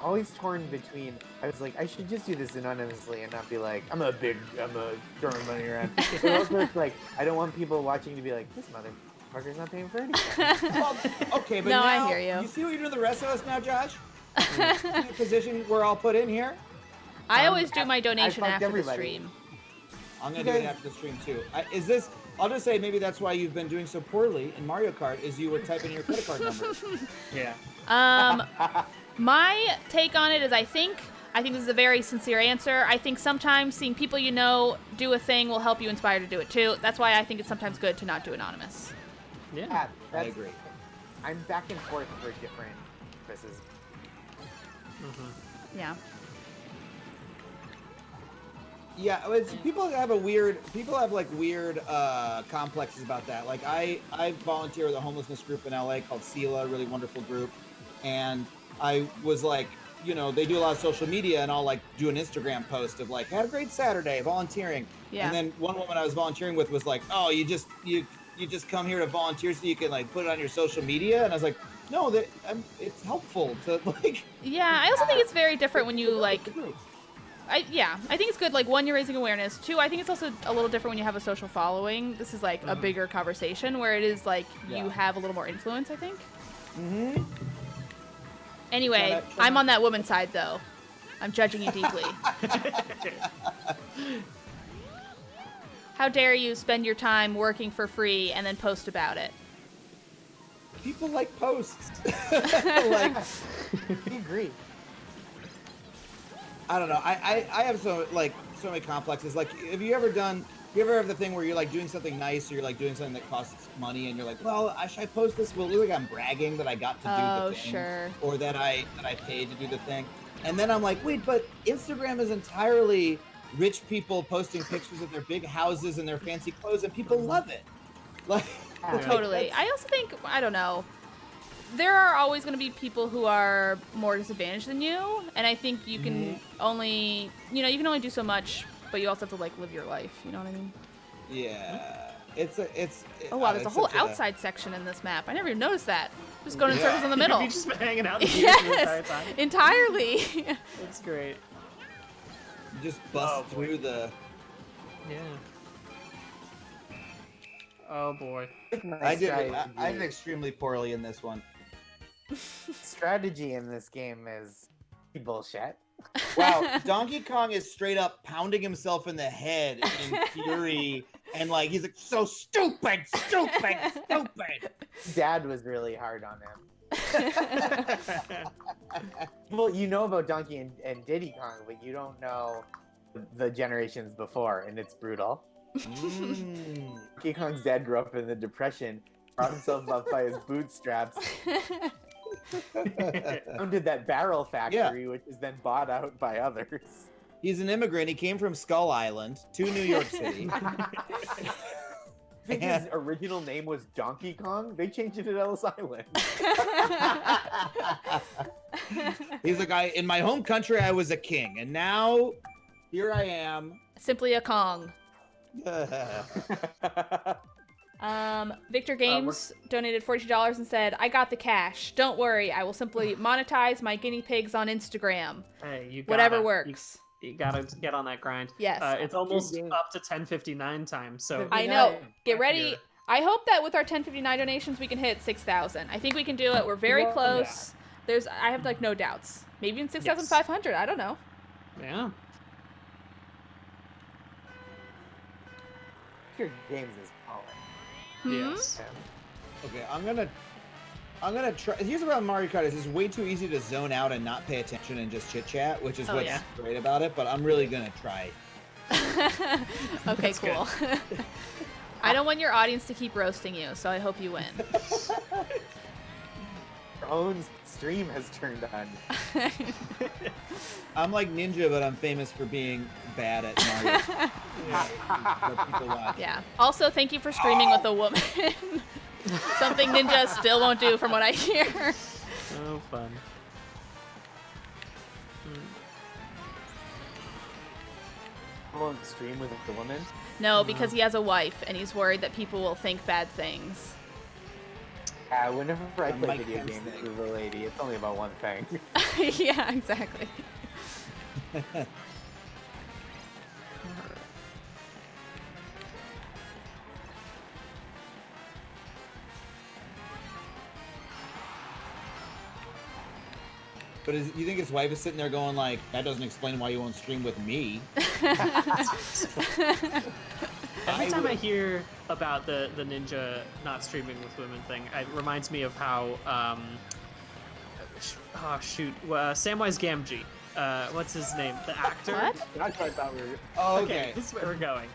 Always torn between. I was like, I should just do this anonymously and not be like, I'm a throwing money around. But also, it's like, I don't want people watching to be like, this motherfucker's not paying for anything. Well, okay, but No, now, I hear you. You see what you're doing to the rest of us now, Josh? The position we're all put in here. I always do my donation fucked after everybody. the stream. I'm gonna do it after the stream too. I'll just say maybe that's why you've been doing so poorly in Mario Kart is you were typing your credit card number. Yeah. My take on it is I think this is a very sincere answer. I think sometimes seeing people you know do a thing will help you inspire to do it too. That's why I think it's sometimes good to not do anonymous. Yeah. I agree. I'm back and forth for different purposes. Yeah. Yeah, people have weird complexes about that. Like I volunteer with a homelessness group in LA called SELA, a really wonderful group, and I was like, you know, they do a lot of social media, and I'll like do an Instagram post of like, had a great Saturday volunteering. Yeah. And then one woman I was volunteering with was like, oh, you just come here to volunteer so you can like put it on your social media, and I was like, no, it's helpful to like. Yeah, I also think it's very different when you like. I think it's good. Like, one, you're raising awareness. Two, I think it's also a little different when you have a social following. This is like a bigger conversation where it is like you have a little more influence, I think. Anyway, I'm on that woman's side though. I'm judging you deeply. How dare you spend your time working for free and then post about it? People like posts. Like, I agree. I don't know. I have so many complexes. Like, have you ever have the thing where you're like doing something nice, or you're like doing something that costs money, and you're like, well, should I post this? Will it look like I'm bragging that I got to do the thing, sure. or that I paid to do the thing? And then I'm like, wait, but Instagram is entirely rich people posting pictures of their big houses and their fancy clothes, and people love it. Like, Totally. I also think, I don't know, there are always going to be people who are more disadvantaged than you, and I think you can only, you can only do so much, but you also have to like live your life. You know what I mean? Yeah. Oh wow, there's a whole outside section in this map. I never even noticed that. Just going in circles in the middle. You've just been hanging out in the the entire time. Entirely. That's great. You just bust through the. Yeah. Oh boy. I did extremely poorly in this one. Strategy in this game is bullshit. Wow, Donkey Kong is straight up pounding himself in the head in fury, and like he's like, so stupid. Dad was really hard on him. Well, you know about Donkey and Diddy Kong, but you don't know the generations before, and it's brutal. Donkey Kong's dad grew up in the Depression, brought himself up by his bootstraps, founded that barrel factory, which is then bought out by others. He's an immigrant. He came from Skull Island to New York City. I think his original name was Donkey Kong. They changed it to Ellis Island. He's like, in my home country, I was a king, and now here I am. Simply a Kong. Victor Games donated $42 and said, I got the cash. Don't worry. I will simply monetize my guinea pigs on Instagram. Hey, you gotta, whatever works. You gotta get on that grind. Yes. It's almost up to 10:59 time, so I know. Get ready. I hope that with our 1059 donations, we can hit 6,000. I think we can do it. We're very close. Yeah. I have like no doubts. Maybe even 6,500. I don't know. Yeah. Your games is power. Yes. Okay, I'm gonna try. Here's about Mario Kart: is it's way too easy to zone out and not pay attention and just chit chat, which is what's great about it. But I'm really gonna try. Okay, cool. I don't want your audience to keep roasting you, so I hope you win. Your own stream has turned on. I'm like Ninja, but I'm famous for being bad at Mario. People watch. Yeah. Also, thank you for streaming with a woman. Something Ninja still won't do, from what I hear. Oh, fun. Won't stream with the woman. No, because he has a wife, and he's worried that people will think bad things. Whenever I play Mike video Pence games thing. with a lady, it's only about one thing. Yeah, exactly. But you think his wife is sitting there going like, that doesn't explain why you won't stream with me? Every time I hear about the Ninja not streaming with women thing, it reminds me of how, Samwise Gamgee. What's his name? The actor? What? That's what I thought we were. Oh, Okay, this is where we're going.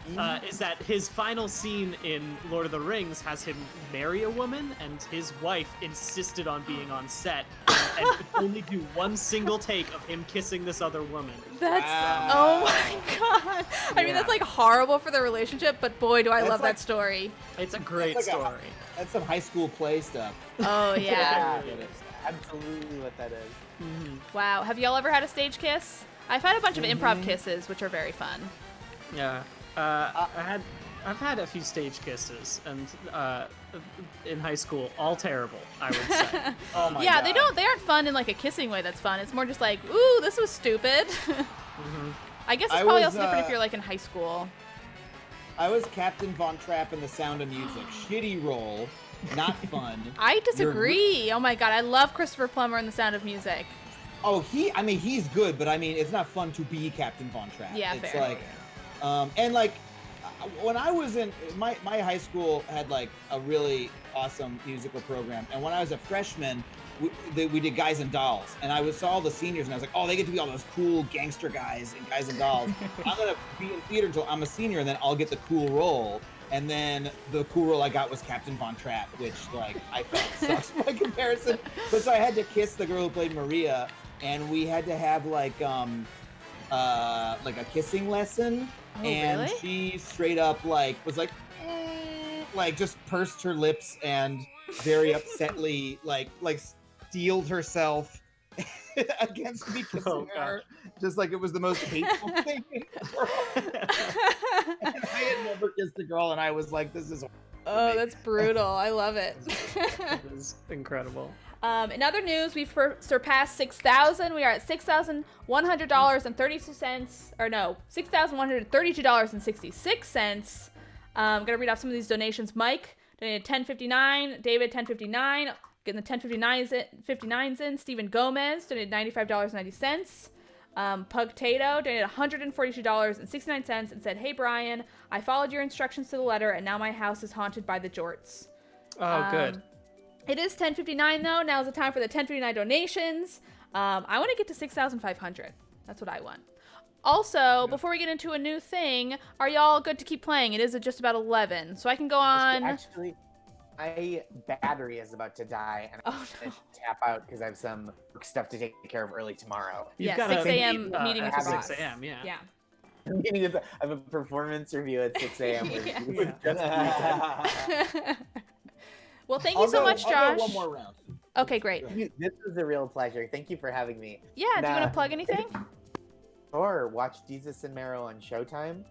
Is that his final scene in Lord of the Rings has him marry a woman, and his wife insisted on being on set and could only do one single take of him kissing this other woman. That's Wow. oh my god. I mean, that's like horrible for the relationship, but boy, do I That's love like- that story. It's a great That's like story. That's some high school play stuff. Oh yeah. Absolutely what that is. Wow. Have y'all ever had a stage kiss? I've had a bunch of improv kisses, which are very fun. Yeah. I've had a few stage kisses, and in high school, all terrible, I would say. Oh my Yeah, god. they aren't fun in like a kissing way that's fun. It's more just like, ooh, this was stupid. I guess it's I probably was, also different if you're like in high school. I was Captain Von Trapp in The Sound of Music. Shitty role, not fun. I disagree. Oh my god, I love Christopher Plummer in The Sound of Music. Oh, he's good, but I mean, it's not fun to be Captain Von Trapp. Yeah, it's fair. like, and like, when I was in my high school had like a really awesome musical program, and when I was a freshman, we did Guys and Dolls, and I saw all the seniors, and I was like, oh, they get to be all those cool gangster guys in Guys and Dolls. I'm gonna be in theater until I'm a senior, and then I'll get the cool role. And then the cool role I got was Captain Von Trapp, which like I felt sucks by comparison. But so I had to kiss the girl who played Maria, and we had to have like a kissing lesson. Oh, and really? she straight up like was like just pursed her lips and very upsetly like steeled herself against me kissing her, just like it was the most hateful thing in the world. And I had never kissed a girl, and I was like, this is Oh, that's brutal. I love it. It is incredible. In other news, we've surpassed 6,000. We are at $6,100.32, or no, $6,132.66. I'm gonna read off some of these donations. Mike donated $10.59. David $10.59. Getting the 10.59s in. Stephen Gomez donated $95.90. Pugtato donated $142.69 and said, "Hey Brian, I followed your instructions to the letter, and now my house is haunted by the jorts." Oh, good. It is 10:59 though. Now is the time for the 10:59 donations. I want to get to 6,500. That's what I want. Also, before we get into a new thing, are y'all good to keep playing? It is just about 11, so I can go on. Actually, my battery is about to die, and I'm going to tap out because I have some stuff to take care of early tomorrow. You've Yeah, got 6 a.m. meeting at with your 6 boss. a.m. Yeah. Yeah. I have a performance review at 6 a.m. Yeah. with just Well, thank you so much, Josh. I'll go one more round. Okay, great. This was a real pleasure. Thank you for having me. Yeah, do you want to plug anything? Or watch Jesus and Marrow on Showtime.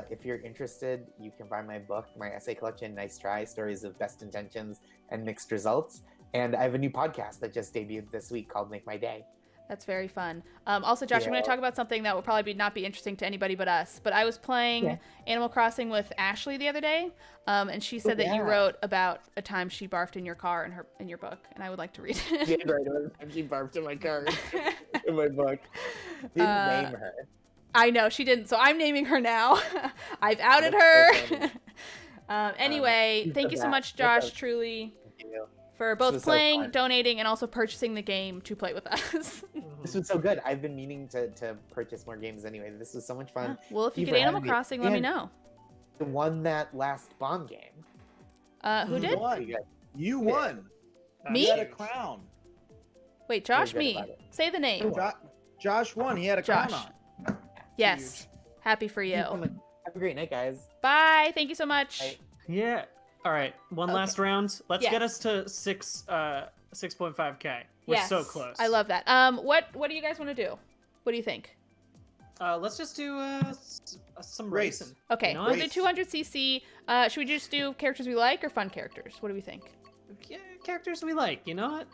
If you're interested, you can buy my book, my essay collection, Nice Try, Stories of Best Intentions and Mixed Results. And I have a new podcast that just debuted this week called Make My Day. That's very fun. Also, Josh, I'm going to talk about something that will probably not be interesting to anybody but us. But I was playing Animal Crossing with Ashley the other day, and she said that you wrote about a time she barfed in your car in your book, and I would like to read it. She did write about a time she barfed in my car in my book. Didn't name her. I know, she didn't, so I'm naming her now. I've outed her. Anyway, thank you so much, Josh, truly. Thank you. For both playing, so donating, and also purchasing the game to play with us. This was so good. I've been meaning to purchase more games anyway. This was so much fun. Well, if you Thank get for Animal having me. Crossing, let me know. The won that last bomb game. Who did? You won. Me? You had a crown. Wait, Josh, Feel good me. about it. Say the name. Josh won. He had a Josh. crown on. Yes. Happy for you. Have a great night, guys. Bye. Thank you so much. Bye. Yeah. All right. One last round. Let's Yes. get us to 6.5K. We're Yes. so close. I love that. What do you guys want to do? What do you think? Let's just do some Race. racing. Okay, You know we'll what? do 200cc. Should we just do characters we like or fun characters? What do we think? Yeah, characters we like. You know what?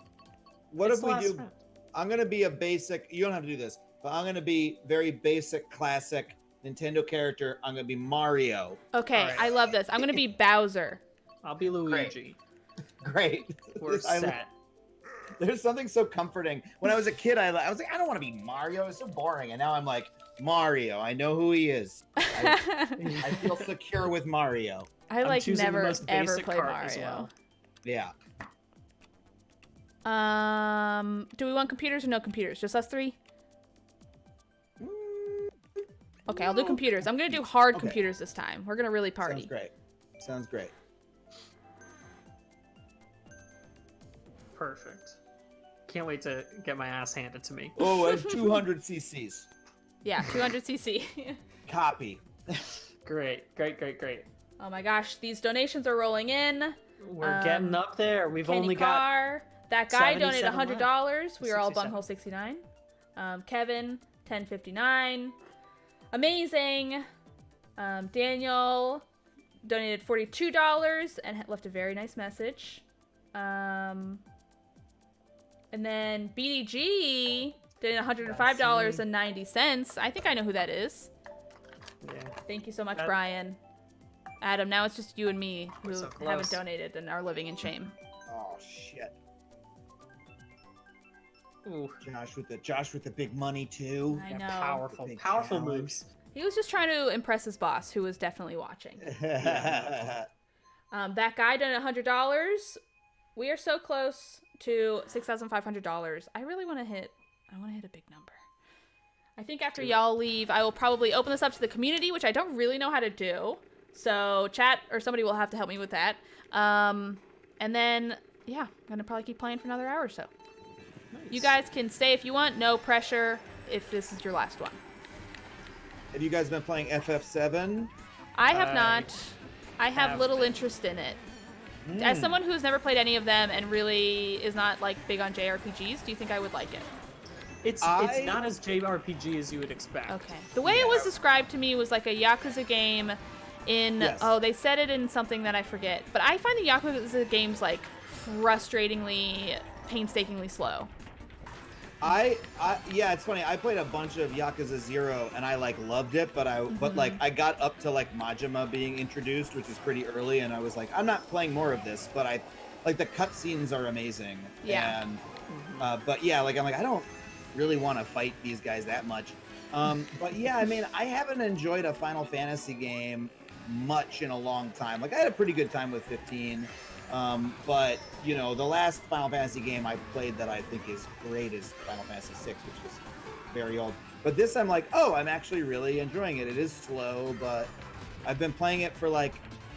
What It's if the we last do? round. I'm gonna be a basic. You don't have to do this, but I'm gonna be very basic, classic Nintendo character. I'm gonna be Mario. Okay, Alright. I love this. I'm gonna be Bowser. I'll be Luigi. Great. We're set. There's something so comforting. When I was a kid, I was like, I don't want to be Mario. It's so boring. And now I'm like, Mario. I know who he is. I feel secure with Mario. I I'm like choosing the never most ever basic play cart as Mario. Yeah. Do we want computers or no computers? Just us three? Okay, I'll do computers. I'm gonna do hard Okay. computers this time. We're gonna really party. Sounds great. Sounds great. Perfect. Can't wait to get my ass handed to me. Oh, and 200 cc's. Yeah, 200cc. Copy. Great. Oh my gosh, these donations are rolling in. We're getting up there. We've Kenny only got Carr, that guy donated 77 $100. We are all 67. bunghole 69. Kevin 1059. Amazing. Daniel donated $42 and left a very nice message. And then BDG did $105.90. I think I know who that is. Yeah. Thank you so much, That- Brian. Adam, now it's just you and me who We're so haven't close. donated and are living in shame. Oh shit. Ooh. Josh with the big money too. I know. Powerful Big powerful challenge. moves. He was just trying to impress his boss, who was definitely watching. That guy donated $100. We are so close to $6,500. I really want to hit. I want to hit a big number. I think after y'all leave, I will probably open this up to the community, which I don't really know how to do. So chat or somebody will have to help me with that. And then, yeah, I'm going to probably keep playing for another hour or so. Nice. You guys can stay if you want. No pressure if this is your last one. Have you guys been playing FF7? I have I not. I have have little been. interest in it. As someone who's never played any of them and really is not like big on JRPGs, do you think I would like it? It's I- not as JRPG as you would expect. Okay. The way it was described to me was like a Yakuza game in Yes. oh, they said it in something that I forget. But I find the Yakuza games like frustratingly, painstakingly slow. Yeah, it's funny. I played a bunch of Yakuza 0 and I like loved it, but I got up to like Majima being introduced, which is pretty early, and I was like, I'm not playing more of this, but I like the cutscenes are amazing. Yeah. And but yeah, like I'm like I don't really want to fight these guys that much. But yeah, I mean, I haven't enjoyed a Final Fantasy game much in a long time. Like I had a pretty good time with 15. But you know, the last Final Fantasy game I played that I think is great is Final Fantasy VI, which is very old. But this, I'm like, oh, I'm actually really enjoying it. It is slow, but I've been playing it for like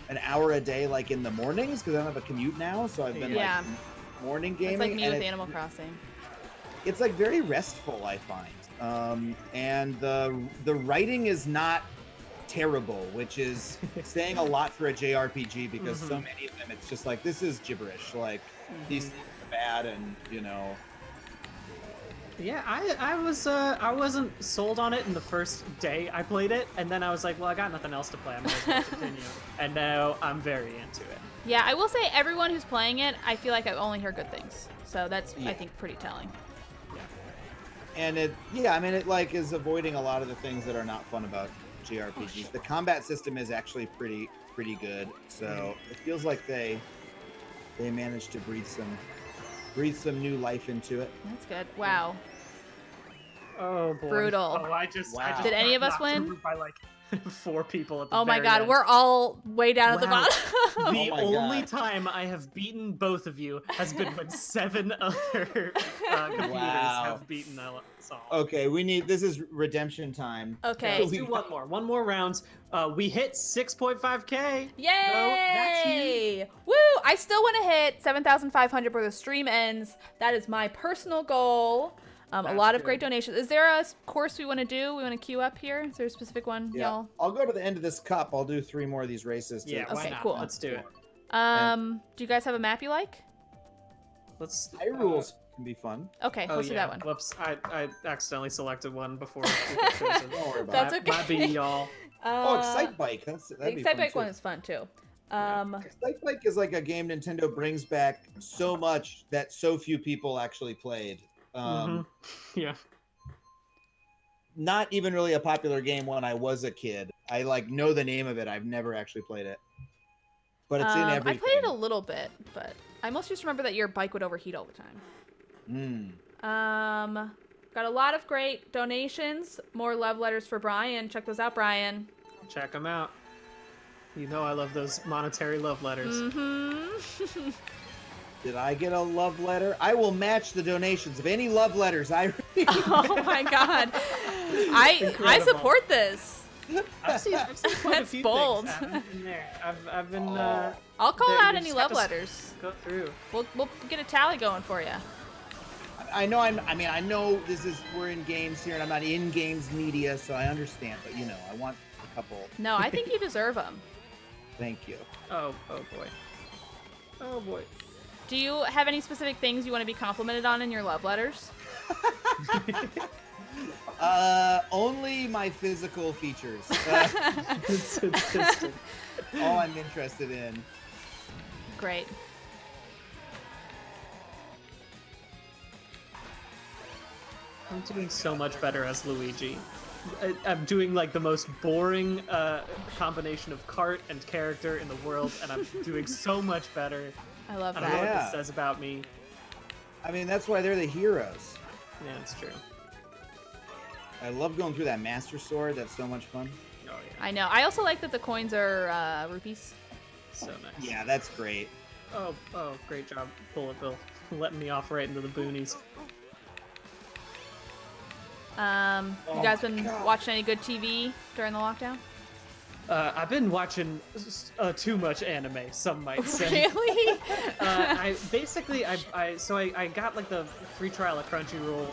an hour a day, like in the mornings, because I don't have a commute now. So I've been Yeah. like morning gaming. It's like me and with Animal Crossing. It's like very restful, I find. And the writing is not terrible, which is saying a lot for a JRPG, because so many of them, it's just like, this is gibberish. Like these things are bad, and you know. Yeah, I wasn't sold on it in the first day I played it, and then I was like, well, I got nothing else to play. I might as well continue. And now I'm very into it. Yeah, I will say everyone who's playing it, I feel like I've only heard good things. So that's, I think, pretty telling. And it like is avoiding a lot of the things that are not fun about JRPGs. The combat system is actually pretty good. So it feels like they managed to breathe some new life into it. That's good. Wow. Oh boy. Brutal. Oh, I just Did any of us knocked win? over by like 4 people at the Oh my very god, end. we're all way down at the Wow. bottom. The Oh my only God. time I have beaten both of you has been when 7 other computers Wow. have beaten us all. Okay, this is redemption time. Okay. Let's do one more round. We hit 6.5k. Yay! Woo! I still want to hit 7,500 before the stream ends. That is my personal goal. A That's lot of good. great donations. Is there a course we want to do? We want to queue up here? Is there a specific one, Yeah, y'all? I'll go to the end of this cup. I'll do 3 more of these races. Yeah, why Okay, not? cool. Let's do it. Do you guys have a map you like? Let's. Rules can be fun. Okay, Oh let's yeah. do that one. Whoops! I accidentally selected one before. We had chosen. Don't worry about That's it. okay. My B, y'all. Oh, Excite Bike. That'd The be Excite fun Bike too. one is fun too. Excite Bike is like a game Nintendo brings back so much that so few people actually played. Yeah. Not even really a popular game when I was a kid. I like know the name of it. I've never actually played it, but it's in I everything. played it a little bit, but I mostly just remember that your bike would overheat all the time. Got a lot of great donations. More love letters for Brian. Check those out, Brian. Check them out. You know I love those monetary love letters. Mm-hmm. Did I get a love letter? I will match the donations of any love letters I read. Oh my god. I Incredible. support this. I've seen quite a That's few bold. things. I haven't been there. I've been. I'll call There- out you any just love have to letters. Go through. We'll get a tally going for you. I know. I know we're in games here, and I'm not in games media, so I understand. But you know, I want a couple. No, I think you deserve them. Thank you. Oh boy. Oh boy. Do you have any specific things you want to be complimented on in your love letters? Only my physical features. Consistent. All I'm interested in. Great. I'm doing so much better as Luigi. I'm doing like the most boring combination of Kart and character in the world, and I'm doing so much better. I love I don't know that. what Yeah. this says about me. I mean, that's why they're the heroes. Yeah, it's true. I love going through that Master Sword. That's so much fun. Oh yeah, I know. I also like that the coins are rupees. so nice. Yeah, that's great. Oh, great job, Bullet Bill, letting me off right into the boonies. You guys been watching any good TV during the lockdown? I've been watching too much anime, some might say. Really? I got like the free trial of Crunchyroll,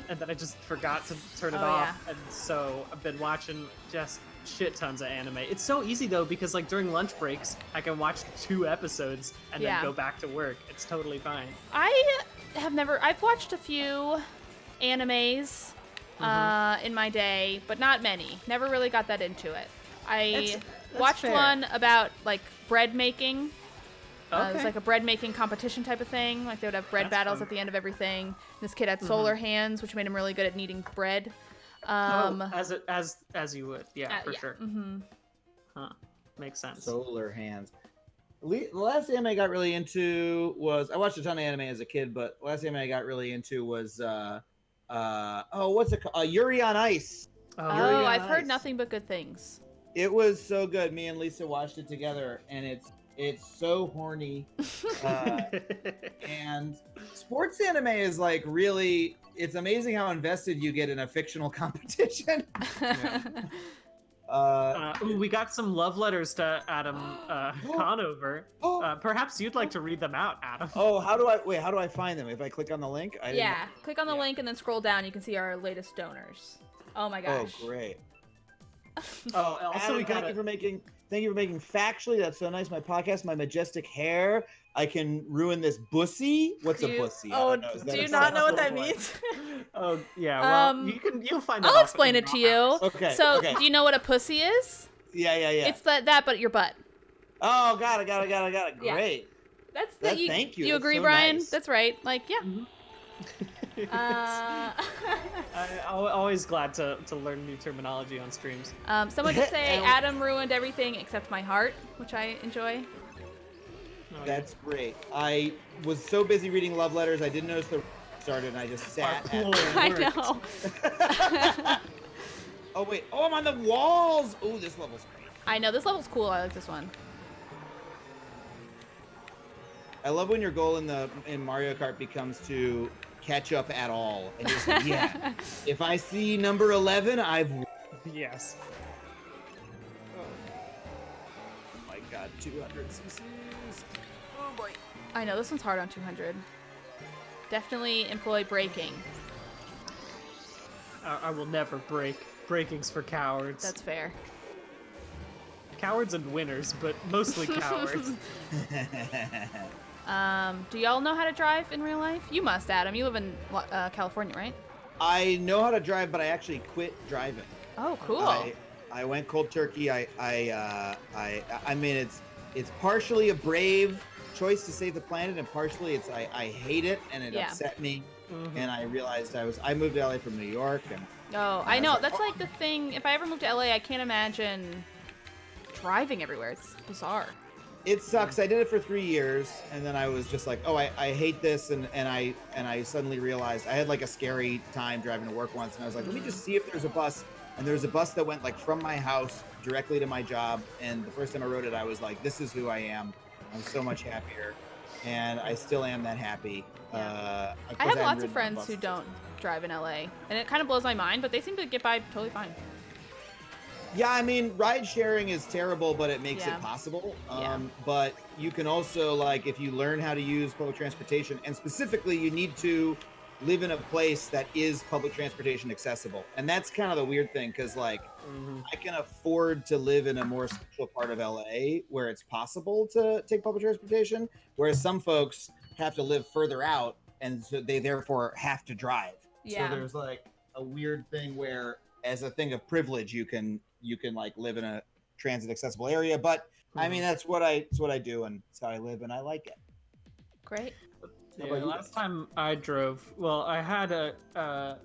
and then I just forgot to turn it Oh, off, and so I've been watching just shit tons of anime. It's so easy though, because like during lunch breaks, I can watch 2 episodes and Yeah. then go back to work. It's totally fine. I've watched a few animes in my day, but not many. Never really got that into it. I That's watched fair. one about like bread making. It was Okay. like a bread making competition type of thing. Like they would have bread That's battles fun. at the end of everything. This kid had solar hands, which made him really good at kneading bread. As you would, yeah, for yeah. sure. Mm-hmm. Huh, makes sense. Solar hands. The last anime I got really into was, I watched a ton of anime as a kid, but the last anime I got really into was what's it called? Yuri on Ice. Oh, Yuri on I've heard Ice. nothing but good things. It was so good. Me and Lisa watched it together, and It's so horny. And sports anime is like really, it's amazing how invested you get in a fictional competition. We got some love letters to Adam Conover. Perhaps you'd like to read them out, Adam. Oh, how do I find them? If I click on the link? Click on the link and then scroll down. You can see our latest donors. Oh my gosh. Oh, great. Oh, also Adam, we got thank you for making factually. That's so nice. My podcast, my majestic hair. I can ruin this bussy. What's a bussy? Oh, do you not know what that means? Oh yeah. Well, you'll find. I'll explain it to you. Okay. So, do you know what a pussy is? Yeah. It's that, but your butt. Oh, got it. Yeah. Great. Thank you. You That's agree, so Brian? nice. That's right. Like, yeah. Mm-hmm. I'm always glad to learn new terminology on streams. Someone did say Adam ruined everything except my heart, which I enjoy. That's great. I was so busy reading love letters, I didn't notice the started, and I just sat. I know. Oh wait. Oh, I'm on the walls. Oh, this level's great. I know this level's cool. I like this one. I love when your goal in Mario Kart becomes to catch up at all. And just, yeah. If I see number 11, I've. Yes. Oh my God, 200 cc's. Oh boy. I know this one's hard on 200. Definitely employ braking. I will never brake. Braking's for cowards. That's fair. Cowards and winners, but mostly cowards. Do y'all know how to drive in real life? You must, Adam. You live in California, right? I know how to drive, but I actually quit driving. Oh, cool. I went cold turkey. I mean, it's partially a brave choice to save the planet, and partially it's I hate it and it upset me. Mm-hmm. And I realized I moved to LA from New York, and I know that's like the thing. If I ever moved to LA, I can't imagine driving everywhere. It's bizarre. It sucks. I did it for 3 years, and then I was just like, oh, I hate this, and I suddenly realized I had like a scary time driving to work once, and I was like, let me just see if there's a bus. And there's a bus that went like from my house directly to my job, and the first time I rode it, I was like, this is who I am. I'm so much happier, and I still am that happy. I have lots of friends who don't drive in LA, and it kind of blows my mind, but they seem to get by totally fine. Yeah, I mean, ride sharing is terrible, but it makes it possible. But you can also, like, if you learn how to use public transportation, and specifically you need to live in a place that is public transportation accessible. And that's kind of the weird thing, because, like, I can afford to live in a more central part of LA where it's possible to take public transportation, whereas some folks have to live further out, and so they therefore have to drive. Yeah. So there's, like, a weird thing where, as a thing of privilege, you can like live in a transit accessible area, but I mean that's what I do, and it's how I live, and I like it. Great. Yeah, last time I drove, well, I had a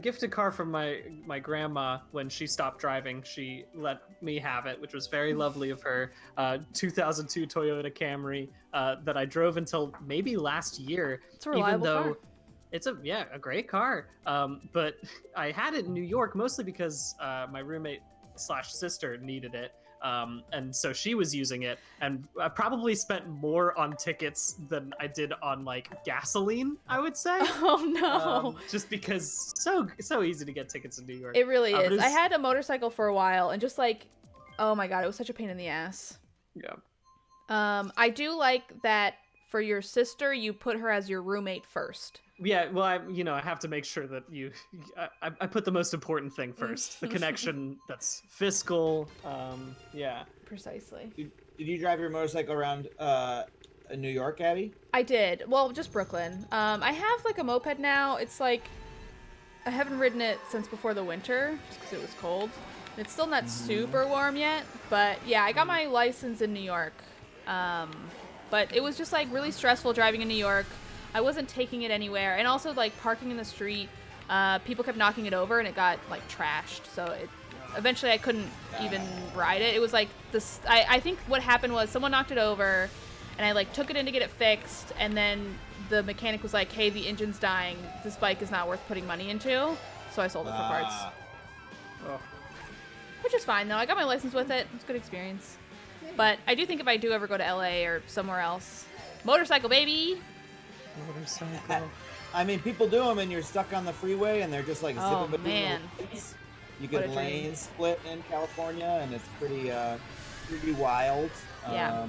gifted car from my grandma. When she stopped driving, she let me have it, which was very lovely of her. 2002 Toyota Camry that I drove until maybe last year. It's a reliable car. It's a great car. But I had it in New York mostly because my roommate / sister needed it. And so she was using it, and I probably spent more on tickets than I did on like gasoline, I would say. Oh no. Just because so easy to get tickets in New York. It really is. I had a motorcycle for a while, and just like, oh my God, it was such a pain in the ass. Yeah. I do like that for your sister, you put her as your roommate first. Yeah, well, I have to make sure that I put the most important thing first, the connection that's fiscal. Yeah. Precisely. Did you drive your motorcycle around New York, Abby? I did. Well, just Brooklyn. I have like a moped now. It's like, I haven't ridden it since before the winter, just because it was cold. It's still not super warm yet, but yeah, I got my license in New York. But it was just like really stressful driving in New York. I wasn't taking it anywhere, and also like parking in the street, people kept knocking it over and it got like trashed, so eventually I couldn't even ride it. It was like this, I think what happened was someone knocked it over and I like took it in to get it fixed, and then the mechanic was like, hey, the engine's dying, this bike is not worth putting money into, so I sold it for parts. Which is fine though, I got my license with it. It's a good experience. But I do think if I do ever go to LA or somewhere else, motorcycle baby. Motorcycle. I mean, people do them, and you're stuck on the freeway, and they're just like Oh, zipping between man. the lanes. You What a get dream. lane split in California, and it's pretty wild. Yeah.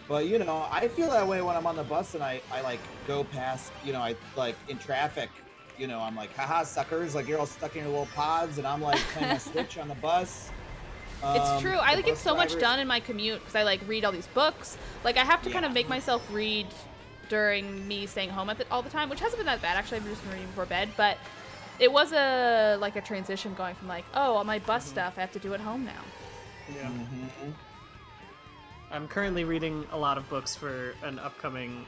But I feel that way when I'm on the bus and I like go past, I like in traffic, I'm like, haha, suckers, like you're all stuck in your little pods, and I'm like playing a Switch on the bus. It's true. I the get bus so much drivers- done in my commute because I like read all these books. Like I have to kind Yeah. of make myself read during me staying home all the time, which hasn't been that bad actually. I've just been reading before bed, but it was a transition going from like, oh, all my bus stuff I have to do at home now. Yeah. Mhm. I'm currently reading a lot of books for an upcoming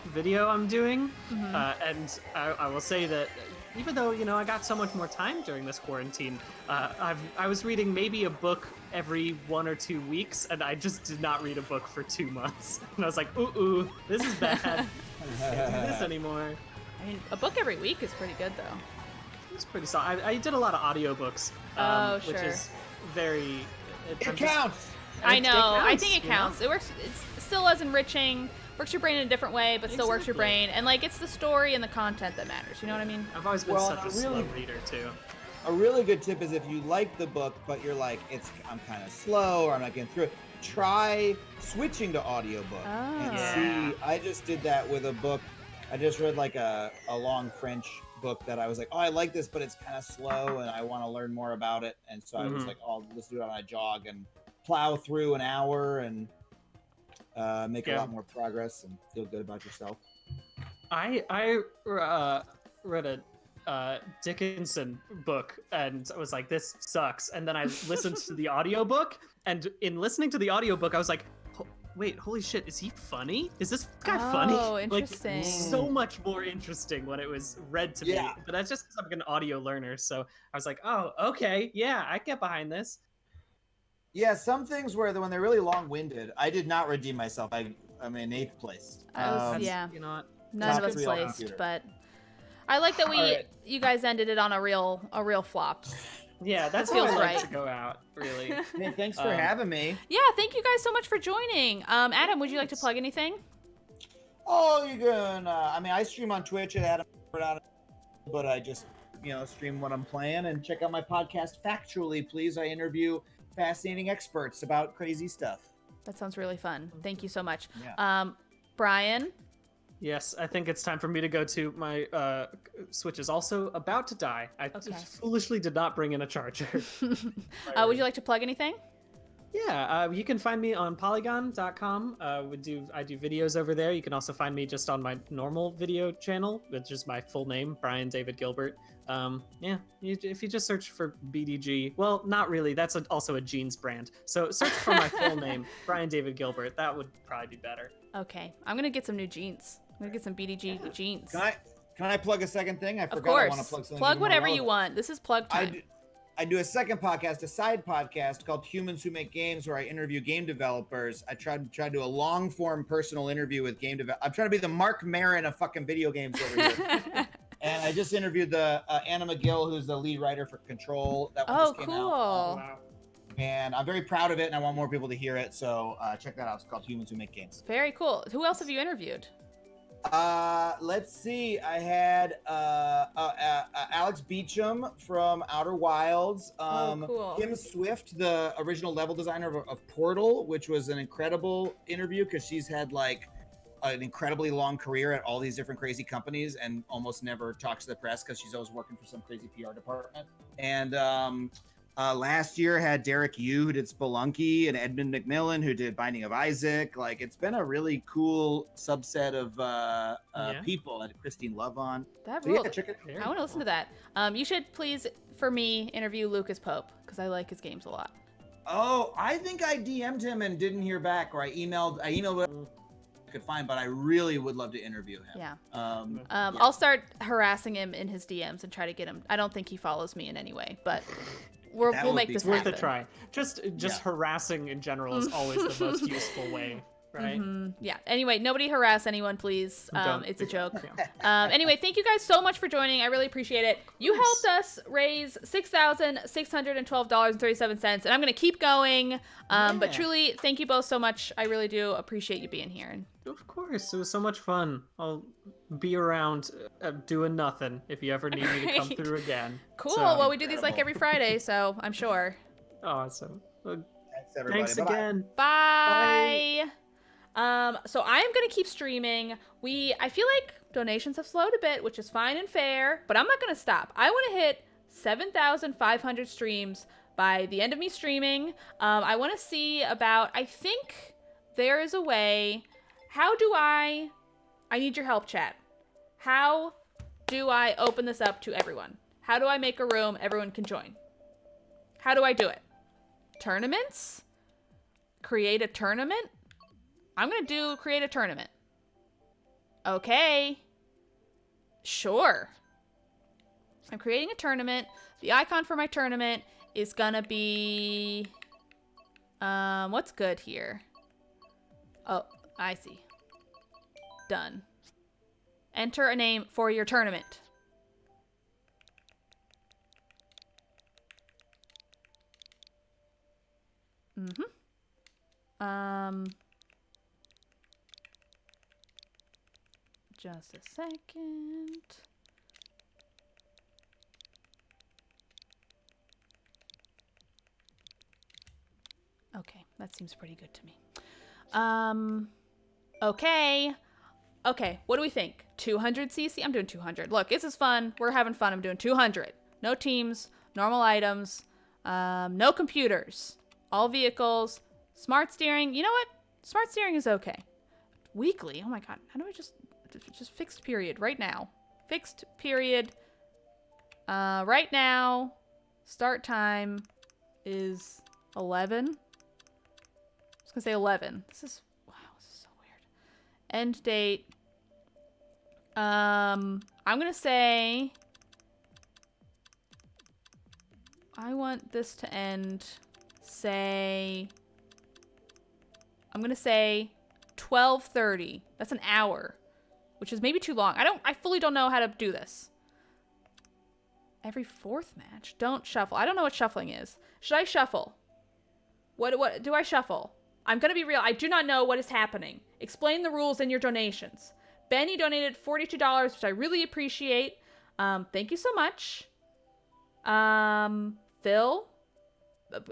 video I'm doing, and I will say that even though I got so much more time during this quarantine, I was reading maybe a book every 1 or 2 weeks, and I just did not read a book for 2 months, and I was like, ooh, this is bad. Can't do this anymore. I mean, a book every week is pretty good though. It's pretty solid. I did a lot of audiobooks, which sure. is very. It I'm just- counts. I It know. I counts, think it you know? counts. It works. It's still as enriching. Works your brain in a different way, but still works your Exactly. brain. And like, it's the story and the content that matters. You know what I mean? I've always been Well, such a I slow really- reader too. A really good tip is if you like the book, but you're like, I'm kind of slow, or I'm not getting through it, try switching to audiobook and Oh. see. I just did that with a book. I just read like a long French book that I was like, oh, I like this, but it's kind of slow, and I want to learn more about it. And so I was Mhm. like, oh, let's do it on a jog and plow through an hour and make a Yeah. lot more progress and feel good about yourself. I read a Dickinson book and I was like, this sucks. And then I listened to the audiobook, and in listening to the audiobook, I was like, wait, holy shit, is he funny? Is this guy funny? Oh, interesting. Like, so much more interesting when it was read to Yeah. me. But that's just because I'm an audio learner. So I was like, oh, okay, yeah, I get behind this. Yeah, some things where when they're really long-winded, I did not redeem myself. I'm in 8th place. I was- That's- yeah. You know what? None Top of us 3 on placed, computer. but I like that All right. you guys ended it on a real flop. Yeah, that's Feels how I like right. to go out, really. Hey, thanks for having me. Yeah, thank you guys so much for joining. Adam, would you like to plug anything? Oh, you can. I stream on Twitch at Adam, but I just stream what I'm playing, and check out my podcast Factually, please. I interview fascinating experts about crazy stuff. That sounds really fun. Thank you so much. Yeah. Brian, Yes, I think it's time for me to go to my Switch is also about to die. I Okay. foolishly did not bring in a charger. would you like to plug anything? Yeah, you can find me on Polygon.com. I do videos over there. You can also find me just on my normal video channel, which is my full name, Brian David Gilbert. If you just search for BDG, well, not really. That's also a jeans brand. So search for my full name, Brian David Gilbert. That would probably be better. Okay, I'm gonna get some new jeans. I'm gonna get some BDG jeans. Can I plug a second thing? I Of forgot I want to course. plug something. Plug even more whatever you relevant. want. This is plug time. I do a second podcast, a side podcast called Humans Who Make Games, where I interview game developers. I tried to do a long form personal interview with game developers. I'm trying to be the Mark Maron of fucking video games over here. And I just interviewed the Anna McGill, who's the lead writer for Control. That one Oh, just came out. cool. And I'm very proud of it, and I want more people to hear it. So check that out. It's called Humans Who Make Games. Very cool. Who else have you interviewed? Let's see. I had Alex Beecham from Outer Wilds. Cool. Kim Swift, the original level designer of Portal, which was an incredible interview because she's had like an incredibly long career at all these different crazy companies and almost never talks to the press because she's always working for some crazy PR department. And last year had Derek Yu, who did Spelunky, and Edmund McMillan, who did Binding of Isaac. Like, it's been a really cool subset of people. I had Christine Love on. That So yeah, ruled. check it. I want to listen to that. You should please, for me, interview Lucas Pope because I like his games a lot. Oh, I think I DM'd him and didn't hear back, or I emailed what I could find, but I really would love to interview him. Yeah. Yeah. I'll start harassing him in his DMs and try to get him. I don't think he follows me in any way, but That we'll would make be this Worth happen. a try. Just Yeah. harassing in general is always the most useful way. right? Yeah. Anyway, nobody harass anyone, please. Don't. It's a joke. Yeah. Anyway, thank you guys so much for joining. I really appreciate it. You helped us raise $6,612.37, and I'm going to keep going. But truly, thank you both so much. I really do appreciate you being here. Of course, it was so much fun. I'll be around doing nothing if you ever need me to come Great. through again. Cool. So- Well, we do these like every Friday, so I'm sure. Awesome. Well, Thanks, everybody. thanks Bye-bye. again. Bye. So I am gonna keep streaming. I feel like donations have slowed a bit, which is fine and fair, but I'm not gonna stop. I want to hit 7,500 streams by the end of me streaming. I want to see about. I think there is a way. How do I need your help, chat. How do I open this up to everyone? How do I make a room everyone can join? How do I do it? Tournaments? Create a tournament? I'm going to create a tournament. Okay. Sure. I'm creating a tournament. The icon for my tournament is going to be... what's good here? Oh, I see. Done. Enter a name for your tournament. Just a second. Okay, that seems pretty good to me. Okay. Okay, what do we think? 200 CC? I'm doing 200. Look, this is fun. We're having fun. I'm doing 200. No teams, normal items, no computers, all vehicles, smart steering. You know what? Smart steering is okay. Weekly? Oh my god. How do I just fixed period right now? Fixed period. Right now, start time is 11. I was gonna say 11. This is so weird. End date. I'm gonna say I want this to end, say, I'm gonna say 12:30. That's an hour, which is maybe too long. I fully don't know how to do this. Every fourth match. Don't shuffle. I don't know what shuffling is. Should I shuffle? What do I shuffle? I'm gonna be real. I do not know what is happening. Explain the rules in your donations. Benny donated $42, which I really appreciate. Thank you so much. Phil,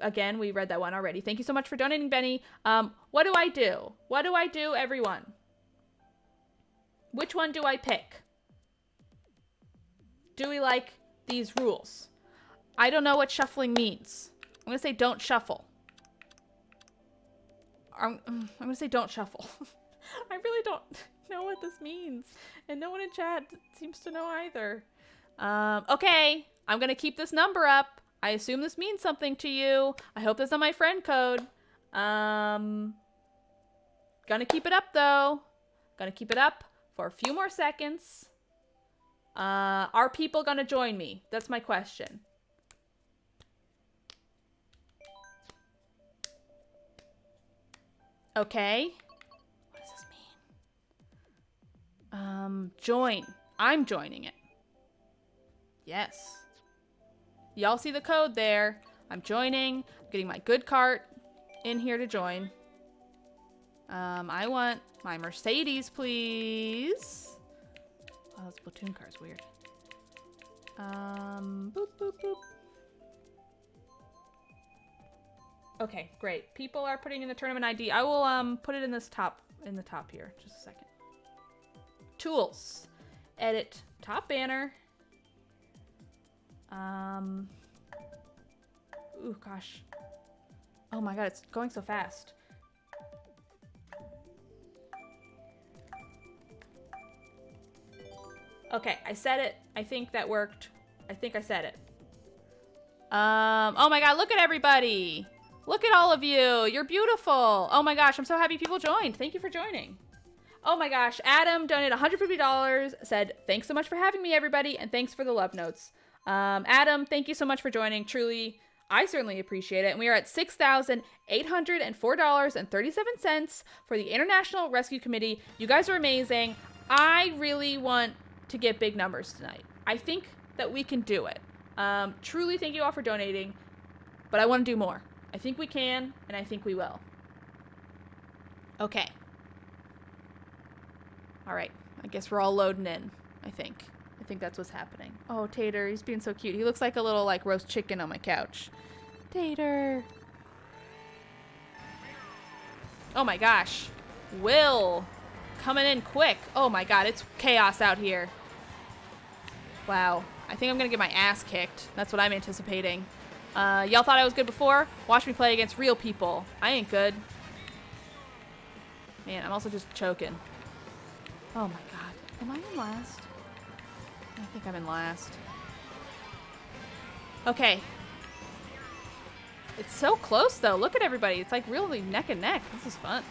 again, we read that one already. Thank you so much for donating, Benny. What do I do? What do I do, everyone? Which one do I pick? Do we like these rules? I don't know what shuffling means. I'm gonna say don't shuffle. I'm gonna say don't shuffle. I really don't know what this means. And no one in chat seems to know either. Okay, I'm gonna keep this number up. I assume this means something to you. I hope that's on my friend code. Gonna keep it up though. Gonna keep it up for a few more seconds. Are people gonna join me? That's my question. Okay. What does this mean? Join. I'm joining it. Yes. Y'all see the code there. I'm joining. I'm getting my good cart in here to join. I want my Mercedes, please. Oh, that Splatoon car's weird. Boop, boop, boop. Okay, great. People are putting in the tournament ID. I will put it in the top here. Just a second. Tools. Edit top banner. Ooh, gosh. Oh my god, it's going so fast. Okay, I said it. I think that worked. I think I said it. Oh my god, look at everybody. Look at all of you. You're beautiful. Oh my gosh, I'm so happy people joined. Thank you for joining. Oh my gosh, Adam donated $150, said, thanks so much for having me, everybody, and thanks for the love notes. Adam, thank you so much for joining. Truly, I certainly appreciate it. And we are at $6,804.37 for the International Rescue Committee. You guys are amazing. I really want to get big numbers tonight. I think that we can do it. Truly thank you all for donating, but I want to do more. I think we can, and I think we will. Okay. All right. I guess we're all loading in, I think. I think that's what's happening. Oh, Tater, he's being so cute. He looks like a little, like, roast chicken on my couch. Tater. Oh my gosh. Will. Coming in quick. Oh my god, it's chaos out here. Wow. I think I'm gonna get my ass kicked. That's what I'm anticipating. Y'all thought I was good before? Watch me play against real people. I ain't good. Man, I'm also just choking. Oh my god. Am I in last? I think I'm in last. Okay. It's so close, though. Look at everybody. It's like really neck and neck. This is fun.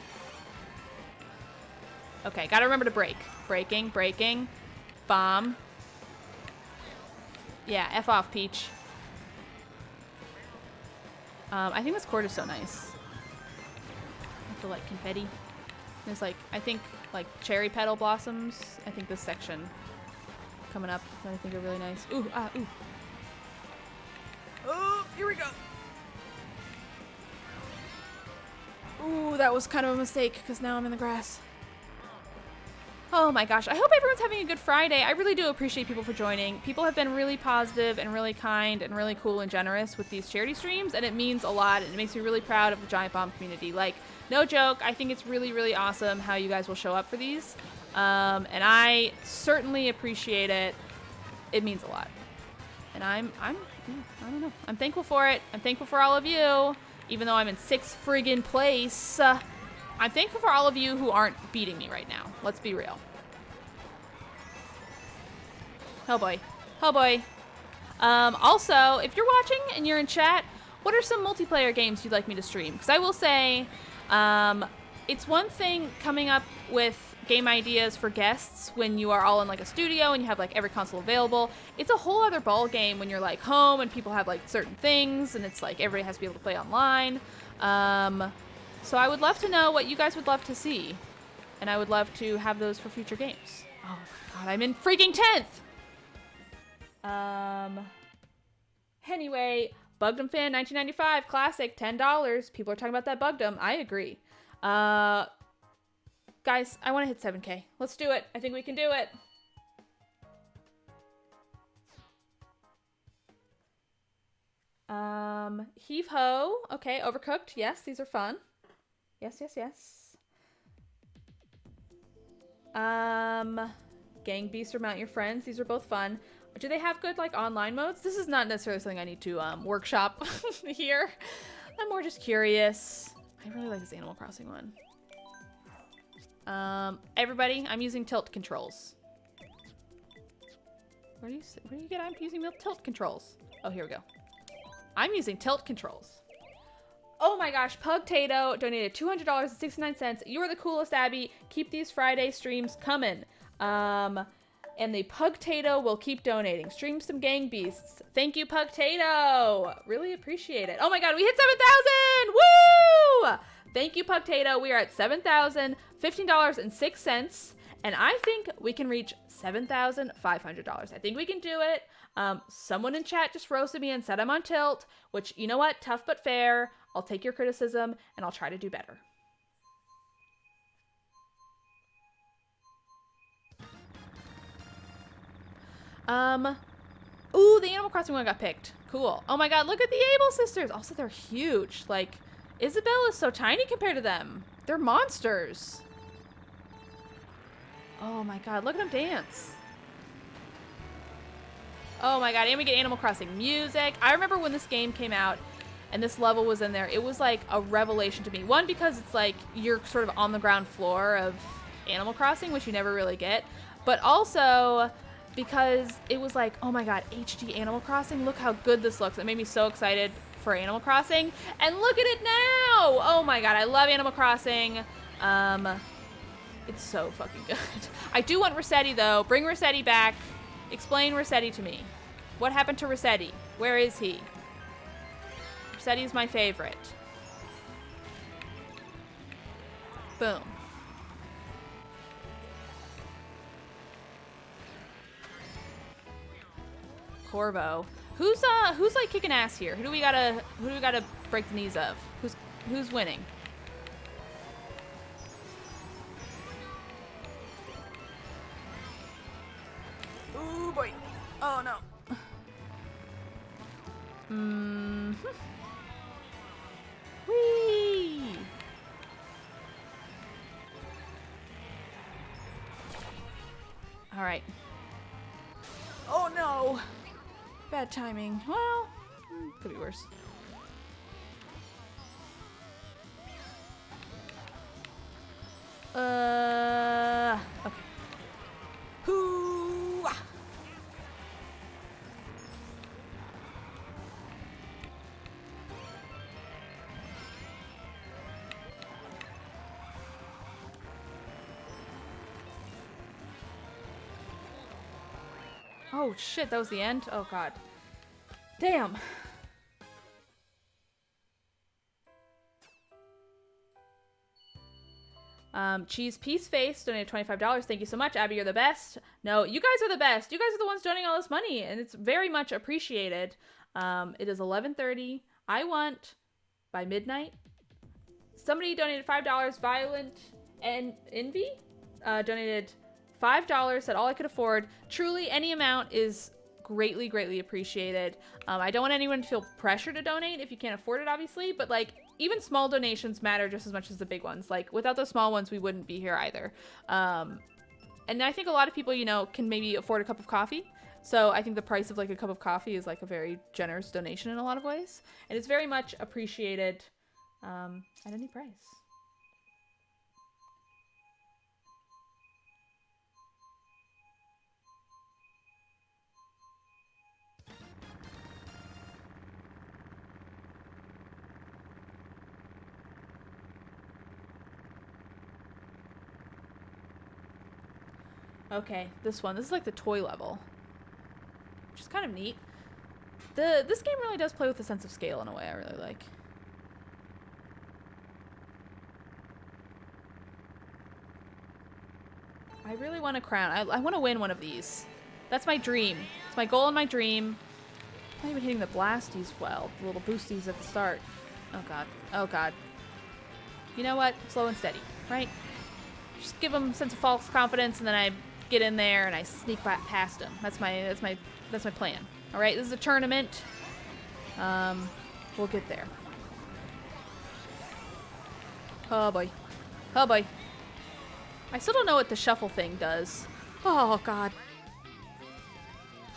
Okay, gotta remember to brake. Braking, braking. Bomb. Yeah, F off, Peach. I think this court is so nice. I feel like confetti. There's like, I think, like cherry petal blossoms. I think this section coming up that I think are really nice. Ooh, ooh. Oh, here we go. Ooh, that was kind of a mistake because now I'm in the grass. Oh my gosh, I hope everyone's having a good Friday. I really do appreciate people for joining. People have been really positive and really kind and really cool and generous with these charity streams, and it means a lot, and it makes me really proud of the Giant Bomb community. Like, no joke, I think it's really, really awesome how you guys will show up for these, and I certainly appreciate it. It means a lot. And I don't know. I'm thankful for it. I'm thankful for all of you, even though I'm in 6th friggin' place. I'm thankful for all of you who aren't beating me right now. Let's be real. Oh boy. Oh boy. Also, if you're watching and you're in chat, what are some multiplayer games you'd like me to stream? Because I will say, it's one thing coming up with game ideas for guests when you are all in like a studio and you have like every console available. It's a whole other ball game when you're like home and people have like certain things and it's like everybody has to be able to play online. So I would love to know what you guys would love to see. And I would love to have those for future games. Oh my god, I'm in freaking 10th! Anyway, Bugdom Fan 1995 Classic, $10. People are talking about that Bugdom. I agree. Guys, I want to hit 7K. Let's do it. I think we can do it. Heave ho. Okay, Overcooked. Yes, these are fun. Yes, yes, yes. Gang Beast or Mount Your Friends. These are both fun. Do they have good, like, online modes? This is not necessarily something I need to, workshop here. I'm more just curious. I really like this Animal Crossing one. Everybody, I'm using tilt controls. Where do you get I'm using tilt controls? Oh, here we go. I'm using tilt controls. Oh my gosh, Pugtato donated $200.69. You're the coolest, Abby. Keep these Friday streams coming. And the Pugtato will keep donating. Stream some Gang Beasts. Thank you, Pugtato. Really appreciate it. Oh my god, we hit 7,000! Woo! Thank you, Pugtato. We are at $7,015.06. And I think we can reach $7,500. I think we can do it. Someone in chat just roasted me and said I'm on tilt, which, you know what? Tough but fair. I'll take your criticism and I'll try to do better. Ooh, the Animal Crossing one got picked. Cool. Oh my god, look at the Able sisters. Also, they're huge. Like, Isabelle is so tiny compared to them. They're monsters. Oh my god, look at them dance. Oh my god, and we get Animal Crossing music. I remember when this game came out and this level was in there, it was like a revelation to me. One, because it's like you're sort of on the ground floor of Animal Crossing, which you never really get. But also because it was like, oh my god, HD Animal Crossing, look how good this looks. It made me so excited for Animal Crossing. And look at it now! Oh my god, I love Animal Crossing. It's so fucking good. I do want Rossetti though. Bring Rossetti back. Explain Rossetti to me. What happened to Rossetti? Where is he? Steady's my favorite. Boom. Corvo. Who's like kicking ass here? Who do we gotta break the knees of? Who's winning? Ooh boy. Oh no. Whee! All right. Oh no. Bad timing. Well, could be worse. Okay. Hoo! Oh shit, that was the end? Oh god. Damn. Cheese Peace Face donated $25. Thank you so much. Abby, you're the best. No, you guys are the best. You guys are the ones donating all this money, and it's very much appreciated. It is 11:30. I want, by midnight, somebody donated $5. Violent and Envy donated $5. Said all I could afford. Truly, any amount is greatly, greatly appreciated. I don't want anyone to feel pressure to donate if you can't afford it, obviously, but like, even small donations matter just as much as the big ones. Like, without those small ones, we wouldn't be here either. And I think a lot of people, you know, can maybe afford a cup of coffee. So I think the price of like a cup of coffee is like a very generous donation in a lot of ways. And it's very much appreciated at any price. Okay, this one. This is like the toy level, which is kind of neat. This game really does play with a sense of scale in a way I really like. I really want a crown. I want to win one of these. That's my dream. It's my goal and my dream. I'm not even hitting the blasties well. The little boosties at the start. Oh god. Oh god. You know what? Slow and steady, right? Just give them a sense of false confidence, and then I get in there and I sneak past them. That's my plan. All right, this is a tournament. We'll get there. Oh boy. Oh boy. I still don't know what the shuffle thing does. Oh god.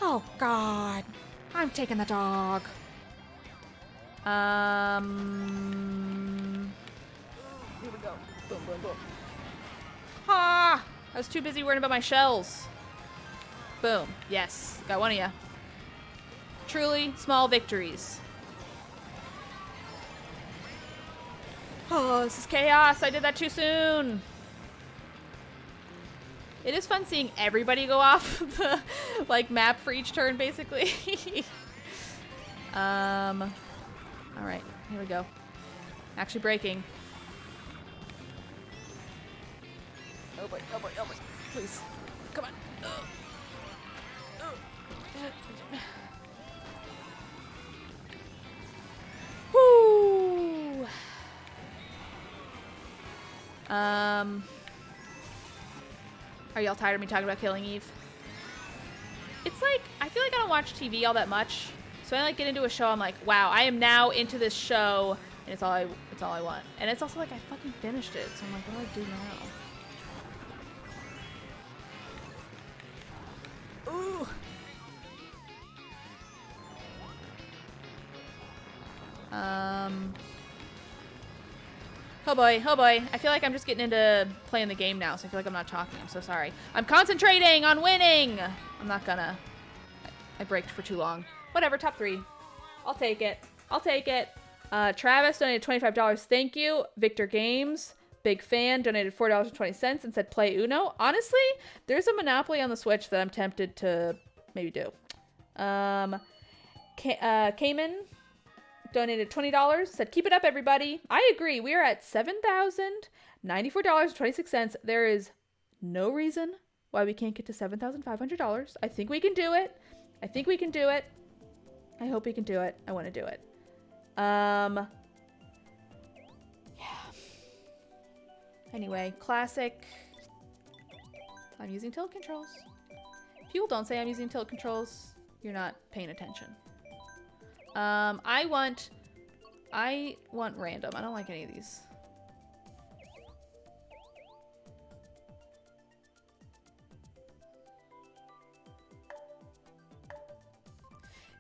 Oh god. I'm taking the dog. Here we go. Boom, boom, boom. Ah! I was too busy worrying about my shells. Boom. Yes. Got one of ya. Truly small victories. Oh, this is chaos. I did that too soon. It is fun seeing everybody go off the like map for each turn, basically. All right, here we go. Actually breaking. Oh boy, oh boy, oh boy. Please. Come on. Woo! Are y'all tired of me talking about Killing Eve? It's like, I feel like I don't watch TV all that much. So when I like get into a show, I'm like, wow, I am now into this show, and it's all I want. And it's also like I fucking finished it, so I'm like, what do I do now? Ooh. Oh boy, oh boy. I feel like I'm just getting into playing the game now, so I feel like I'm not talking. I'm so sorry. I'm concentrating on winning! I'm not gonna. I braked for too long. Whatever, top 3. I'll take it. I'll take it. Travis donated $25. Thank you. Victor Games, big fan, donated $4.20 and said play Uno. Honestly, there's a Monopoly on the Switch that I'm tempted to maybe do. Cayman donated $20. Said, keep it up, everybody. I agree. We are at $7,094.26. There is no reason why we can't get to $7,500. I think we can do it. I think we can do it. I hope we can do it. I want to do it. Yeah. Anyway, classic. I'm using tilt controls. If people don't say I'm using tilt controls, you're not paying attention. I want random. I don't like any of these.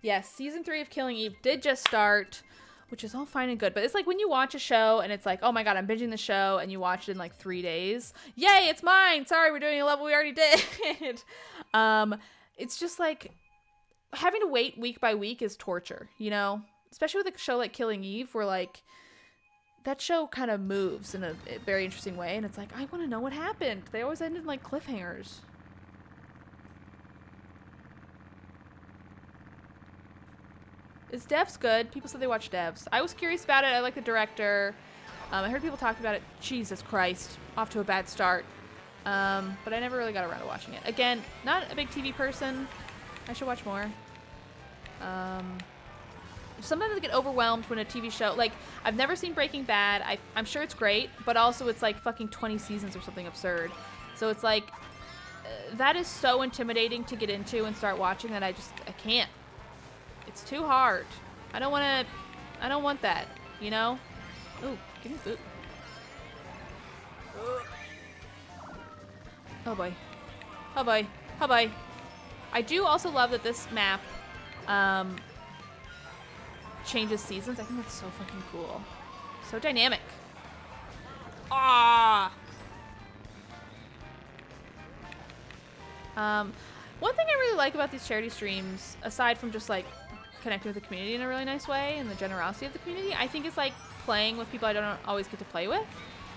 Yes, season 3 of Killing Eve did just start, which is all fine and good. But it's like when you watch a show and it's like, oh my god, I'm binging the show, and you watch it in like 3 days. Yay, it's mine! Sorry, we're doing a level we already did. It's just like having to wait week by week is torture, you know? Especially with a show like Killing Eve, where like that show kind of moves in a very interesting way, and it's like, I want to know what happened. They always end in like cliffhangers. Is Devs good? People said they watched Devs. I was curious about it. I like the director. I heard people talk about it. Jesus Christ. Off to a bad start. But I never really got around to watching it. Again, not a big TV person. I should watch more. Sometimes I get overwhelmed when a TV show... Like, I've never seen Breaking Bad. I'm sure it's great, but also it's like fucking 20 seasons or something absurd. So it's like... that is so intimidating to get into and start watching that I can't. It's too hard. I don't want that, you know? Ooh, give me boot. Oh boy. Oh boy. Oh boy. I do also love that this map changes seasons. I think that's so fucking cool. So dynamic. Ah. One thing I really like about these charity streams, aside from just like connecting with the community in a really nice way and the generosity of the community, I think it's like playing with people I don't always get to play with.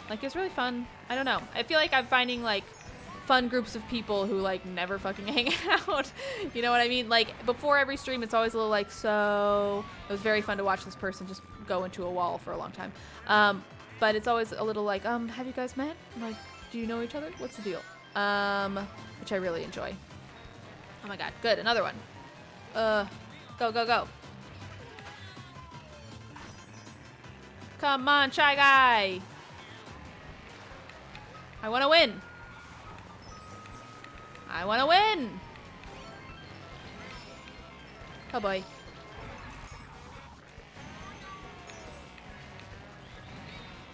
Like, it's really fun. I don't know. I feel like I'm finding like fun groups of people who like never fucking hang out. You know what I mean? Like, before every stream, it's always a little like, so it was very fun to watch this person just go into a wall for a long time. But it's always a little like, have you guys met? Like, do you know each other? What's the deal? Which I really enjoy. Oh my god, good, another one. Go, go, go. Come on, Shy Guy. I want to win. I want to win. Oh boy.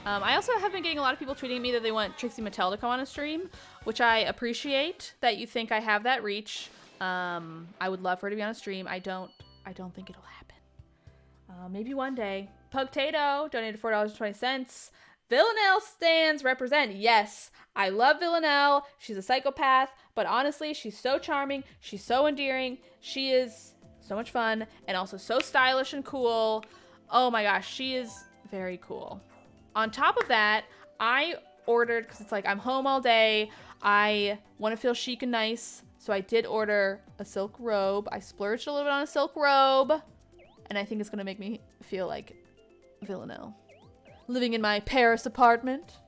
I also have been getting a lot of people tweeting me that they want Trixie Mattel to come on a stream, which I appreciate that you think I have that reach. I would love for her to be on a stream. I don't think it'll happen. Maybe one day. Pugtato donated $4.20. Villanelle stands represent. Yes, I love Villanelle. She's a psychopath, but honestly, she's so charming. She's so endearing. She is so much fun and also so stylish and cool. Oh my gosh, she is very cool. On top of that, I ordered, because it's like I'm home all day. I want to feel chic and nice. So I did order a silk robe. I splurged a little bit on a silk robe. And I think it's going to make me feel like Villanelle. Living in my Paris apartment.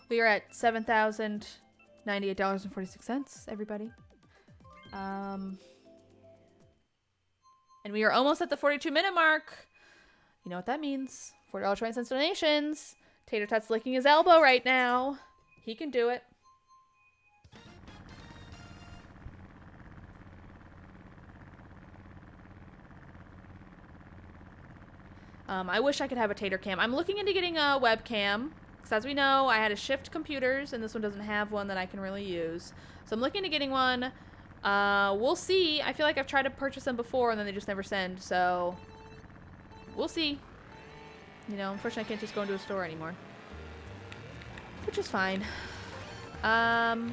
We are at $7,098.46, everybody. And we are almost at the 42-minute mark. You know what that means. $4.20 donations. Tater Tut's licking his elbow right now. He can do it. I wish I could have a Tater cam. I'm looking into getting a webcam. Because as we know, I had to shift computers, and this one doesn't have one that I can really use. So I'm looking into getting one. We'll see. I feel like I've tried to purchase them before, and then they just never send. So we'll see. You know, unfortunately, I can't just go into a store anymore. Which is fine. Oh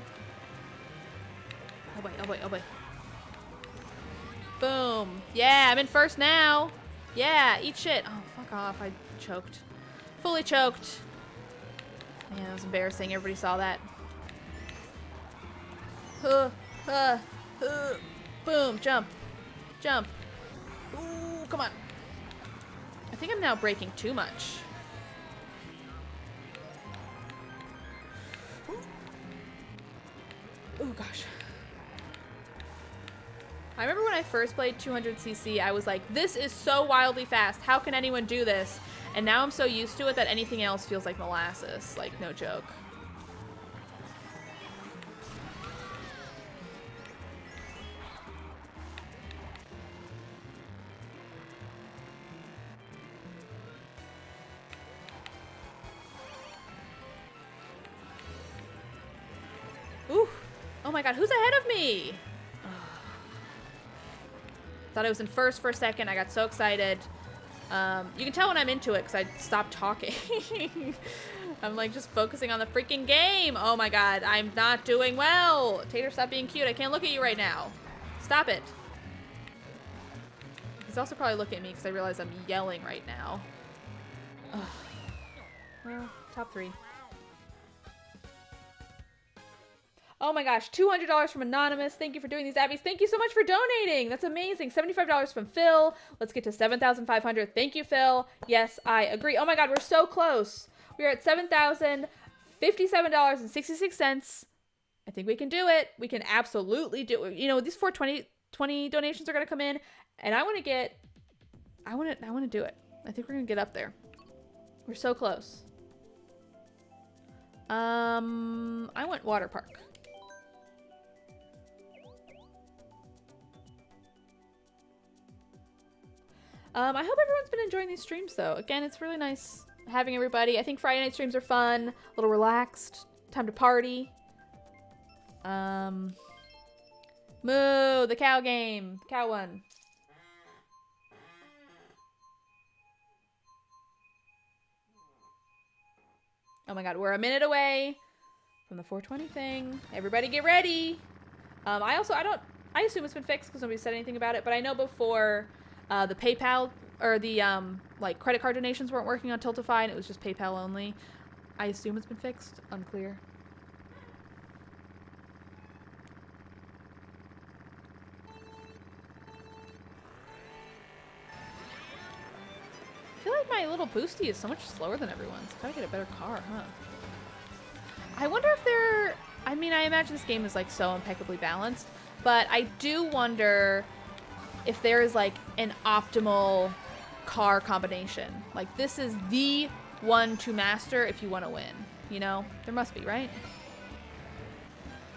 boy, oh boy, oh boy. Boom. Yeah, I'm in first now. Yeah, eat shit. Oh, fuck off. I choked. Fully choked. Man, that was embarrassing. Everybody saw that. Boom, jump. Jump. Ooh, come on. I think I'm now breaking too much. Oh gosh. I remember when I first played 200cc, I was like, this is so wildly fast. How can anyone do this? And now I'm so used to it that anything else feels like molasses. Like, no joke. Ooh. Oh my god, who's ahead of me? Thought I was in first for a second. I got so excited. You can tell when I'm into it because I stopped talking. I'm like just focusing on the freaking game. Oh my god, I'm not doing well. Tater, stop being cute. I can't look at you right now. Stop it. He's also probably looking at me because I realize I'm yelling right now. Ugh. Well, top 3. Oh my gosh, $200 from Anonymous. Thank you for doing these, Abbies. Thank you so much for donating. That's amazing. $75 from Phil. Let's get to 7,500. Thank you, Phil. Yes, I agree. Oh my god, we're so close. We're at $7,057.66. I think we can do it. We can absolutely do it. You know, these 420 donations are going to come in, and I want to do it. I think we're going to get up there. We're so close. I want water park. I hope everyone's been enjoying these streams, though. Again, it's really nice having everybody. I think Friday night streams are fun, a little relaxed, time to party. Moo, the cow game. Cow won. Oh my god, we're a minute away from the 420 thing. Everybody get ready. I assume it's been fixed because nobody said anything about it, but I know before the PayPal or the like credit card donations weren't working on Tiltify and it was just PayPal only. I assume it's been fixed. Unclear. I feel like my little boosty is so much slower than everyone's. Gotta get a better car, huh? I wonder if they're... I mean, I imagine this game is like so impeccably balanced, but I do wonder if there is like an optimal car combination. Like this is the one to master if you want to win. You know? There must be, right?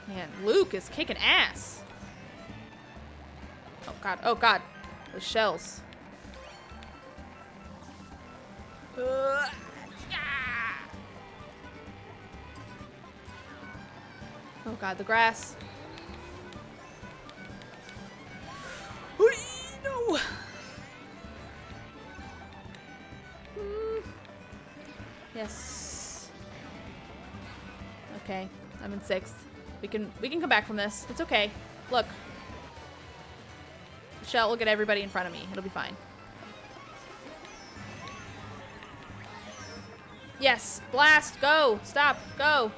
Man, Luke is kicking ass. Oh god, oh god. Those shells. Oh god, the grass. No. Yes. Okay, I'm in 6th. We can come back from this. It's okay. Look. Michelle will get everybody in front of me. It'll be fine. Yes, blast, go, stop, go.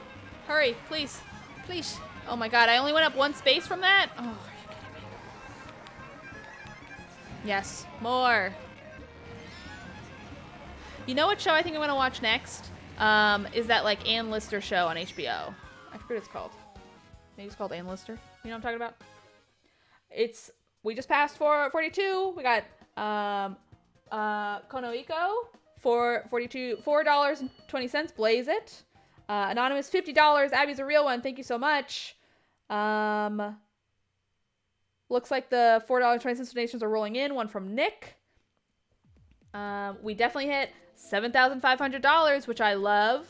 Hurry, please, please. Oh my god, I only went up 1 space from that? Oh, are you kidding me? Yes, more. You know what show I think I'm gonna watch next? Is that like Ann Lister show on HBO. I forget what it's called. Maybe it's called Ann Lister. You know what I'm talking about? We just passed 42. We got Konoiko for $4.20. Blaze it. Anonymous $50. Abby's a real one. Thank you so much. Looks like the $4.20 donations are rolling in. One from Nick. We definitely hit $7,500, which I love.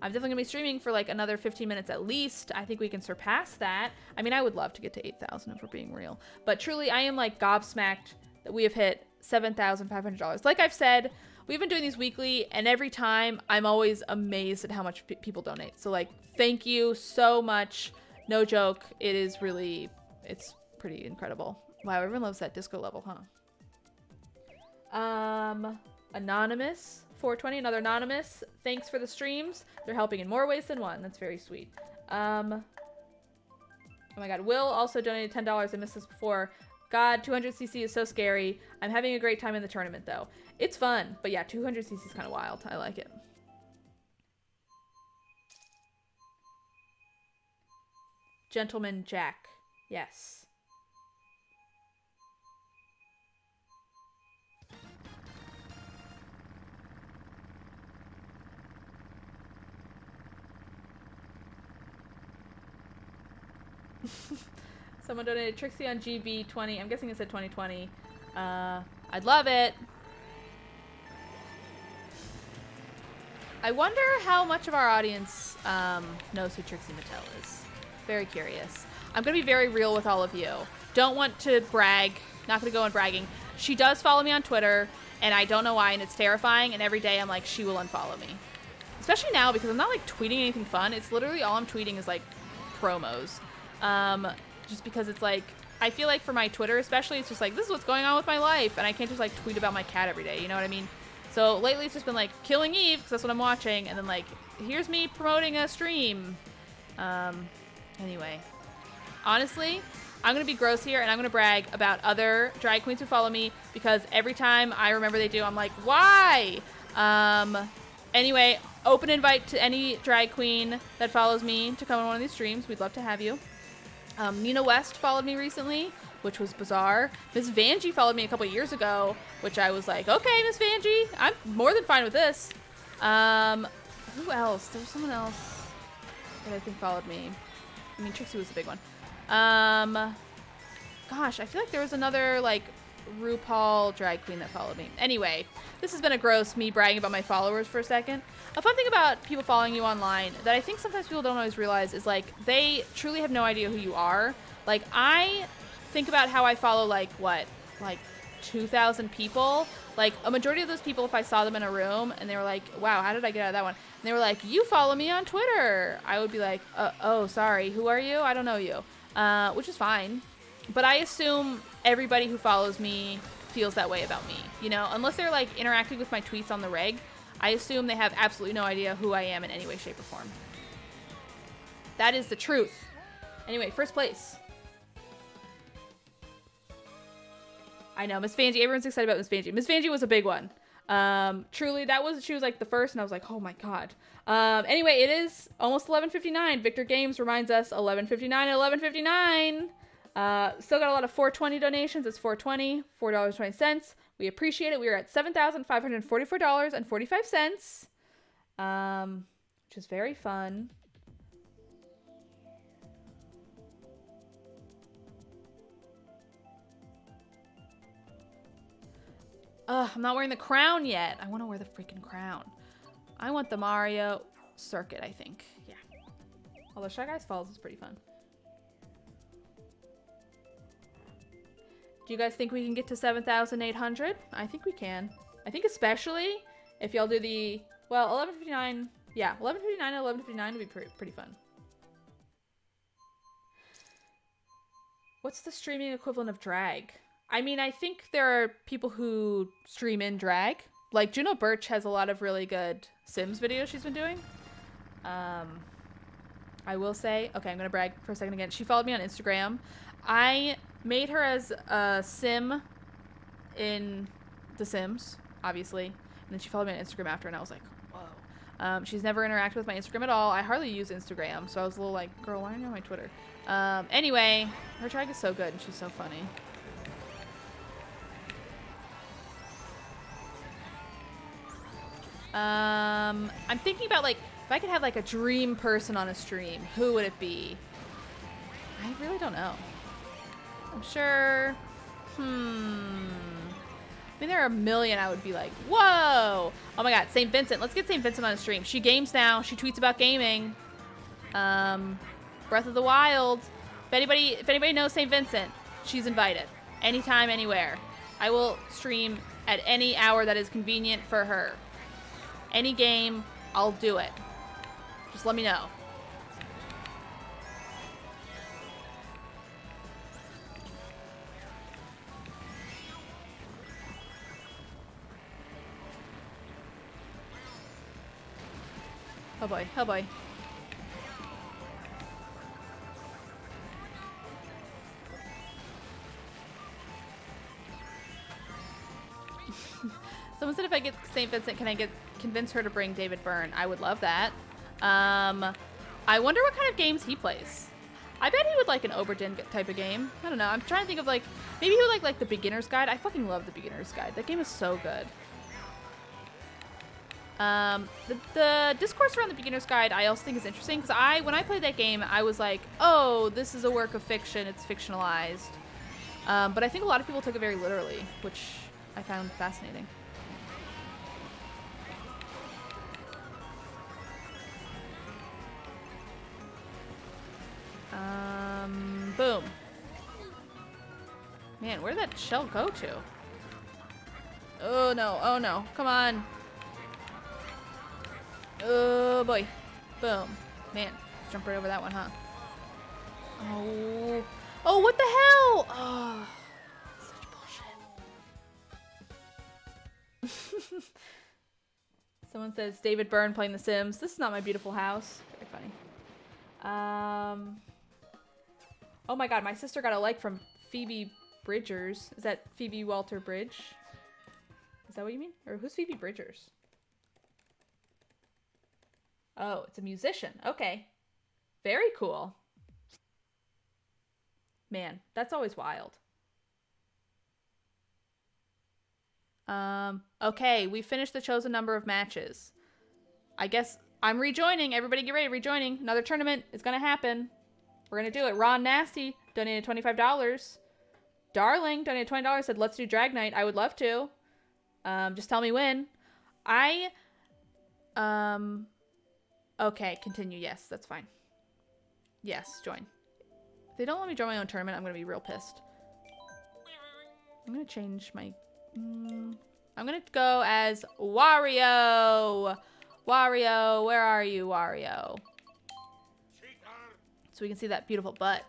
I'm definitely gonna be streaming for like another 15 minutes at least. I think we can surpass that. I mean, I would love to get to 8,000 if we're being real, but truly I am like gobsmacked that we have hit $7,500. Like I've said, we've been doing these weekly and every time I'm always amazed at how much people donate. So like, thank you so much. No joke. It is really, it's pretty incredible. Wow. Everyone loves that disco level, huh? Anonymous 420, another anonymous. Thanks for the streams. They're helping in more ways than one. That's very sweet. Oh my god. Will also donated $10. I missed this before. God, 200cc is so scary. I'm having a great time in the tournament, though. It's fun, but yeah, 200cc is kind of wild. I like it. Gentleman Jack. Yes. Someone donated Trixie on GB20. I'm guessing it said 2020. I'd love it. I wonder how much of our audience knows who Trixie Mattel is. Very curious. I'm going to be very real with all of you. Don't want to brag. Not going to go on bragging. She does follow me on Twitter, and I don't know why, and it's terrifying, and every day I'm like, she will unfollow me. Especially now, because I'm not, like, tweeting anything fun. It's literally all I'm tweeting is, like, promos. Just because it's, like, I feel like for my Twitter especially, it's just like, this is what's going on with my life, and I can't just, like, tweet about my cat every day, you know what I mean? So lately it's just been, like, Killing Eve, because that's what I'm watching, and then, like, here's me promoting a stream. Anyway. Honestly, I'm going to be gross here, and I'm going to brag about other drag queens who follow me, because every time I remember they do, I'm like, why? Anyway, open invite to any drag queen that follows me to come on one of these streams. We'd love to have you. Nina West followed me recently, which was bizarre. Miss Vanjie followed me a couple years ago, which I was like, okay, Miss Vanjie, I'm more than fine with this. Who else? There was someone else that I think followed me. I mean, Trixie was a big one. Gosh, I feel like there was another, like, RuPaul drag queen that followed me. Anyway, this has been a gross me bragging about my followers for a second. A fun thing about people following you online that I think sometimes people don't always realize is, like, they truly have no idea who you are. Like, I think about how I follow, like, what? Like, 2,000 people? Like, a majority of those people, if I saw them in a room and they were like, wow, how did I get out of that one? And they were like, you follow me on Twitter. I would be like, oh, sorry. Who are you? I don't know you. Which is fine. But I assume everybody who follows me feels that way about me. You know, unless they're, like, interacting with my tweets on the reg, I assume they have absolutely no idea who I am in any way, shape, or form. That is the truth. Anyway, first place. I know, Miss Vanjie. Everyone's excited about Miss Vanjie. Miss Vanjie was a big one. Truly, she was like the first, and I was like, oh my god. Anyway, it is almost 11:59. Victor Games reminds us 11:59 at 11:59. Still got a lot of 420 donations. It's 420, $4.20. We appreciate it. We are at $7,544.45. Which is very fun. I'm not wearing the crown yet. I want to wear the freaking crown. I want the Mario circuit, I think. Yeah. Although Shy Guys Falls is pretty fun. Do you guys think we can get to 7,800? I think we can. I think especially if y'all do the, well, 11:59. Yeah, 11:59 and 11:59 would be pretty fun. What's the streaming equivalent of drag? I mean, I think there are people who stream in drag. Like, Juno Birch has a lot of really good Sims videos she's been doing. I will say, okay, I'm going to brag for a second again. She followed me on Instagram. I made her as a Sim in The Sims, obviously. And then she followed me on Instagram after, and I was like, whoa. She's never interacted with my Instagram at all. I hardly use Instagram, so I was a little like, girl, why aren't you on my Twitter? Anyway, her drag is so good, and she's so funny. I'm thinking about, like, if I could have, like, a dream person on a stream, who would it be? I really don't know. I'm sure, I mean, there are a million I would be like, whoa! Oh my god, St. Vincent. Let's get St. Vincent on a stream. She games now. She tweets about gaming. Breath of the Wild. If anybody knows St. Vincent, she's invited. Anytime, anywhere. I will stream at any hour that is convenient for her. Any game, I'll do it. Just let me know. Oh boy, oh boy. Someone said if I get St. Vincent, can I convince her to bring David Byrne? I would love that. I wonder what kind of games he plays. I bet he would like an Oberdin type of game. I don't know. I'm trying to think of like, maybe he would like the Beginner's Guide. I fucking love the Beginner's Guide. That game is so good. The discourse around the Beginner's Guide I also think is interesting because when I played that game, I was like, oh, this is a work of fiction. It's fictionalized. But I think a lot of people took it very literally, which I found fascinating. Boom. Man, where'd that shell go to? Oh no, oh no, come on. Oh boy. Boom. Man, jump right over that one, huh? Oh. Oh, what the hell? Oh, such bullshit. Someone says David Byrne playing The Sims. This is not my beautiful house. Very funny. Oh my god, my sister got a like from Phoebe Bridgers. Is that Phoebe Walter Bridge? Is that what you mean? Or who's Phoebe Bridgers? Oh, it's a musician. Okay. Very cool. Man, that's always wild. Okay, we finished the chosen number of matches. I guess I'm rejoining. Everybody get ready, rejoining. Another tournament is gonna happen. We're gonna do it. Ron Nasty donated $25. Darling donated $20, said let's do Drag Night. I would love to. Just tell me when. Okay, continue. Yes, that's fine. Yes, join. If they don't let me join my own tournament, I'm gonna be real pissed. I'm gonna change my... I'm gonna go as Wario! Wario, where are you, Wario? So we can see that beautiful butt.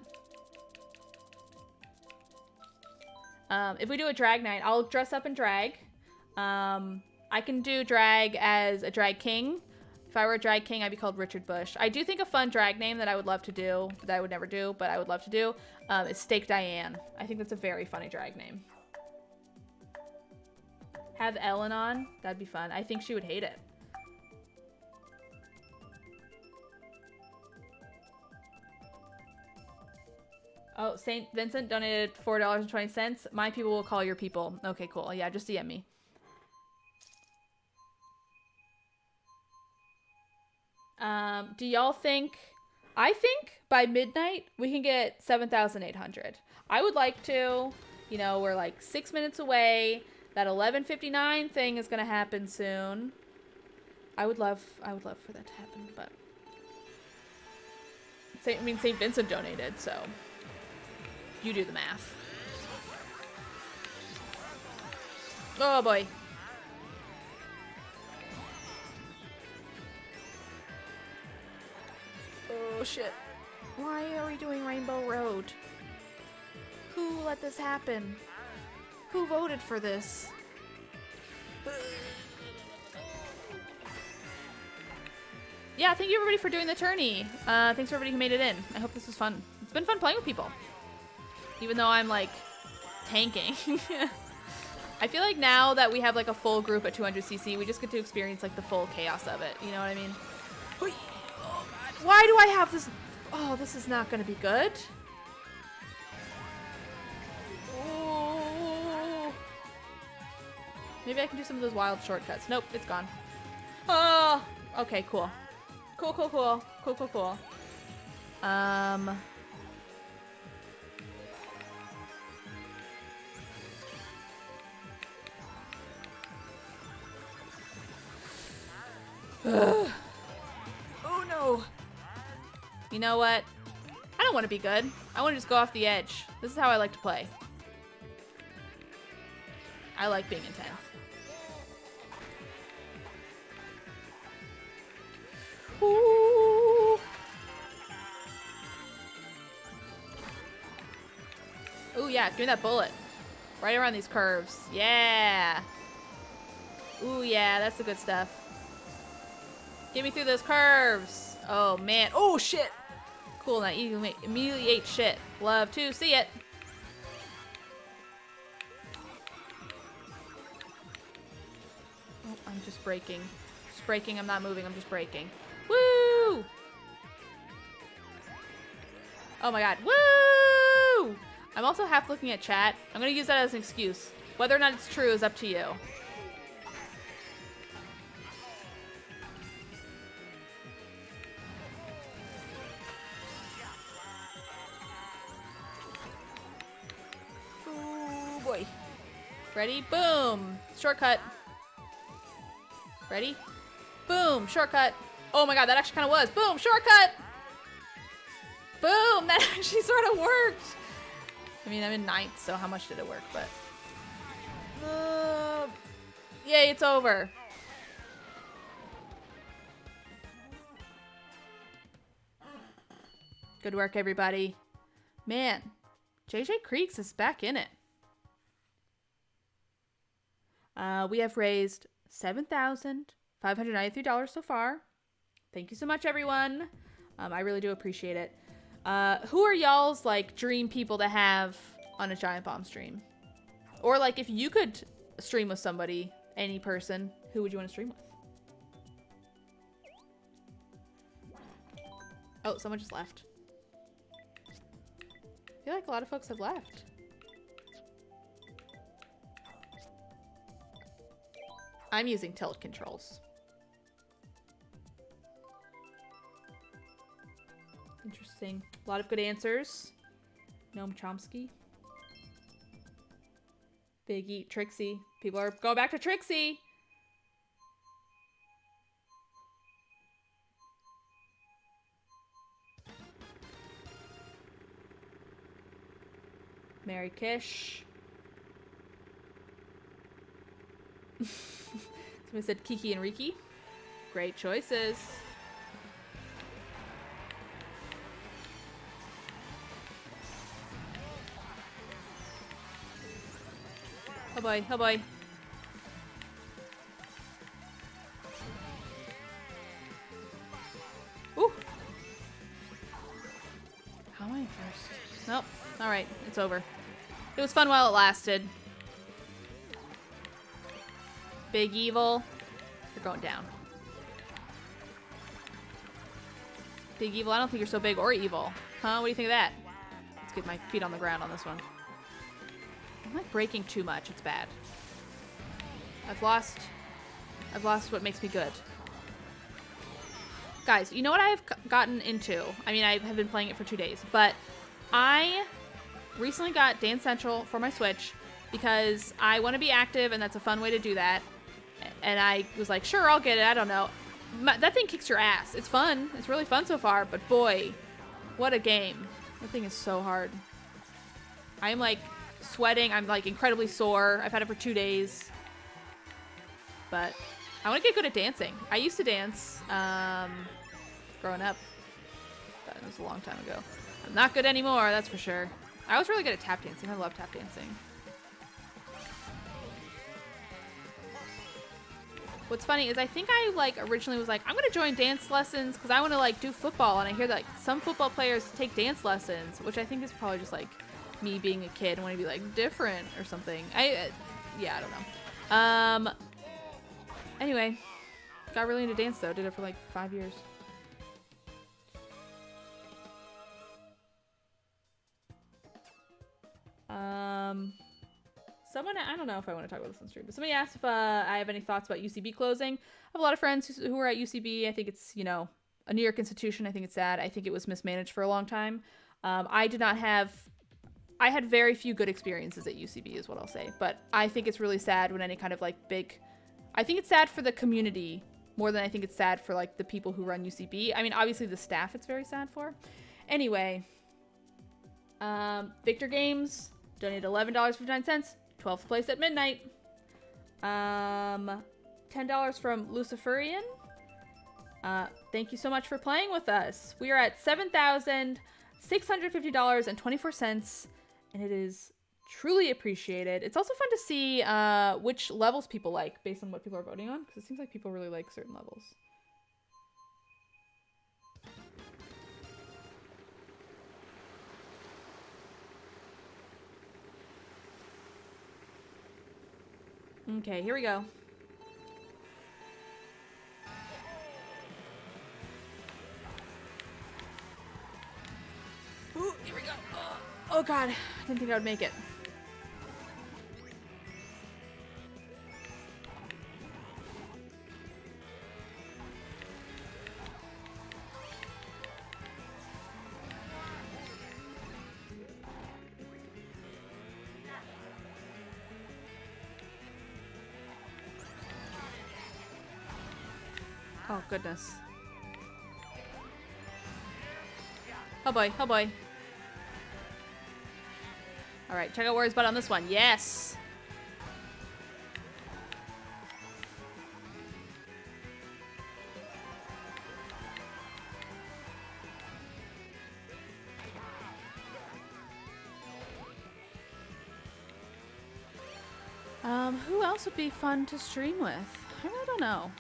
If we do a drag night, I'll dress up in drag. I can do drag as a drag king. If I were a drag king, I'd be called Richard Bush. I do think a fun drag name that I would love to do, that I would never do, but I would love to do, is Steak Diane. I think that's a very funny drag name. Have Ellen on? That'd be fun. I think she would hate it. Oh, St. Vincent donated $4.20. My people will call your people. Okay, cool. Yeah, just DM me. Do y'all think... I think by midnight, we can get 7,800. I would like to. You know, we're like 6 minutes away. That 11:59 thing is going to happen soon. I would love for that to happen, but... St. Vincent donated, so... You do the math. Oh boy. Oh shit. Why are we doing Rainbow Road? Who let this happen? Who voted for this? Yeah, thank you everybody for doing the tourney. Thanks for everybody who made it in. I hope this was fun. It's been fun playing with people. Even though I'm, like, tanking. I feel like now that we have, like, a full group at 200cc, we just get to experience, like, the full chaos of it. You know what I mean? Oh, God. Why do I have this? Oh, this is not going to be good. Oh. Maybe I can do some of those wild shortcuts. Nope, it's gone. Oh, okay, cool. Cool. Oh no. You know what? I don't want to be good. I want to just go off the edge. This is how I like to play. I like being in 10th. Ooh. Ooh, yeah, give me that bullet. Right around these curves. Yeah. Ooh, yeah, that's the good stuff. Get me through those curves. Oh, man. Oh, shit. Cool, now you immediately ate shit. Love to see it. Oh, I'm just braking. Just braking, I'm not moving, I'm just braking. Woo! Oh my god, woo! I'm also half looking at chat. I'm gonna use that as an excuse. Whether or not it's true is up to you. Oh boy. Ready? Boom! Shortcut. Ready? Boom! Shortcut. Oh my god, that actually kind of was. Boom! Shortcut! Boom! That actually sort of worked. I mean, I'm in 9th, so how much did it work? But yay, it's over. Good work, everybody. Man, JJ Creeks is back in it. We have raised $7,593 so far. Thank you so much, everyone. I really do appreciate it. Who are y'all's like dream people to have on a Giant Bomb stream? Or like if you could stream with somebody, any person, who would you want to stream with? Oh, someone just left. I feel like a lot of folks have left. I'm using tilt controls. Interesting. A lot of good answers. Noam Chomsky. Biggie. Trixie. People are going back to Trixie. Mary Kish. Somebody said Kiki and Riki. Great choices. Oh boy, oh boy. Ooh. How am I first? Nope. Alright, it's over. It was fun while it lasted. Big Evil. You're going down. Big Evil, I don't think you're so big or evil. Huh? What do you think of that? Let's get my feet on the ground on this one. I'm like braking too much. It's bad. I've lost what makes me good. Guys, you know what I've gotten into? I mean, I have been playing it for 2 days, but I recently got Dance Central for my Switch because I want to be active and that's a fun way to do that. And I was like, sure, I'll get it. I don't know. That thing kicks your ass. It's fun. It's really fun so far, but boy, what a game. That thing is so hard. I'm like sweating. I'm like incredibly sore. I've had it for 2 days. But I want to get good at dancing. I used to dance growing up. But it was a long time ago. I'm not good anymore, that's for sure. I was really good at tap dancing. I love tap dancing. What's funny is I think I like originally was like, I'm gonna join dance lessons because I want to like do football, and I hear that like some football players take dance lessons, which I think is probably just like me being a kid and want to be like different or something. Yeah, I don't know. Anyway, got really into dance though. Did it for like 5 years. Someone, I don't know if I want to talk about this on stream, but somebody asked if I have any thoughts about UCB closing. I have a lot of friends who are at UCB. I think it's, you know, a New York institution. I think it's sad. I think it was mismanaged for a long time. I had very few good experiences at UCB is what I'll say, but I think it's really sad when any kind of like big, I think it's sad for the community more than I think it's sad for like the people who run UCB. I mean, obviously the staff it's very sad for. Anyway, Victor Games donated $11.59. 12th place at midnight. $10 from Luciferian. Thank you so much for playing with us. We are at $7,650.24, and it is truly appreciated. It's also fun to see which levels people like based on what people are voting on, because it seems like people really like certain levels. Okay, here we go. Ooh, here we go. Oh God, I didn't think I would make it. Oh, goodness. Oh boy, oh boy. Alright, check out where his butt on this one. Yes! Who else would be fun to stream with? I really don't know.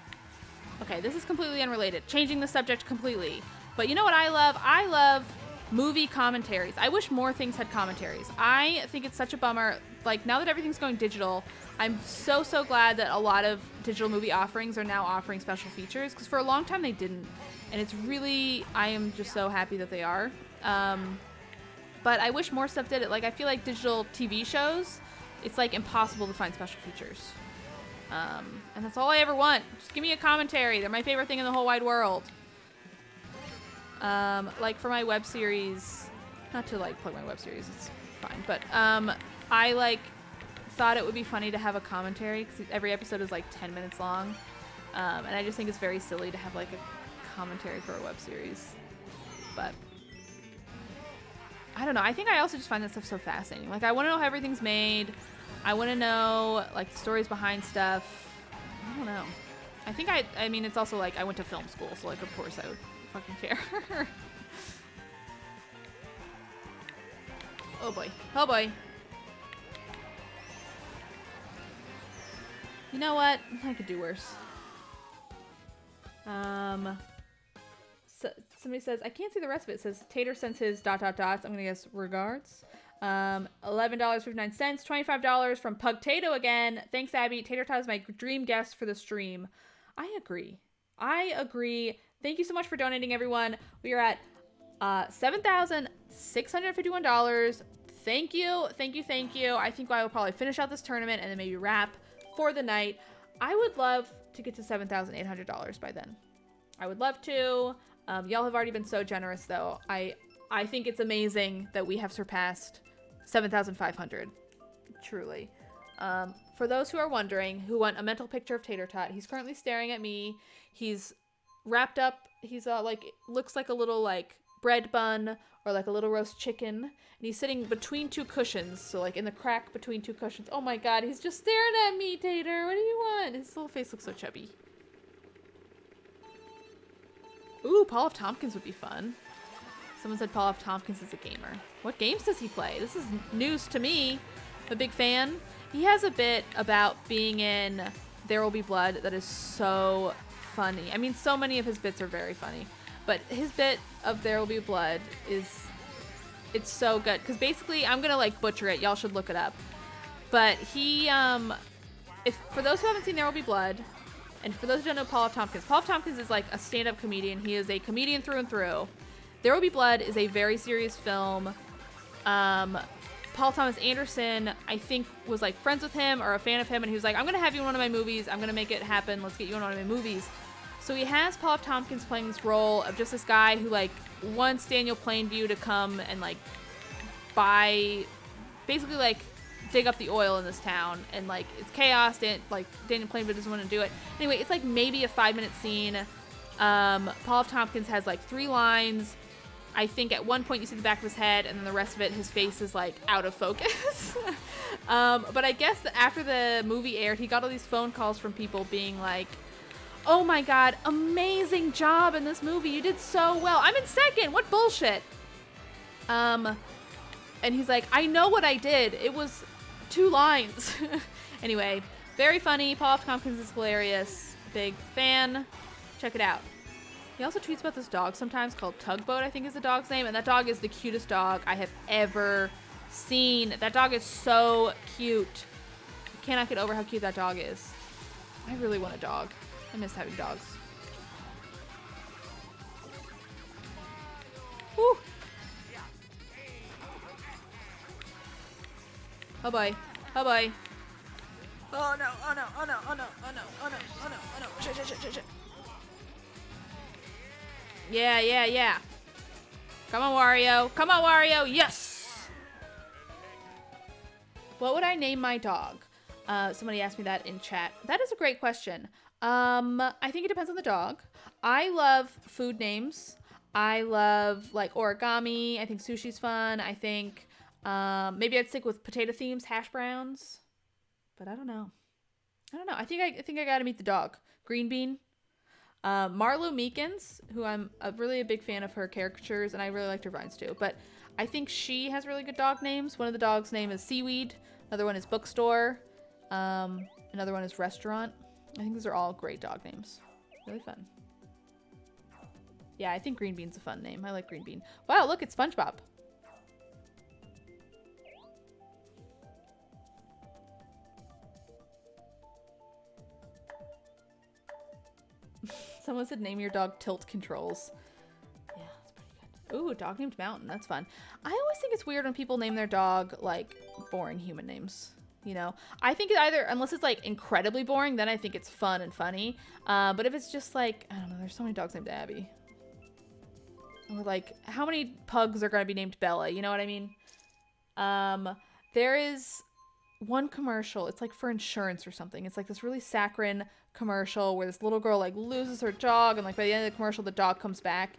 Okay, this is completely unrelated. Changing the subject completely. But you know what I love? I love movie commentaries. I wish more things had commentaries. I think it's such a bummer. Like, now that everything's going digital, I'm so glad that a lot of digital movie offerings are now offering special features, because for a long time they didn't. And it's really, I am just so happy that they are. But I wish more stuff did it. Like, I feel like digital TV shows, it's like impossible to find special features. And that's all I ever want. Just give me a commentary. They're my favorite thing in the whole wide world. Like for my web series, not to like plug my web series, it's fine, but I like thought it would be funny to have a commentary, because every episode is like 10 minutes long, and I just think it's very silly to have like a commentary for a web series. But I don't know. I think I also just find that stuff so fascinating. Like, I want to know how everything's made. I want to know like the stories behind stuff. I don't know. I mean, it's also like I went to film school, so like of course I would fucking care. Oh boy. Oh boy. You know what? I could do worse. So, somebody says, I can't see the rest of it. It says Tater sends his ... I'm gonna guess regards. $11.59, $25 from Pugtato again. Thanks, Abby. Tater Tot is my dream guest for the stream. I agree. Thank you so much for donating, everyone. We are at $7,651. Thank you. I think I will probably finish out this tournament and then maybe wrap for the night. I would love to get to $7,800 by then. I would love to. Y'all have already been so generous, though. I think it's amazing that we have surpassed 7,500. Truly. For those who are wondering, who want a mental picture of Tater Tot, he's currently staring at me. He's wrapped up. He's like, looks like a little like bread bun or like a little roast chicken. And he's sitting between two cushions. So like in the crack between two cushions. Oh my God, he's just staring at me, Tater. What do you want? His little face looks so chubby. Ooh, Paul F. Tompkins would be fun. Someone said Paul F. Tompkins is a gamer. What games does he play? This is news to me. I'm a big fan. He has a bit about being in There Will Be Blood that is so funny. I mean, so many of his bits are very funny. But his bit of There Will Be Blood it's so good. Because basically, I'm going to like butcher it. Y'all should look it up. But he, for those who haven't seen There Will Be Blood, and for those who don't know Paul F. Tompkins is like a stand-up comedian. He is a comedian through and through. There Will Be Blood is a very serious film. Paul Thomas Anderson, I think, was like friends with him or a fan of him, and he was like, I'm going to have you in one of my movies. I'm going to make it happen. Let's get you in one of my movies. So he has Paul F. Tompkins playing this role of just this guy who like wants Daniel Plainview to come and like basically like dig up the oil in this town, and like it's chaos. Like Daniel Plainview doesn't want to do it. Anyway, it's like maybe a 5-minute scene. Paul F. Tompkins has like 3 lines. I think at one point you see the back of his head, and then the rest of it, his face is like out of focus. But I guess that after the movie aired, he got all these phone calls from people being like, oh my God, amazing job in this movie. You did so well. I'm in second. What bullshit? And he's like, I know what I did. It was 2 lines. Anyway, very funny. Paul F. Tompkins is hilarious. Big fan. Check it out. He also tweets about this dog sometimes called Tugboat, I think is the dog's name. And that dog is the cutest dog I have ever seen. That dog is so cute. cannot get over how cute that dog is. I really want a dog. I miss having dogs. Woo! Oh boy. Oh boy. Oh no, oh no, oh no, oh no, oh no, oh no, oh no, oh no. Shit, shit, shit, shit, shit. Yeah, yeah, yeah. Come on, Wario. Come on, Wario. Yes! What would I name my dog? Somebody asked me that in chat. That is a great question. I think it depends on the dog. I love food names. I love like origami. I think sushi's fun. I think maybe I'd stick with potato themes, hash browns. But I don't know. I think I gotta meet the dog. Green Bean. Marlo Meekins, who I'm really a big fan of her caricatures, and I really liked her vines too. But I think she has really good dog names. One of the dogs' name is Seaweed. Another one is Bookstore. Another one is Restaurant. I think these are all great dog names. Really fun. Yeah, I think Green Bean's a fun name. I like Green Bean. Wow, look, it's SpongeBob. Someone said name your dog Tilt Controls. Yeah, that's pretty good. Ooh, dog named Mountain. That's fun. I always think it's weird when people name their dog, like, boring human names. You know? I think it either, unless it's, like, incredibly boring, then I think it's fun and funny. But if it's just, like, I don't know, there's so many dogs named Abby. Or, like, how many pugs are going to be named Bella? You know what I mean? There is one commercial. It's, like, for insurance or something. It's, like, this really saccharine commercial where this little girl like loses her dog, and like by the end of the commercial the dog comes back.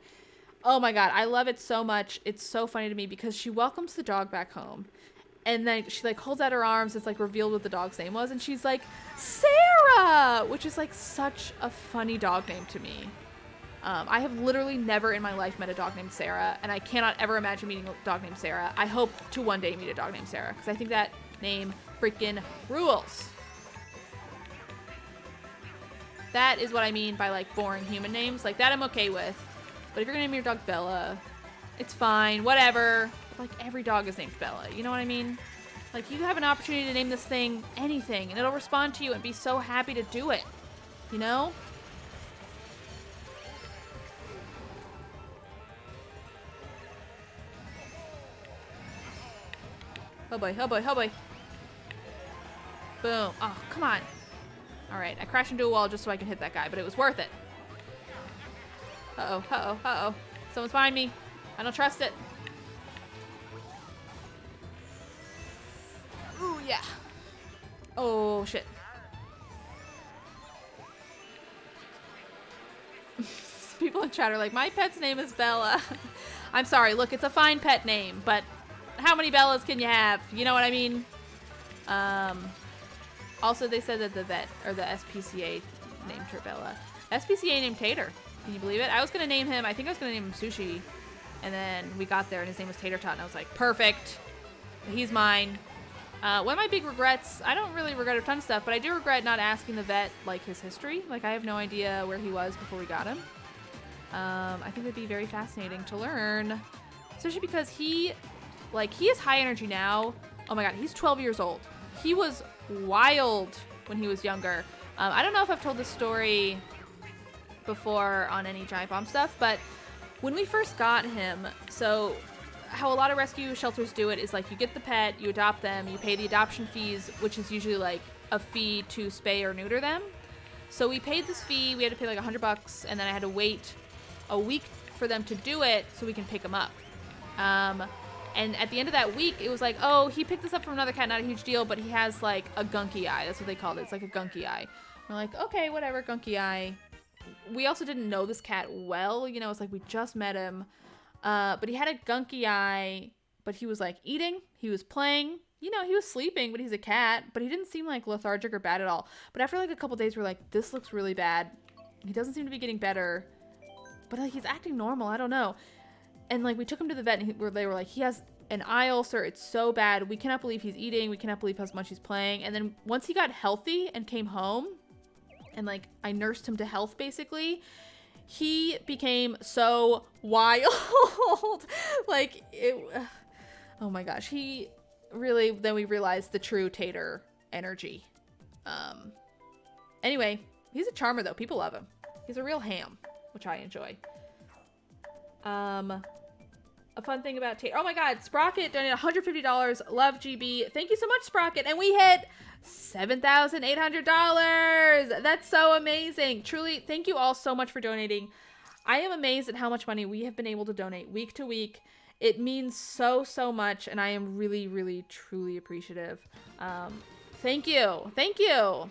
Oh my god, I love it so much. It's so funny to me because she welcomes the dog back home, and then she like holds out her arms. It's like revealed what the dog's name was, and she's like Sarah, which is like such a funny dog name to me. I have literally never in my life met a dog named Sarah, and I cannot ever imagine meeting a dog named Sarah. I hope to one day meet a dog named Sarah because I think that name freaking rules. That is what I mean by, like, boring human names. Like, that I'm okay with. But if you're gonna name your dog Bella, it's fine. Whatever. Like, every dog is named Bella. You know what I mean? Like, you have an opportunity to name this thing anything, and it'll respond to you and be so happy to do it. You know? Oh boy, oh boy, oh boy. Boom. Oh, come on. Alright, I crashed into a wall just so I can hit that guy, but it was worth it. Uh-oh, uh-oh, uh-oh. Someone's behind me. I don't trust it. Ooh, yeah. Oh, shit. People in chat are like, my pet's name is Bella. I'm sorry, look, it's a fine pet name, but how many Bellas can you have? You know what I mean? Also, they said that the vet, or the SPCA, named her Bella. SPCA named Tater. Can you believe it? I was going to name him, I think I was going to name him Sushi. And then we got there and his name was Tater Tot, and I was like, perfect. He's mine. One of my big regrets, I don't really regret a ton of stuff, but I do regret not asking the vet, like, his history. Like, I have no idea where he was before we got him. I think it'd be very fascinating to learn. Especially because he is high energy now. Oh my god, he's 12 years old. He was wild when he was younger. I don't know if I've told this story before on any Giant Bomb stuff, but when we first got him, so how a lot of rescue shelters do it is like you get the pet, you adopt them, you pay the adoption fees, which is usually like a fee to spay or neuter them. So we paid this fee, we had to pay like $100, and then I had to wait a week for them to do it so we can pick him up. And at the end of that week, it was like, oh, he picked this up from another cat, not a huge deal, but he has, like, a gunky eye. That's what they called it. It's like a gunky eye. We're like, okay, whatever, gunky eye. We also didn't know this cat well. You know, it's like we just met him. But he had a gunky eye, but he was, like, eating. He was playing. You know, he was sleeping, but he's a cat. But he didn't seem, like, lethargic or bad at all. But after, like, a couple days, we're like, this looks really bad. He doesn't seem to be getting better. But, like, he's acting normal. I don't know. And, like, we took him to the vet, and they were like, he has an eye ulcer. It's so bad. We cannot believe he's eating. We cannot believe how much he's playing. And then once he got healthy and came home, and, like, I nursed him to health, basically, he became so wild. Like, oh, my gosh. He really, then we realized the true Tater energy. Anyway, he's a charmer though. People love him. He's a real ham, which I enjoy. A fun thing about oh my god, Sprocket donated $150. Love GB. Thank you so much, Sprocket. And we hit $7,800. That's so amazing. Truly, thank you all so much for donating. I am amazed at how much money we have been able to donate week to week. It means so, so much, and I am really, really, truly appreciative. Thank you. Thank you.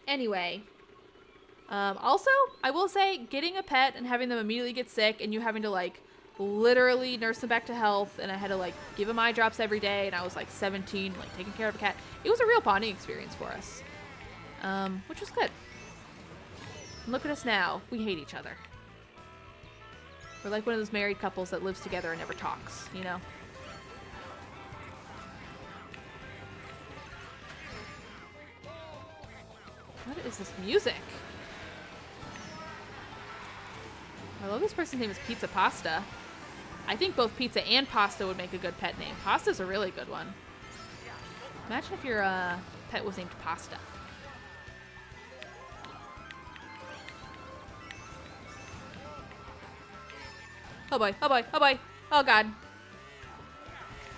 Anyway, also, I will say, getting a pet and having them immediately get sick and you having to, like, literally nurse them back to health, and I had to, like, give them eye drops every day, and I was, like, 17, like, taking care of a cat. It was a real bonding experience for us, which was good. And look at us now. We hate each other. We're like one of those married couples that lives together and never talks, you know? What is this music? I love this person's name is Pizza Pasta. I think both pizza and pasta would make a good pet name. Pasta's a really good one. Imagine if your pet was named Pasta. Oh boy, oh boy, oh boy. Oh god.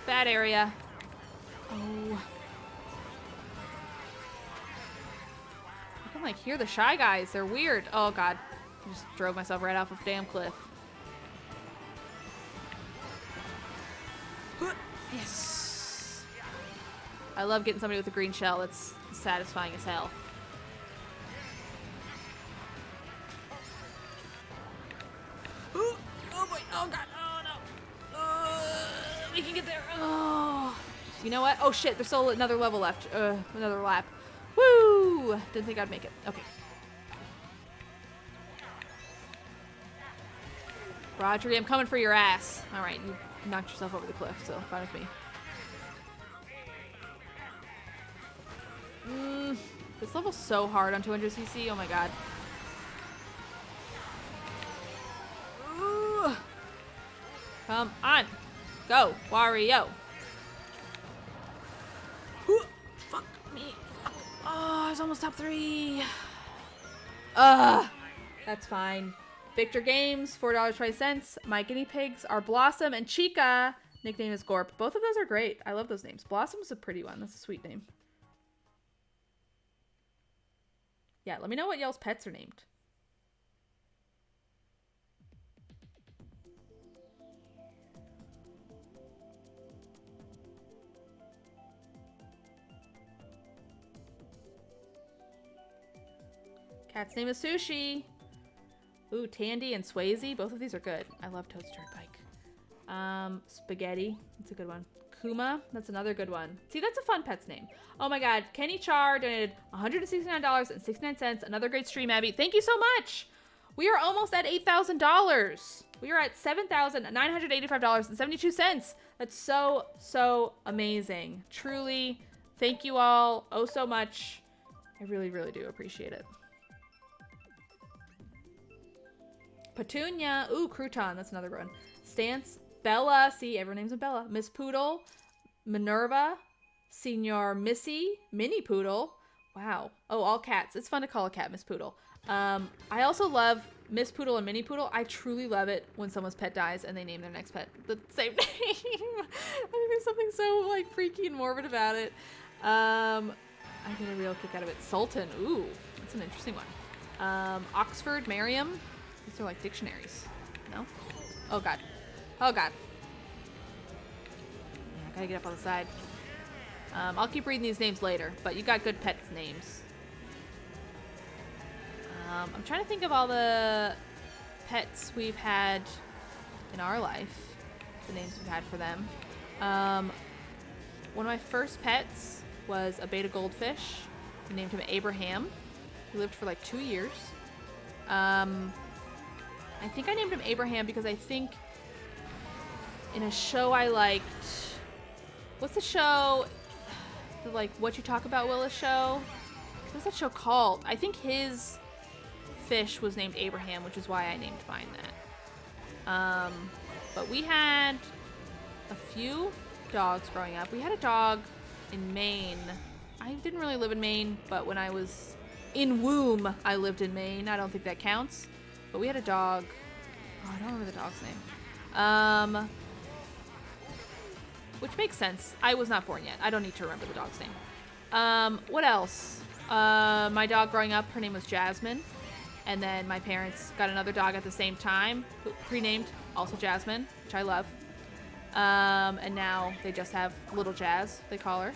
Bad area. Oh. I can like hear the Shy Guys. They're weird. Oh god. I just drove myself right off a damn cliff. Yes. I love getting somebody with a green shell. It's satisfying as hell. Oh boy. Oh god. Oh no. We can get there. Oh. You know what? Oh shit. There's still another level left. Another lap. Woo. Didn't think I'd make it. Okay. Roger, I'm coming for your ass. Alright, you knocked yourself over the cliff, so fine with me. This level's so hard on 200cc. Oh my god. Ooh. Come on. Go, Wario. Ooh. Fuck me. Fuck. Oh, I was almost top 3. That's fine. Victor Games, $4.20. My guinea pigs are Blossom and Chica. Nickname is Gorp. Both of those are great. I love those names. Blossom's a pretty one. That's a sweet name. Yeah, let me know what y'all's pets are named. Cat's name is Sushi. Ooh, Tandy and Swayze. Both of these are good. I love Toad's Turnpike. Spaghetti. That's a good one. Kuma. That's another good one. See, that's a fun pet's name. Oh my god. Kenny Char donated $169.69. Another great stream, Abby. Thank you so much. We are almost at $8,000. We are at $7,985.72. That's so, so amazing. Truly, thank you all oh so much. I really, really do appreciate it. Petunia. Ooh, Crouton. That's another one. Stance. Bella. See, everyone names him Bella. Miss Poodle. Minerva. Senior Missy. Mini Poodle. Wow. Oh, all cats. It's fun to call a cat Miss Poodle. I also love Miss Poodle and Mini Poodle. I truly love it when someone's pet dies and they name their next pet the same name. I think there's something so like freaky and morbid about it. I get a real kick out of it. Sultan. Ooh, that's an interesting one. Oxford. Merriam. These are like dictionaries. No? Oh god. Oh god. Yeah, I gotta get up on the side. I'll keep reading these names later, but you got good pets names. I'm trying to think of all the pets we've had in our life. The names we've had for them. One of my first pets was a beta goldfish. We named him Abraham. He lived for like 2 years. I think I named him Abraham because I think in a show I liked... What's the show? The, like, What You Talk About Willis show? What's that show called? I think his fish was named Abraham, which is why I named mine that. But we had a few dogs growing up. We had a dog in Maine. I didn't really live in Maine, but when I was in womb, I lived in Maine. I don't think that counts. But we had a dog. Oh, I don't remember the dog's name. Which makes sense. I was not born yet. I don't need to remember the dog's name. What else? My dog growing up, her name was Jasmine. And then my parents got another dog at the same time, pre-named, also Jasmine, which I love. And now they just have Little Jazz, they call her.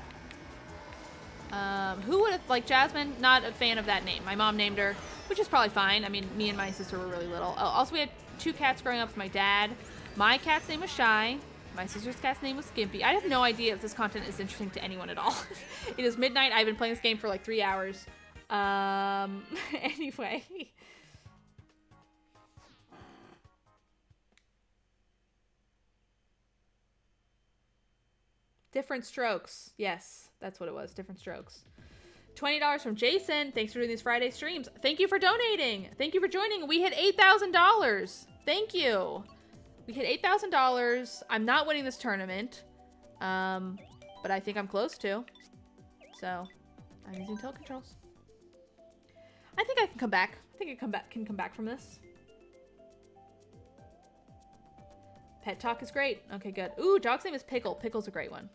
Who would have, like Jasmine, not a fan of that name. My mom named her, which is probably fine. I mean, me and my sister were really little. Also, we had 2 cats growing up with my dad. My cat's name was Shy. My sister's cat's name was Skimpy. I have no idea if this content is interesting to anyone at all. It is midnight. I've been playing this game for like 3 hours. Anyway. Different Strokes. Yes, that's what it was. Different Strokes. $20 from Jason. Thanks for doing these Friday streams. Thank you for donating. Thank you for joining. We hit $8,000. Thank you. We hit $8,000. I'm not winning this tournament, but I think I'm close to. So I'm using tilt controls. I think I can come back. I think I can come back from this. Pet talk is great. Okay, good. Ooh, dog's name is Pickle. Pickle's a great one.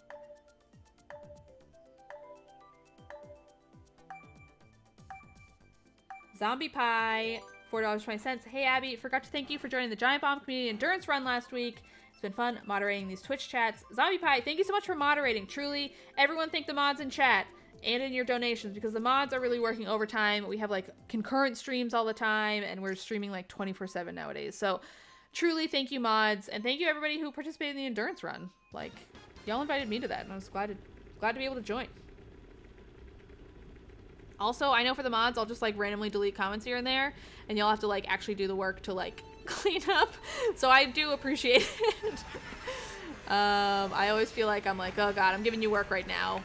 Zombie Pie, $4.20. Hey, Abby, forgot to thank you for joining the Giant Bomb Community Endurance Run last week. It's been fun moderating these Twitch chats. Zombie Pie, thank you so much for moderating. Truly, everyone thank the mods in chat and in your donations because the mods are really working overtime. We have like concurrent streams all the time and we're streaming like 24/7 nowadays. So truly thank you, mods, and thank you everybody who participated in the endurance run. Like, y'all invited me to that and I was glad to be able to join. Also, I know for the mods, I'll just like randomly delete comments here and there, and you'll have to like actually do the work to like clean up. So I do appreciate it. I always feel like I'm like, oh god, I'm giving you work right now.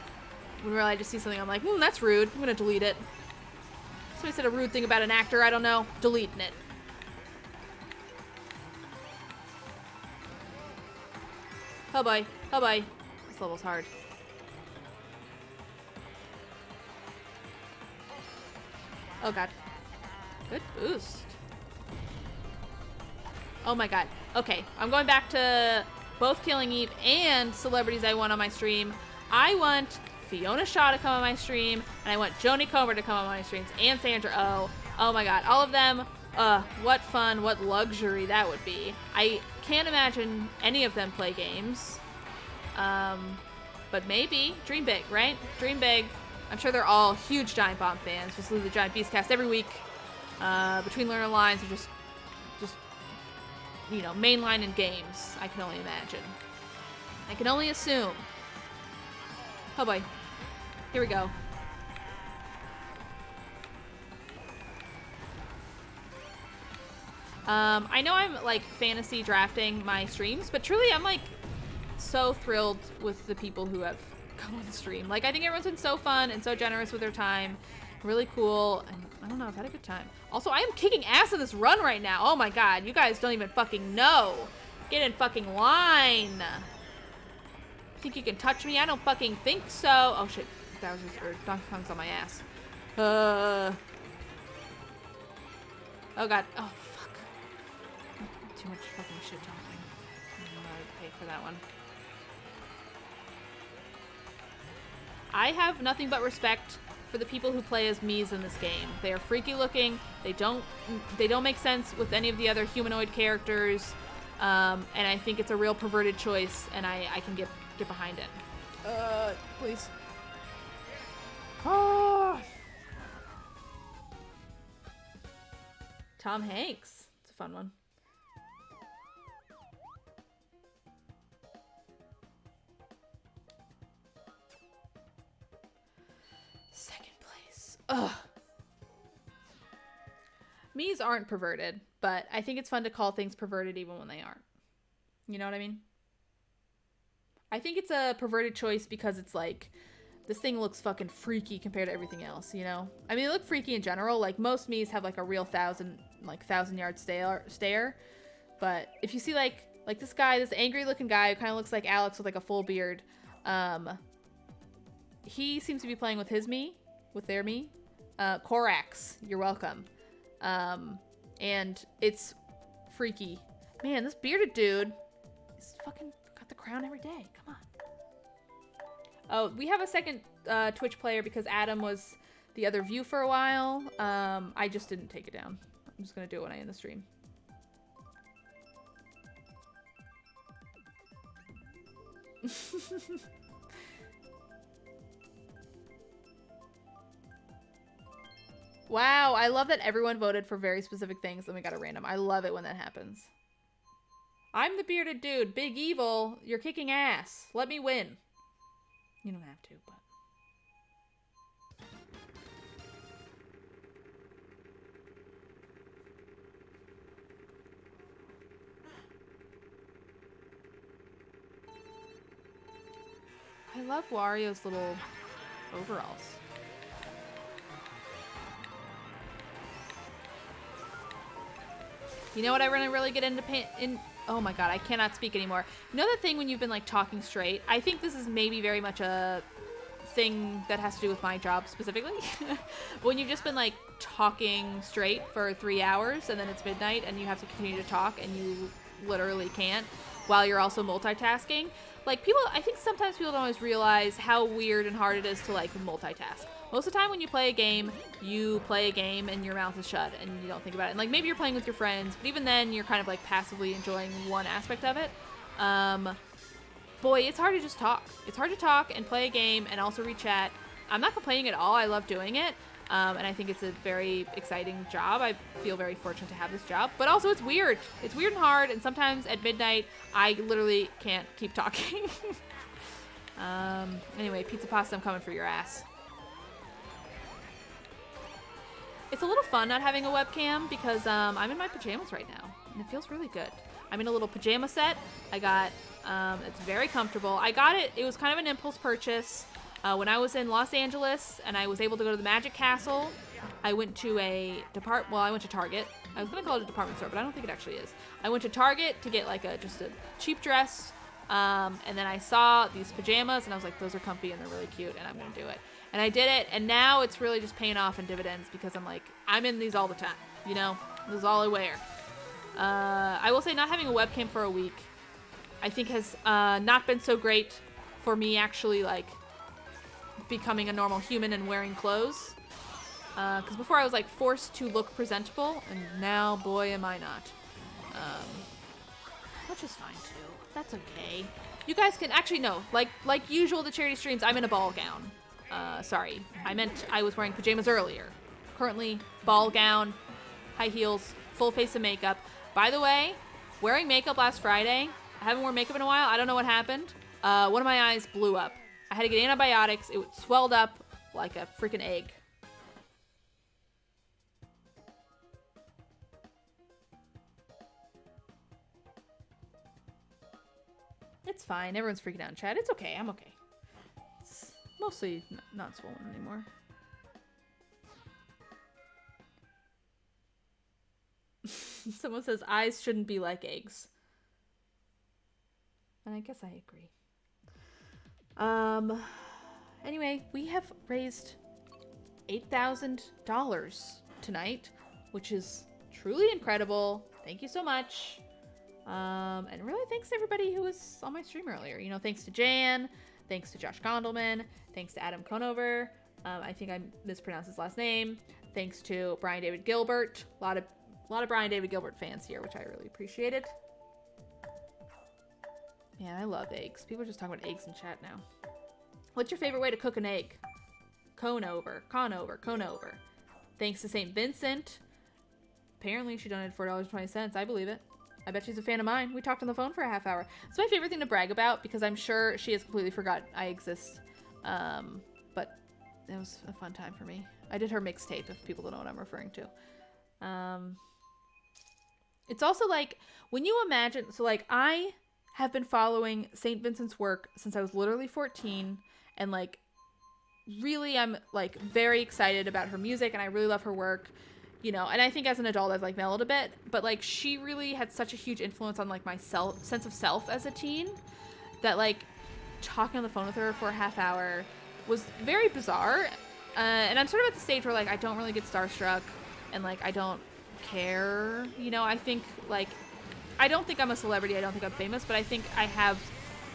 When I just see something, I'm like, that's rude. I'm gonna delete it. Somebody said a rude thing about an actor. I don't know. Deleting it. Oh boy. Oh boy. This level's hard. Oh god. Good boost. Oh my god. Okay, I'm going back to both Killing Eve and celebrities I want on my stream. I want Fiona Shaw to come on my stream, and I want Joni Comer to come on my streams, and Sandra Oh. Oh my god, all of them. What fun, what luxury that would be. I can't imagine any of them play games. But maybe. Dream big, right? Dream big. I'm sure they're all huge Giant Bomb fans. Just listen to the Giant Beastcast every week. Between learner lines or just you know, mainline in games. I can only imagine. I can only assume. Oh boy. Here we go. I know I'm like fantasy drafting my streams, but truly I'm like so thrilled with the people who have come on the stream. Like, I think everyone's been so fun and so generous with their time. Really cool. And I don't know, I've had a good time. Also, I am kicking ass in this run right now. Oh my god, you guys don't even fucking know. Get in fucking line. Think you can touch me? I don't fucking think so. Oh shit, Donkey Kong's on my ass. Oh god. Oh fuck. Too much fucking shit talking. I don't know how to pay for that one. I have nothing but respect for the people who play as Miis in this game. They are freaky looking. They don't make sense with any of the other humanoid characters. And I think it's a real perverted choice, and I can get behind it. Please. Oh. Tom Hanks. It's a fun one. Ugh. Miis aren't perverted, but I think it's fun to call things perverted even when they aren't. You know what I mean? I think it's a perverted choice because it's like, this thing looks fucking freaky compared to everything else, you know? I mean, they look freaky in general. Like, most Miis have like a real 1,000-yard stare. But if you see like this guy, this angry looking guy who kind of looks like Alex with like a full beard, he seems to be playing with their me. Korax, you're welcome. And it's freaky. Man, this bearded dude is fucking got the crown every day. Come on. Oh, we have a second Twitch player because Adam was the other view for a while. I just didn't take it down. I'm just gonna do it when I end the stream. Wow, I love that everyone voted for very specific things and we got a random. I love it when that happens. I'm the bearded dude. Big evil. You're kicking ass. Let me win. You don't have to, but... I love Wario's little overalls. You know what I really get into oh my god, I cannot speak anymore. You know the thing when you've been like talking straight? I think this is maybe very much a thing that has to do with my job specifically. When you've just been like talking straight for 3 hours and then it's midnight and you have to continue to talk and you literally can't while you're also multitasking. Like people, I think sometimes people don't always realize how weird and hard it is to like multitask. Most of the time when you play a game and your mouth is shut and you don't think about it. And like maybe you're playing with your friends, but even then you're kind of like passively enjoying one aspect of it. Boy, it's hard to just talk. It's hard to talk and play a game and also read chat. I'm not complaining at all. I love doing it. And I think it's a very exciting job. I feel very fortunate to have this job. But also it's weird. It's weird and hard. And sometimes at midnight, I literally can't keep talking. Anyway, pizza pasta, I'm coming for your ass. It's a little fun not having a webcam because I'm in my pajamas right now. And it feels really good. I'm in a little pajama set. I got, it's very comfortable. I got it, it was kind of an impulse purchase. When I was in Los Angeles and I was able to go to the Magic Castle, I went to I went to Target. I was gonna call it a department store, but I don't think it actually is. I went to Target to get like just a cheap dress. And then I saw these pajamas and I was like, those are comfy and they're really cute and I'm gonna do it. And I did it, and now it's really just paying off in dividends because I'm like, I'm in these all the time, you know? This is all I wear. I will say not having a webcam for a week, I think has not been so great for me actually, like, becoming a normal human and wearing clothes. Because before I was, like, forced to look presentable, and now, boy, am I not. Which is fine, too. That's okay. You guys can, actually, no. Like usual, the charity streams, I'm in a ball gown. Sorry, I meant I was wearing pajamas earlier. Currently, ball gown, high heels, full face of makeup. By the way, wearing makeup last Friday, I haven't worn makeup in a while. I don't know what happened. One of my eyes blew up. I had to get antibiotics. It swelled up like a freaking egg. It's fine. Everyone's freaking out in chat. It's okay. I'm okay. Mostly not swollen anymore. Someone says eyes shouldn't be like eggs. And I guess I agree. Anyway, we have raised $8,000 tonight, which is truly incredible. Thank you so much. And really thanks to everybody who was on my stream earlier. You know, thanks to Jan. Thanks to Josh Gondelman. Thanks to Adam Conover. I think I mispronounced his last name. Thanks to Brian David Gilbert. A lot of Brian David Gilbert fans here, which I really appreciated. Man, I love eggs. People are just talking about eggs in chat now. What's your favorite way to cook an egg? Conover. Thanks to St. Vincent. Apparently she donated $4.20. I believe it. I bet she's a fan of mine. We talked on the phone for a half hour. It's my favorite thing to brag about because I'm sure she has completely forgot I exist. But it was a fun time for me. I did her mixtape, if people don't know what I'm referring to. It's also like, when you imagine, so like I have been following St. Vincent's work since I was literally 14, and like really I'm like very excited about her music and I really love her work. You know, and I think as an adult I've like mellowed a bit, but like she really had such a huge influence on like my sense of self as a teen that like talking on the phone with her for a half hour, was very bizarre. And I'm sort of at the stage where, like, I don't really get starstruck and, like, I don't care. You know, I think, like, I don't think I'm a celebrity. I don't think I'm famous, but I think I have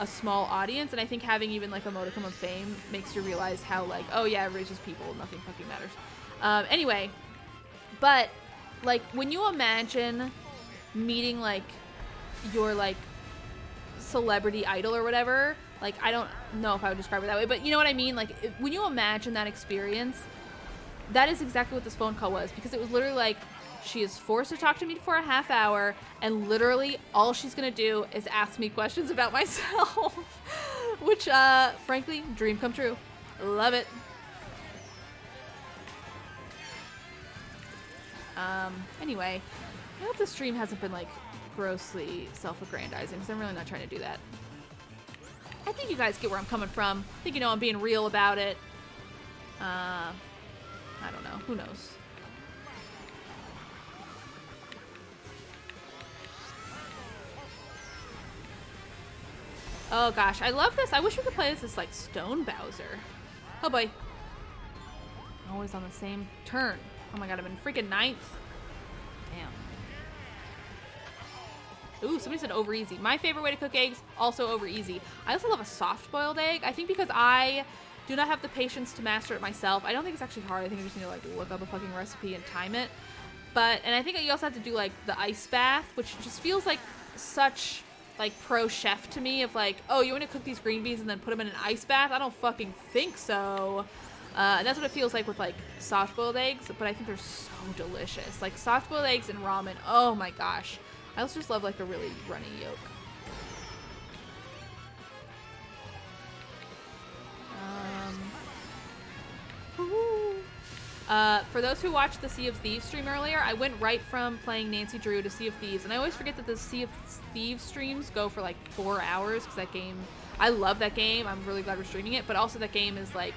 a small audience. And I think having even, like, a modicum of fame makes you realize how, like, oh, yeah, everybody's just people. Nothing fucking matters. Anyway, but, like, when you imagine meeting, like, your, like, celebrity idol or whatever, like, I don't know if I would describe it that way, but you know what I mean? Like, when you imagine that experience, that is exactly what this phone call was, because it was literally like, she is forced to talk to me for a half hour, and literally all she's gonna do is ask me questions about myself, which, frankly, dream come true. Love it. Anyway, I hope the stream hasn't been, like, grossly self-aggrandizing, because I'm really not trying to do that. I think you guys get where I'm coming from. I think you know I'm being real about it. I don't know. Who knows? Oh gosh, I love this. I wish we could play this as, like, Stone Bowser. Oh boy. Always on the same turn. Oh my god, I'm in freaking 9th. Damn. Ooh, somebody said over easy. My favorite way to cook eggs, also over easy. I also love a soft boiled egg. I think because I do not have the patience to master it myself. I don't think it's actually hard. I think you just need to, like, look up a fucking recipe and time it. And I think you also have to do, like, the ice bath, which just feels like such, like, pro chef to me of, like, oh, you want to cook these green beans and then put them in an ice bath? I don't fucking think so. And that's what it feels like with, like, soft-boiled eggs, but I think they're so delicious. Like, soft-boiled eggs and ramen, oh my gosh. I also just love, like, a really runny yolk. For those who watched the Sea of Thieves stream earlier, I went right from playing Nancy Drew to Sea of Thieves, and I always forget that the Sea of Thieves streams go for, like, 4 hours, because that game, I love that game. I'm really glad we're streaming it, but also that game is, like,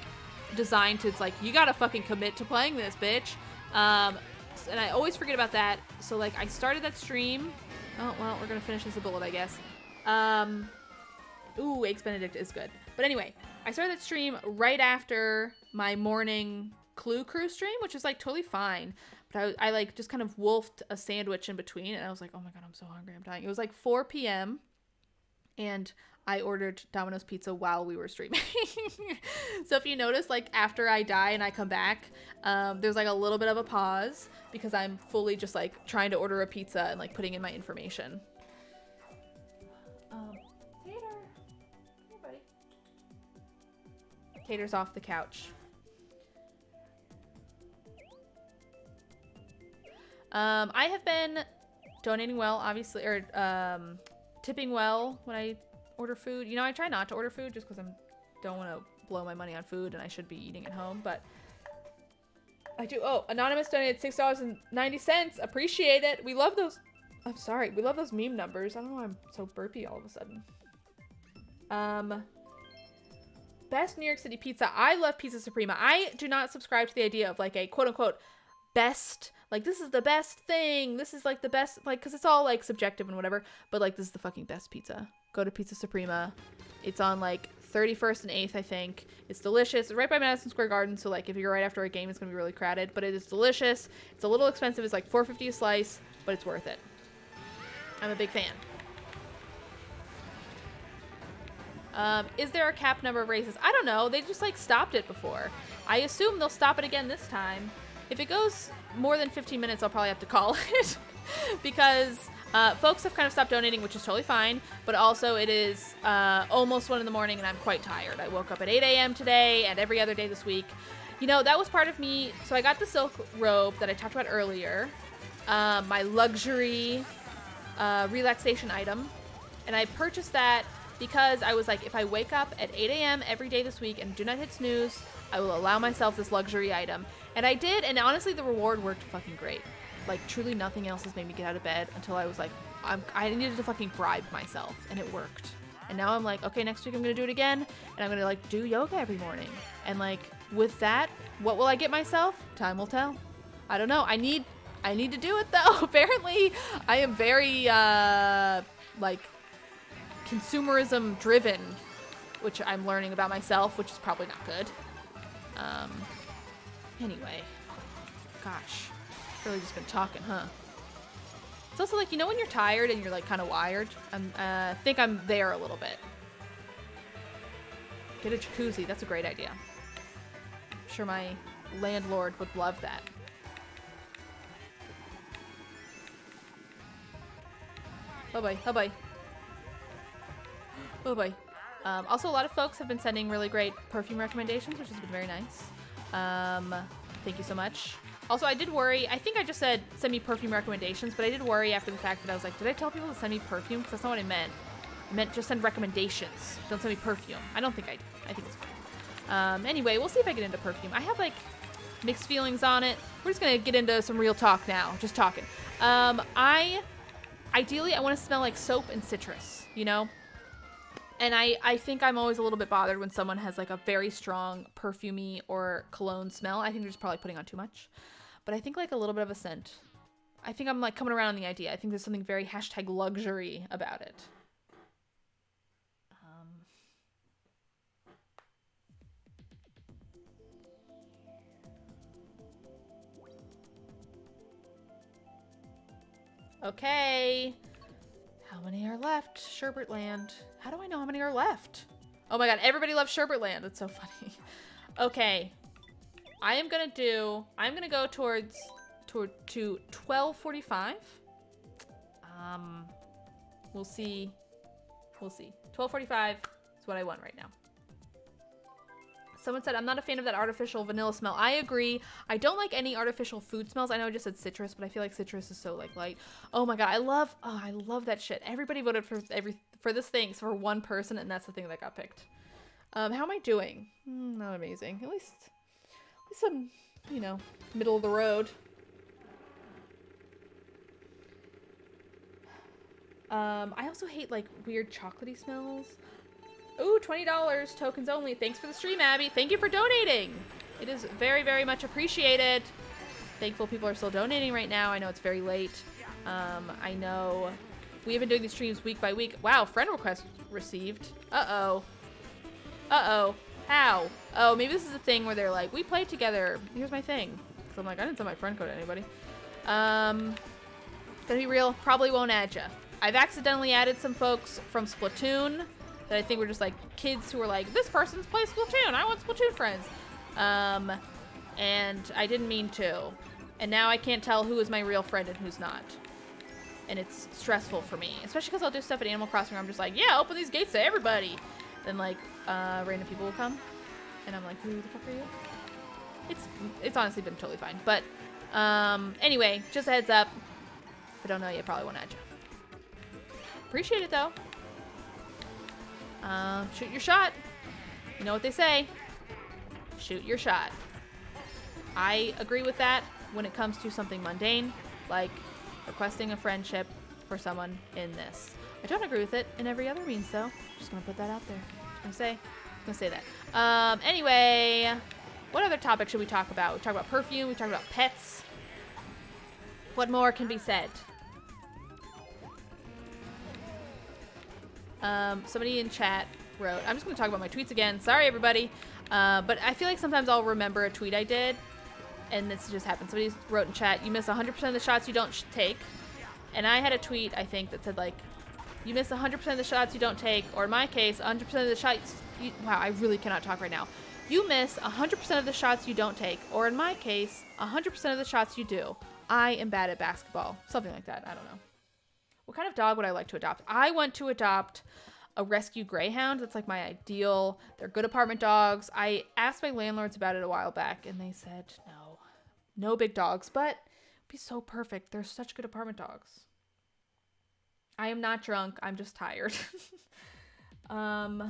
designed to, it's like, you gotta fucking commit to playing this, bitch. And I always forget about that. So, like, I started that stream. Oh, well, we're gonna finish this a bullet, I guess. Ooh, Eggs Benedict is good. But anyway, I started that stream right after my morning Clue Crew stream, which is, like, totally fine. But I like, just kind of wolfed a sandwich in between, and I was like, oh my god, I'm so hungry, I'm dying. It was, like, 4 p.m., and I ordered Domino's Pizza while we were streaming. So if you notice, like, after I die and I come back, there's, like, a little bit of a pause because I'm fully just, like, trying to order a pizza and, like, putting in my information. Tater. Hey, buddy. Tater's off the couch. I have been donating well, obviously, or tipping well when I order food. You know, I try not to order food just because I don't want to blow my money on food and I should be eating at home, but I do. Oh, Anonymous donated $6.90. Appreciate it. We love those. I'm sorry. We love those meme numbers. I don't know why I'm so burpy all of a sudden. Best New York City pizza. I love Pizza Suprema. I do not subscribe to the idea of, like, a quote-unquote best, like, this is the best thing. This is, like, the best, like, because it's all, like, subjective and whatever, but, like, this is the fucking best pizza. Go to Pizza Suprema. It's on, like, 31st and 8th, I think. It's delicious. It's right by Madison Square Garden, so, like, if you're right after a game, it's gonna be really crowded, but it is delicious. It's a little expensive. It's, like, $4.50 a slice, but it's worth it. I'm a big fan. Is there a cap number of races? I don't know. They just, like, stopped it before. I assume they'll stop it again this time. If it goes more than 15 minutes, I'll probably have to call it because folks have kind of stopped donating, which is totally fine, but also it is almost 1 in the morning and I'm quite tired. I woke up at 8 a.m. today and every other day this week. You know, that was part of me. So I got the silk robe that I talked about earlier, my luxury relaxation item, and I purchased that because I was like, if I wake up at 8 a.m. every day this week and do not hit snooze, I will allow myself this luxury item. And I did, and honestly, the reward worked fucking great. Like, truly nothing else has made me get out of bed until I was like, I needed to fucking bribe myself, and it worked. And now I'm like, okay, next week I'm gonna do it again, and I'm gonna, like, do yoga every morning. And, like, with that, what will I get myself? Time will tell. I don't know. I need to do it, though. Apparently, I am very, like, consumerism driven, which I'm learning about myself, which is probably not good. Anyway. Gosh. Really just been talking, huh? It's also like, you know when you're tired and you're like kind of wired? I think I'm there a little bit. Get a jacuzzi. That's a great idea. I'm sure my landlord would love that. Bye-bye. Bye-bye. Bye-bye. Also, a lot of folks have been sending really great perfume recommendations, which has been very nice. Thank you so much. Also, I did worry. I think I just said send me perfume recommendations, but I did worry after the fact that I was like, did I tell people to send me perfume? Because that's not what I meant. I meant just send recommendations. Don't send me perfume. I don't think I did. I think it's fine. Anyway, we'll see if I get into perfume. I have, like, mixed feelings on it. We're just going to get into some real talk now. Just talking. Ideally, I want to smell like soap and citrus, you know? And I think I'm always a little bit bothered when someone has like a very strong perfumey or cologne smell. I think they're just probably putting on too much. But I think like a little bit of a scent. I think I'm like coming around on the idea. I think there's something very #luxury about it. Okay. How many are left? Sherbertland. How do I know how many are left? Oh my god, everybody loves Sherbertland. That's so funny. Okay. I'm gonna go to 12:45. We'll see. 12:45 is what I want right now. Someone said, I'm not a fan of that artificial vanilla smell. I agree. I don't like any artificial food smells. I know I just said citrus, but I feel like citrus is so like light. Oh my god, I love that shit. Everybody voted for this thing for one person, and that's the thing that got picked. How am I doing? Not amazing. At least I'm, you know, middle of the road. I also hate like weird chocolatey smells. Ooh, $20, tokens only. Thanks for the stream, Abby. Thank you for donating. It is very, very much appreciated. Thankful people are still donating right now. I know it's very late. I know we have been doing these streams week by week. Wow, friend request received. Uh-oh. Uh-oh. How? Oh, maybe this is a thing where they're like, we played together. Here's my thing. So I'm like, I didn't send my friend code to anybody. Gonna be real, probably won't add ya. I've accidentally added some folks from Splatoon that I think were just like kids who were like, this person's plays Splatoon. I want Splatoon friends. And I didn't mean to. And now I can't tell who is my real friend and who's not. And it's stressful for me. Especially because I'll do stuff at Animal Crossing where I'm just like, yeah, open these gates to everybody. Then like, random people will come. And I'm like, who the fuck are you? It's honestly been totally fine. But, anyway, just a heads up. If I don't know you, probably won't add you. Appreciate it though. Shoot your shot. You know what they say. Shoot your shot. I agree with that when it comes to something mundane, like requesting a friendship for someone in this. I don't agree with it in every other means though. Just gonna put that out there. Just gonna say that. Anyway, what other topic should we talk about? We talk about perfume, we talk about pets. What more can be said? Somebody in chat wrote, I'm just going to talk about my tweets again. Sorry, everybody. But I feel like sometimes I'll remember a tweet I did, and this just happened. Somebody wrote in chat, you miss 100% of the shots you don't take. And I had a tweet, I think, that said, like, you miss 100% of the shots you don't take, or in my case, 100% of the shots... wow, I really cannot talk right now. You miss 100% of the shots you don't take, or in my case, 100% of the shots you do. I am bad at basketball. Something like that. I don't know. What kind of dog would I like to adopt? I want to adopt a rescue greyhound. That's like my ideal. They're good apartment dogs. I asked my landlords about it a while back and they said no big dogs, but it'd be so perfect. They're such good apartment dogs. I am not drunk. I'm just tired. Yeah.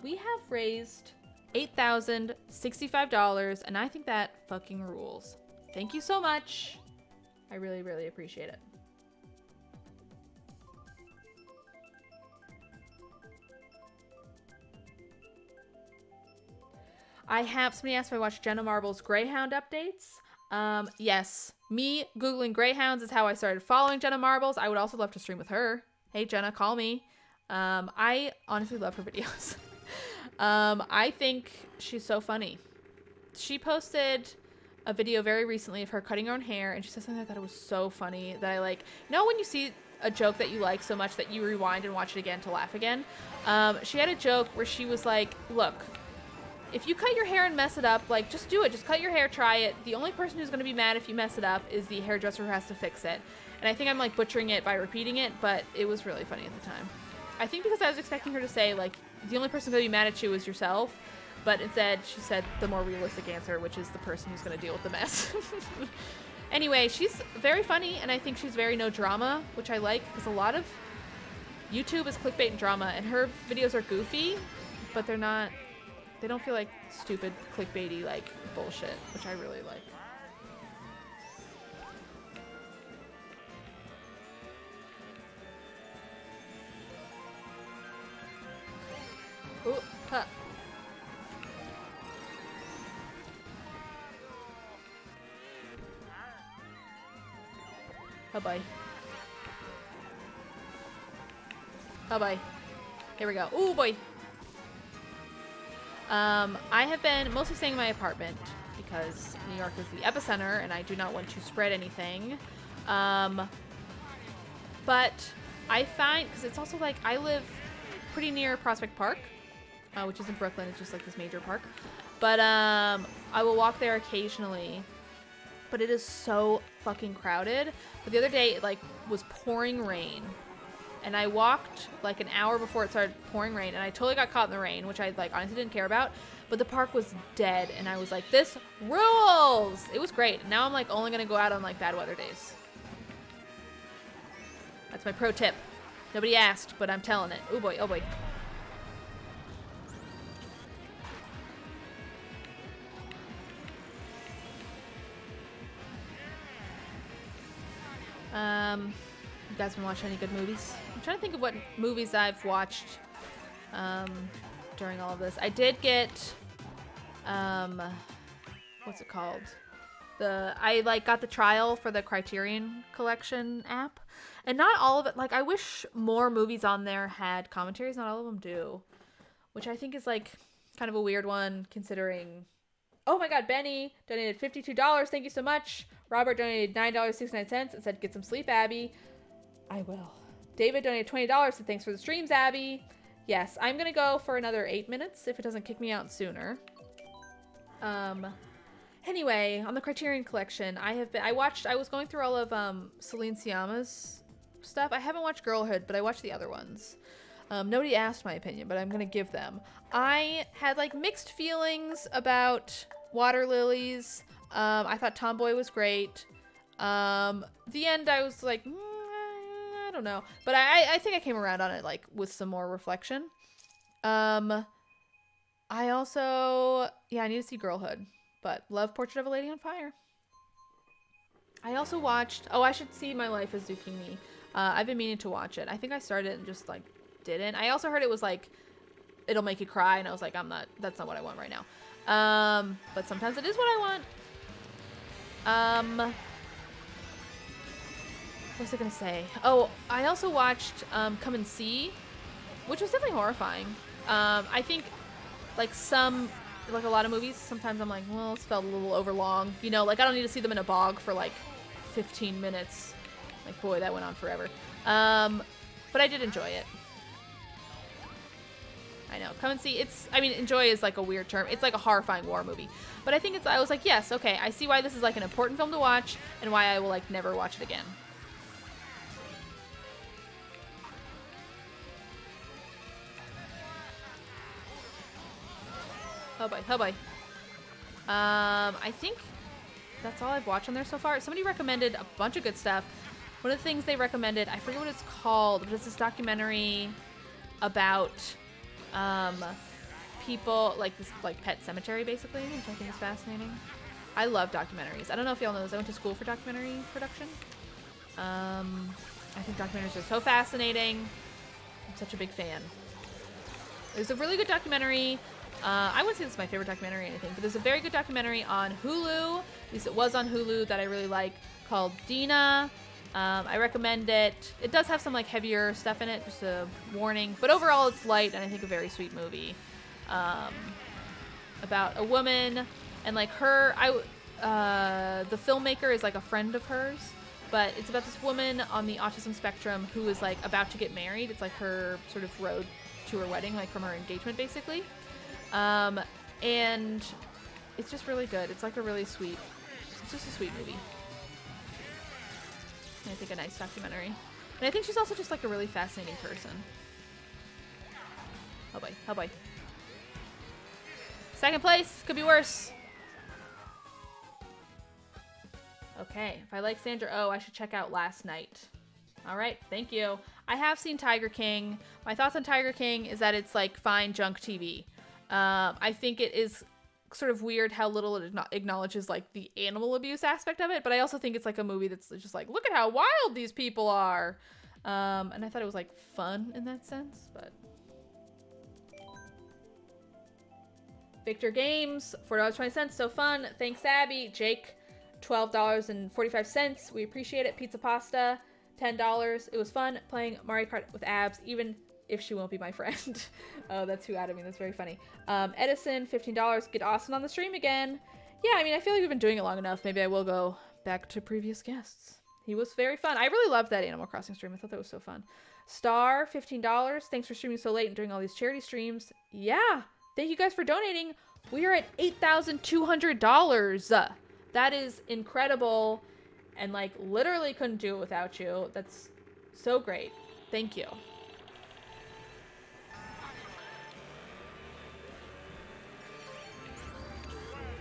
We have raised $8,065 and I think that fucking rules. Thank you so much. I really, really appreciate it. Somebody asked if I watched Jenna Marbles Greyhound updates. Yes. Me Googling Greyhounds is how I started following Jenna Marbles. I would also love to stream with her. Hey, Jenna, call me. I honestly love her videos. I think she's so funny. She posted a video very recently of her cutting her own hair, and she said something I thought it was so funny that I like. You know when you see a joke that you like so much that you rewind and watch it again to laugh again? She had a joke where she was like, look, if you cut your hair and mess it up, like, just do it. Just cut your hair, try it. The only person who's going to be mad if you mess it up is the hairdresser who has to fix it. And I think I'm, like, butchering it by repeating it, but it was really funny at the time. I think because I was expecting her to say, like, the only person going to be mad at you is yourself. But instead, she said the more realistic answer, which is the person who's going to deal with the mess. Anyway, she's very funny, and I think she's very no drama, which I like, because a lot of YouTube is clickbait and drama, and her videos are goofy, but they're not... They don't feel like stupid, clickbaity, like, bullshit, which I really like. Ooh, huh. Oh boy. Oh boy. Here we go. Ooh boy. I have been mostly staying in my apartment because New York is the epicenter and I do not want to spread anything. But I find, because it's also like, I live pretty near Prospect Park, which is in Brooklyn. It's just like this major park. But I will walk there occasionally. But it is so fucking crowded. But the other day, it like was pouring rain. And I walked like an hour before it started pouring rain, and I totally got caught in the rain, which I like honestly didn't care about. But the park was dead, and I was like, this rules! It was great. Now I'm like only gonna go out on like bad weather days. That's my pro tip. Nobody asked, but I'm telling it. Oh boy, oh boy. You guys been watching any good movies? I'm trying to think of what movies I've watched during all of this. I did get what's it called? I like got the trial for the Criterion Collection app, and not all of it. Like, I wish more movies on there had commentaries. Not all of them do, which I think is like kind of a weird one considering. Oh my God, Benny donated $52. Thank you so much. Robert donated $9.69 and said, "Get some sleep, Abby." I will. David donated $20, so thanks for the streams, Abby. Yes, I'm gonna go for another 8 minutes if it doesn't kick me out sooner. Anyway, on the Criterion Collection, I was going through all of Celine Sciamma's stuff. I haven't watched Girlhood, but I watched the other ones. Nobody asked my opinion, but I'm gonna give them. I had like mixed feelings about Water Lilies. I thought Tomboy was great. The end, I was like, I don't know, but I think I came around on it like with some more reflection. I also, I need to see Girlhood, but love Portrait of a Lady on Fire. I also watched, I should see My Life as Zucchini. I've been meaning to watch it. I think I started and just like didn't. I also heard it was like, it'll make you cry, and I was like, that's not what I want right now. But sometimes it is what I want. What was I gonna say? Oh, I also watched Come and See, which was definitely horrifying. I think like a lot of movies, sometimes I'm like, well, this felt a little over long. You know, like I don't need to see them in a bog for like 15 minutes. Like, boy, that went on forever. But I did enjoy it. I know. Come and See. Enjoy is like a weird term. It's like a horrifying war movie. But I think I was like, yes, okay, I see why this is like an important film to watch and why I will like never watch it again. Oh boy, oh boy. I think that's all I've watched on there so far. Somebody recommended a bunch of good stuff. One of the things they recommended, I forget what it's called, but it's this documentary about people, like this like pet cemetery basically, which I think is fascinating. I love documentaries. I don't know if y'all know this. I went to school for documentary production. I think documentaries are so fascinating. I'm such a big fan. There's a really good documentary. I wouldn't say this is my favorite documentary or anything, but there's a very good documentary on Hulu, at least it was on Hulu, that I really like, called Dina. I recommend it. It does have some like heavier stuff in it, just a warning. But overall, it's light and I think a very sweet movie. About a woman and like her. The filmmaker is like a friend of hers, but it's about this woman on the autism spectrum who is like about to get married. It's like her sort of road to her wedding, like from her engagement, basically. And it's just really good. It's like a really sweet. It's just a sweet movie. I think a nice documentary. And I think she's also just like a really fascinating person. Oh boy, oh boy. Second place, could be worse. Okay, if I like Sandra Oh, I should check out Last Night. All right, thank you. I have seen Tiger King. My thoughts on Tiger King is that it's like fine junk TV. I think it is sort of weird how little it acknowledges like the animal abuse aspect of it, but I also think it's like a movie that's just like, look at how wild these people are. And I thought it was like fun in that sense, but Victor Games, $4.20, so fun. Thanks, Abby. Jake, $12.45. We appreciate it. Pizza Pasta, $10. It was fun playing Mario Kart with Abs, even if she won't be my friend. Oh, that's who added me. That's very funny. Edison, $15. Get Austin on the stream again. Yeah, I mean, I feel like we've been doing it long enough. Maybe I will go back to previous guests. He was very fun. I really loved that Animal Crossing stream. I thought that was so fun. Star, $15. Thanks for streaming so late and doing all these charity streams. Yeah, thank you guys for donating. We are at $8,200. That is incredible. And like literally couldn't do it without you. That's so great. Thank you.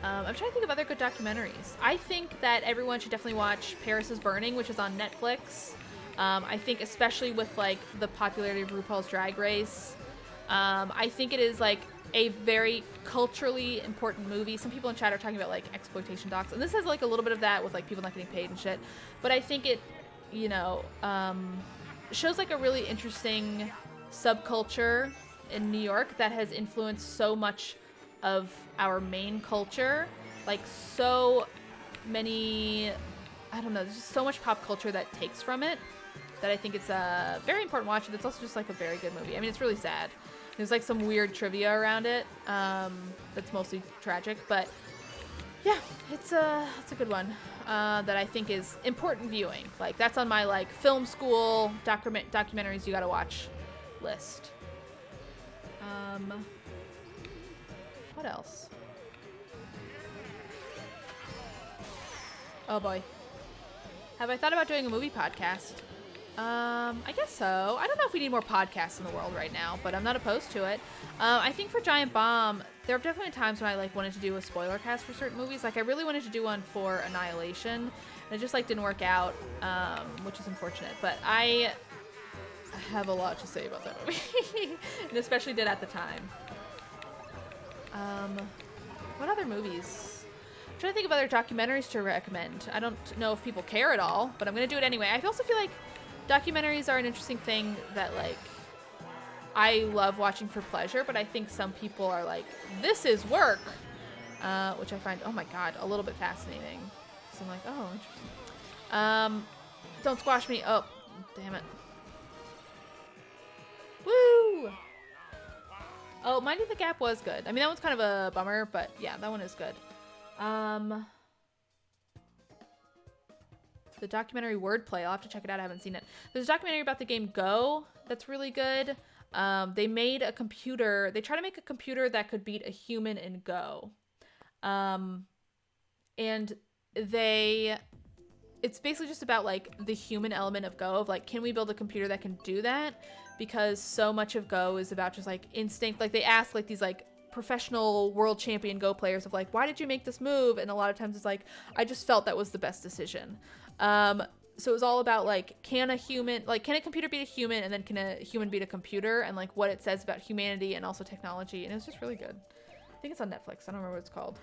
I'm trying to think of other good documentaries. I think that everyone should definitely watch Paris is Burning, which is on Netflix. I think especially with like the popularity of RuPaul's Drag Race, I think it is like a very culturally important movie. Some people in chat are talking about like exploitation docs, and this has like a little bit of that with like people not getting paid and shit. But I think it, you know, shows like a really interesting subculture in New York that has influenced so much of our main culture. Like so many, I don't know, there's just so much pop culture that takes from it that I think it's a very important watch. And it's also just like a very good movie. I mean, it's really sad. There's like some weird trivia around it that's mostly tragic, but yeah, it's a good one that I think is important viewing. Like that's on my like film school documentaries you gotta watch list. What else? Oh boy. Have I thought about doing a movie podcast? I guess so. I don't know if we need more podcasts in the world right now, but I'm not opposed to it. I think for Giant Bomb, there have definitely times when I like wanted to do a spoiler cast for certain movies. Like I really wanted to do one for Annihilation, and it just like didn't work out, which is unfortunate. But I have a lot to say about that movie, and especially did at the time. What other movies? I'm trying to think of other documentaries to recommend. I don't know if people care at all, but I'm gonna do it anyway. I also feel like documentaries are an interesting thing that like I love watching for pleasure, but I think some people are like, this is work, which I find, oh my god, a little bit fascinating. So I'm like, oh, interesting. Don't squash me. Oh, damn it. Woo! Oh, Minding the Gap was good. I mean, that one's kind of a bummer, but yeah, that one is good. The documentary Wordplay, I'll have to check it out. I haven't seen it. There's a documentary about the game Go that's really good. They made a computer. They tried to make a computer that could beat a human in Go. And it's basically just about like the human element of Go, of like, can we build a computer that can do that? Because so much of Go is about just like instinct. Like they ask like these like professional world champion Go players of like, why did you make this move? And a lot of times it's like, I just felt that was the best decision. So it was all about like, can a computer beat a human, and then can a human beat a computer, and like what it says about humanity and also technology. And it was just really good. I think it's on Netflix. I don't remember what it's called.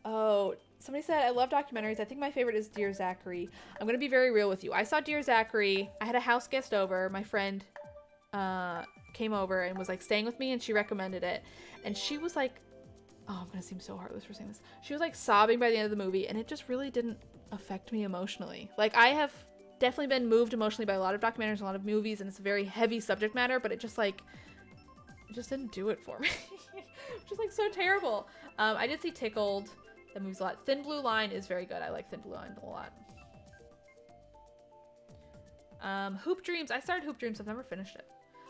Oh, somebody said, I love documentaries. I think my favorite is Dear Zachary. I'm going to be very real with you. I saw Dear Zachary. I had a house guest over. My friend came over and was like staying with me, and she recommended it. And she was like Oh, I'm gonna seem so heartless for saying this. She was like sobbing by the end of the movie, and it just really didn't affect me emotionally. Like, I have definitely been moved emotionally by a lot of documentaries, a lot of movies, and it's a very heavy subject matter, but it just didn't do it for me. Which is like so terrible. I did see Tickled. That movie's a lot. Thin Blue Line is very good. I like Thin Blue Line a lot. Hoop Dreams. I started Hoop Dreams. I've never finished it.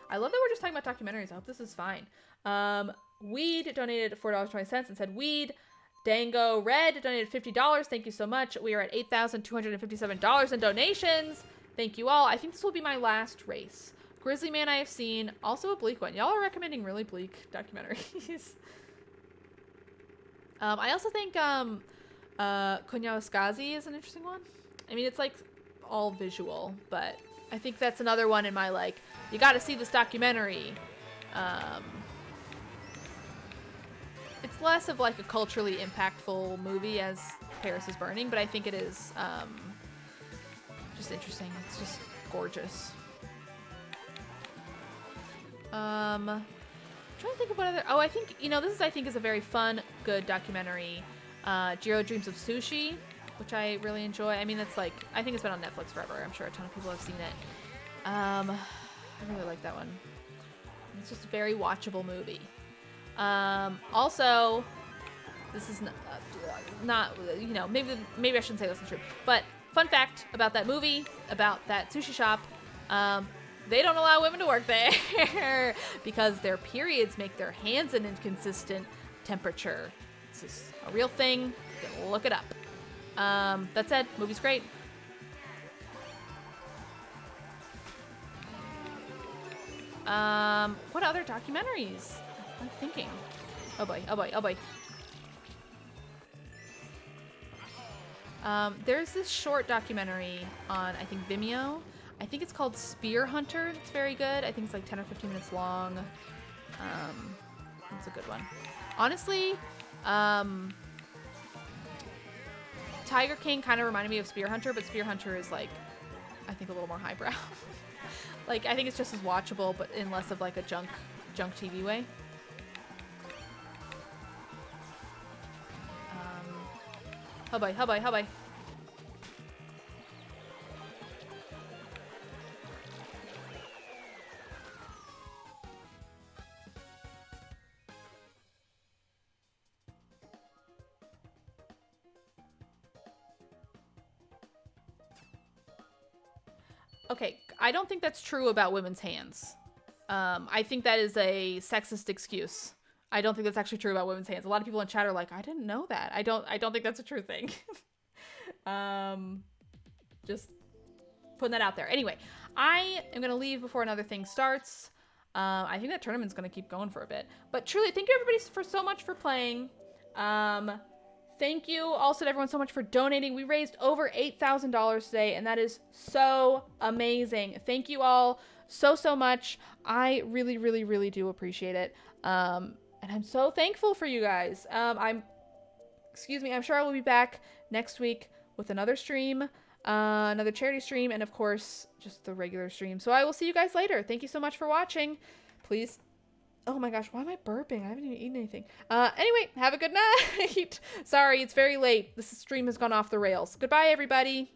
I love that we're just talking about documentaries. I hope this is fine. Weed donated $4.20 and said weed. Dango Red donated $50. Thank you so much. We are at $8,257 in donations. Thank you all. I think this will be my last race. Grizzly Man I have seen. Also a bleak one. Y'all are recommending really bleak documentaries. I also think Konyaskazi is an interesting one. I mean, it's like all visual, but I think that's another one in my like, you gotta see this documentary. It's less of like a culturally impactful movie as Paris is Burning, but I think it is just interesting. It's just gorgeous. I'm trying to think of what other. Oh, I think I think is a very fun, good documentary. Jiro Dreams of Sushi, which I really enjoy. I mean, it's like I think it's been on Netflix forever. I'm sure a ton of people have seen it. I really like that one. It's just a very watchable movie. Also, this is not maybe I shouldn't say this is true, but fun fact about that movie, about that sushi shop, they don't allow women to work there because their periods make their hands an inconsistent temperature. This is a real thing. You can look it up. That said, movie's great. What other documentaries? I'm thinking. Oh boy. There's this short documentary on, I think, Vimeo. I think it's called Spear Hunter. It's very good. I think it's like 10 or 15 minutes long. It's a good one. Honestly, Tiger King kind of reminded me of Spear Hunter, but Spear Hunter is like, I think, a little more highbrow. Like, I think it's just as watchable, but in less of like a junk TV way. Oh boy. Okay, I don't think that's true about women's hands. I think that is a sexist excuse. I don't think that's actually true about women's hands. A lot of people in chat are like, I didn't know that. I don't think that's a true thing. Just putting that out there. Anyway, I am going to leave before another thing starts. I think that tournament's going to keep going for a bit. But truly, thank you everybody so much for playing. Thank you also to everyone so much for donating. We raised over $8,000 today, and that is so amazing. Thank you all so much. I really, really, really do appreciate it. And I'm so thankful for you guys. I'm sure I will be back next week with another stream, another charity stream, and of course, just the regular stream. So I will see you guys later. Thank you so much for watching. Please. Oh my gosh, why am I burping? I haven't even eaten anything. Anyway, have a good night. Sorry, it's very late. This stream has gone off the rails. Goodbye, everybody.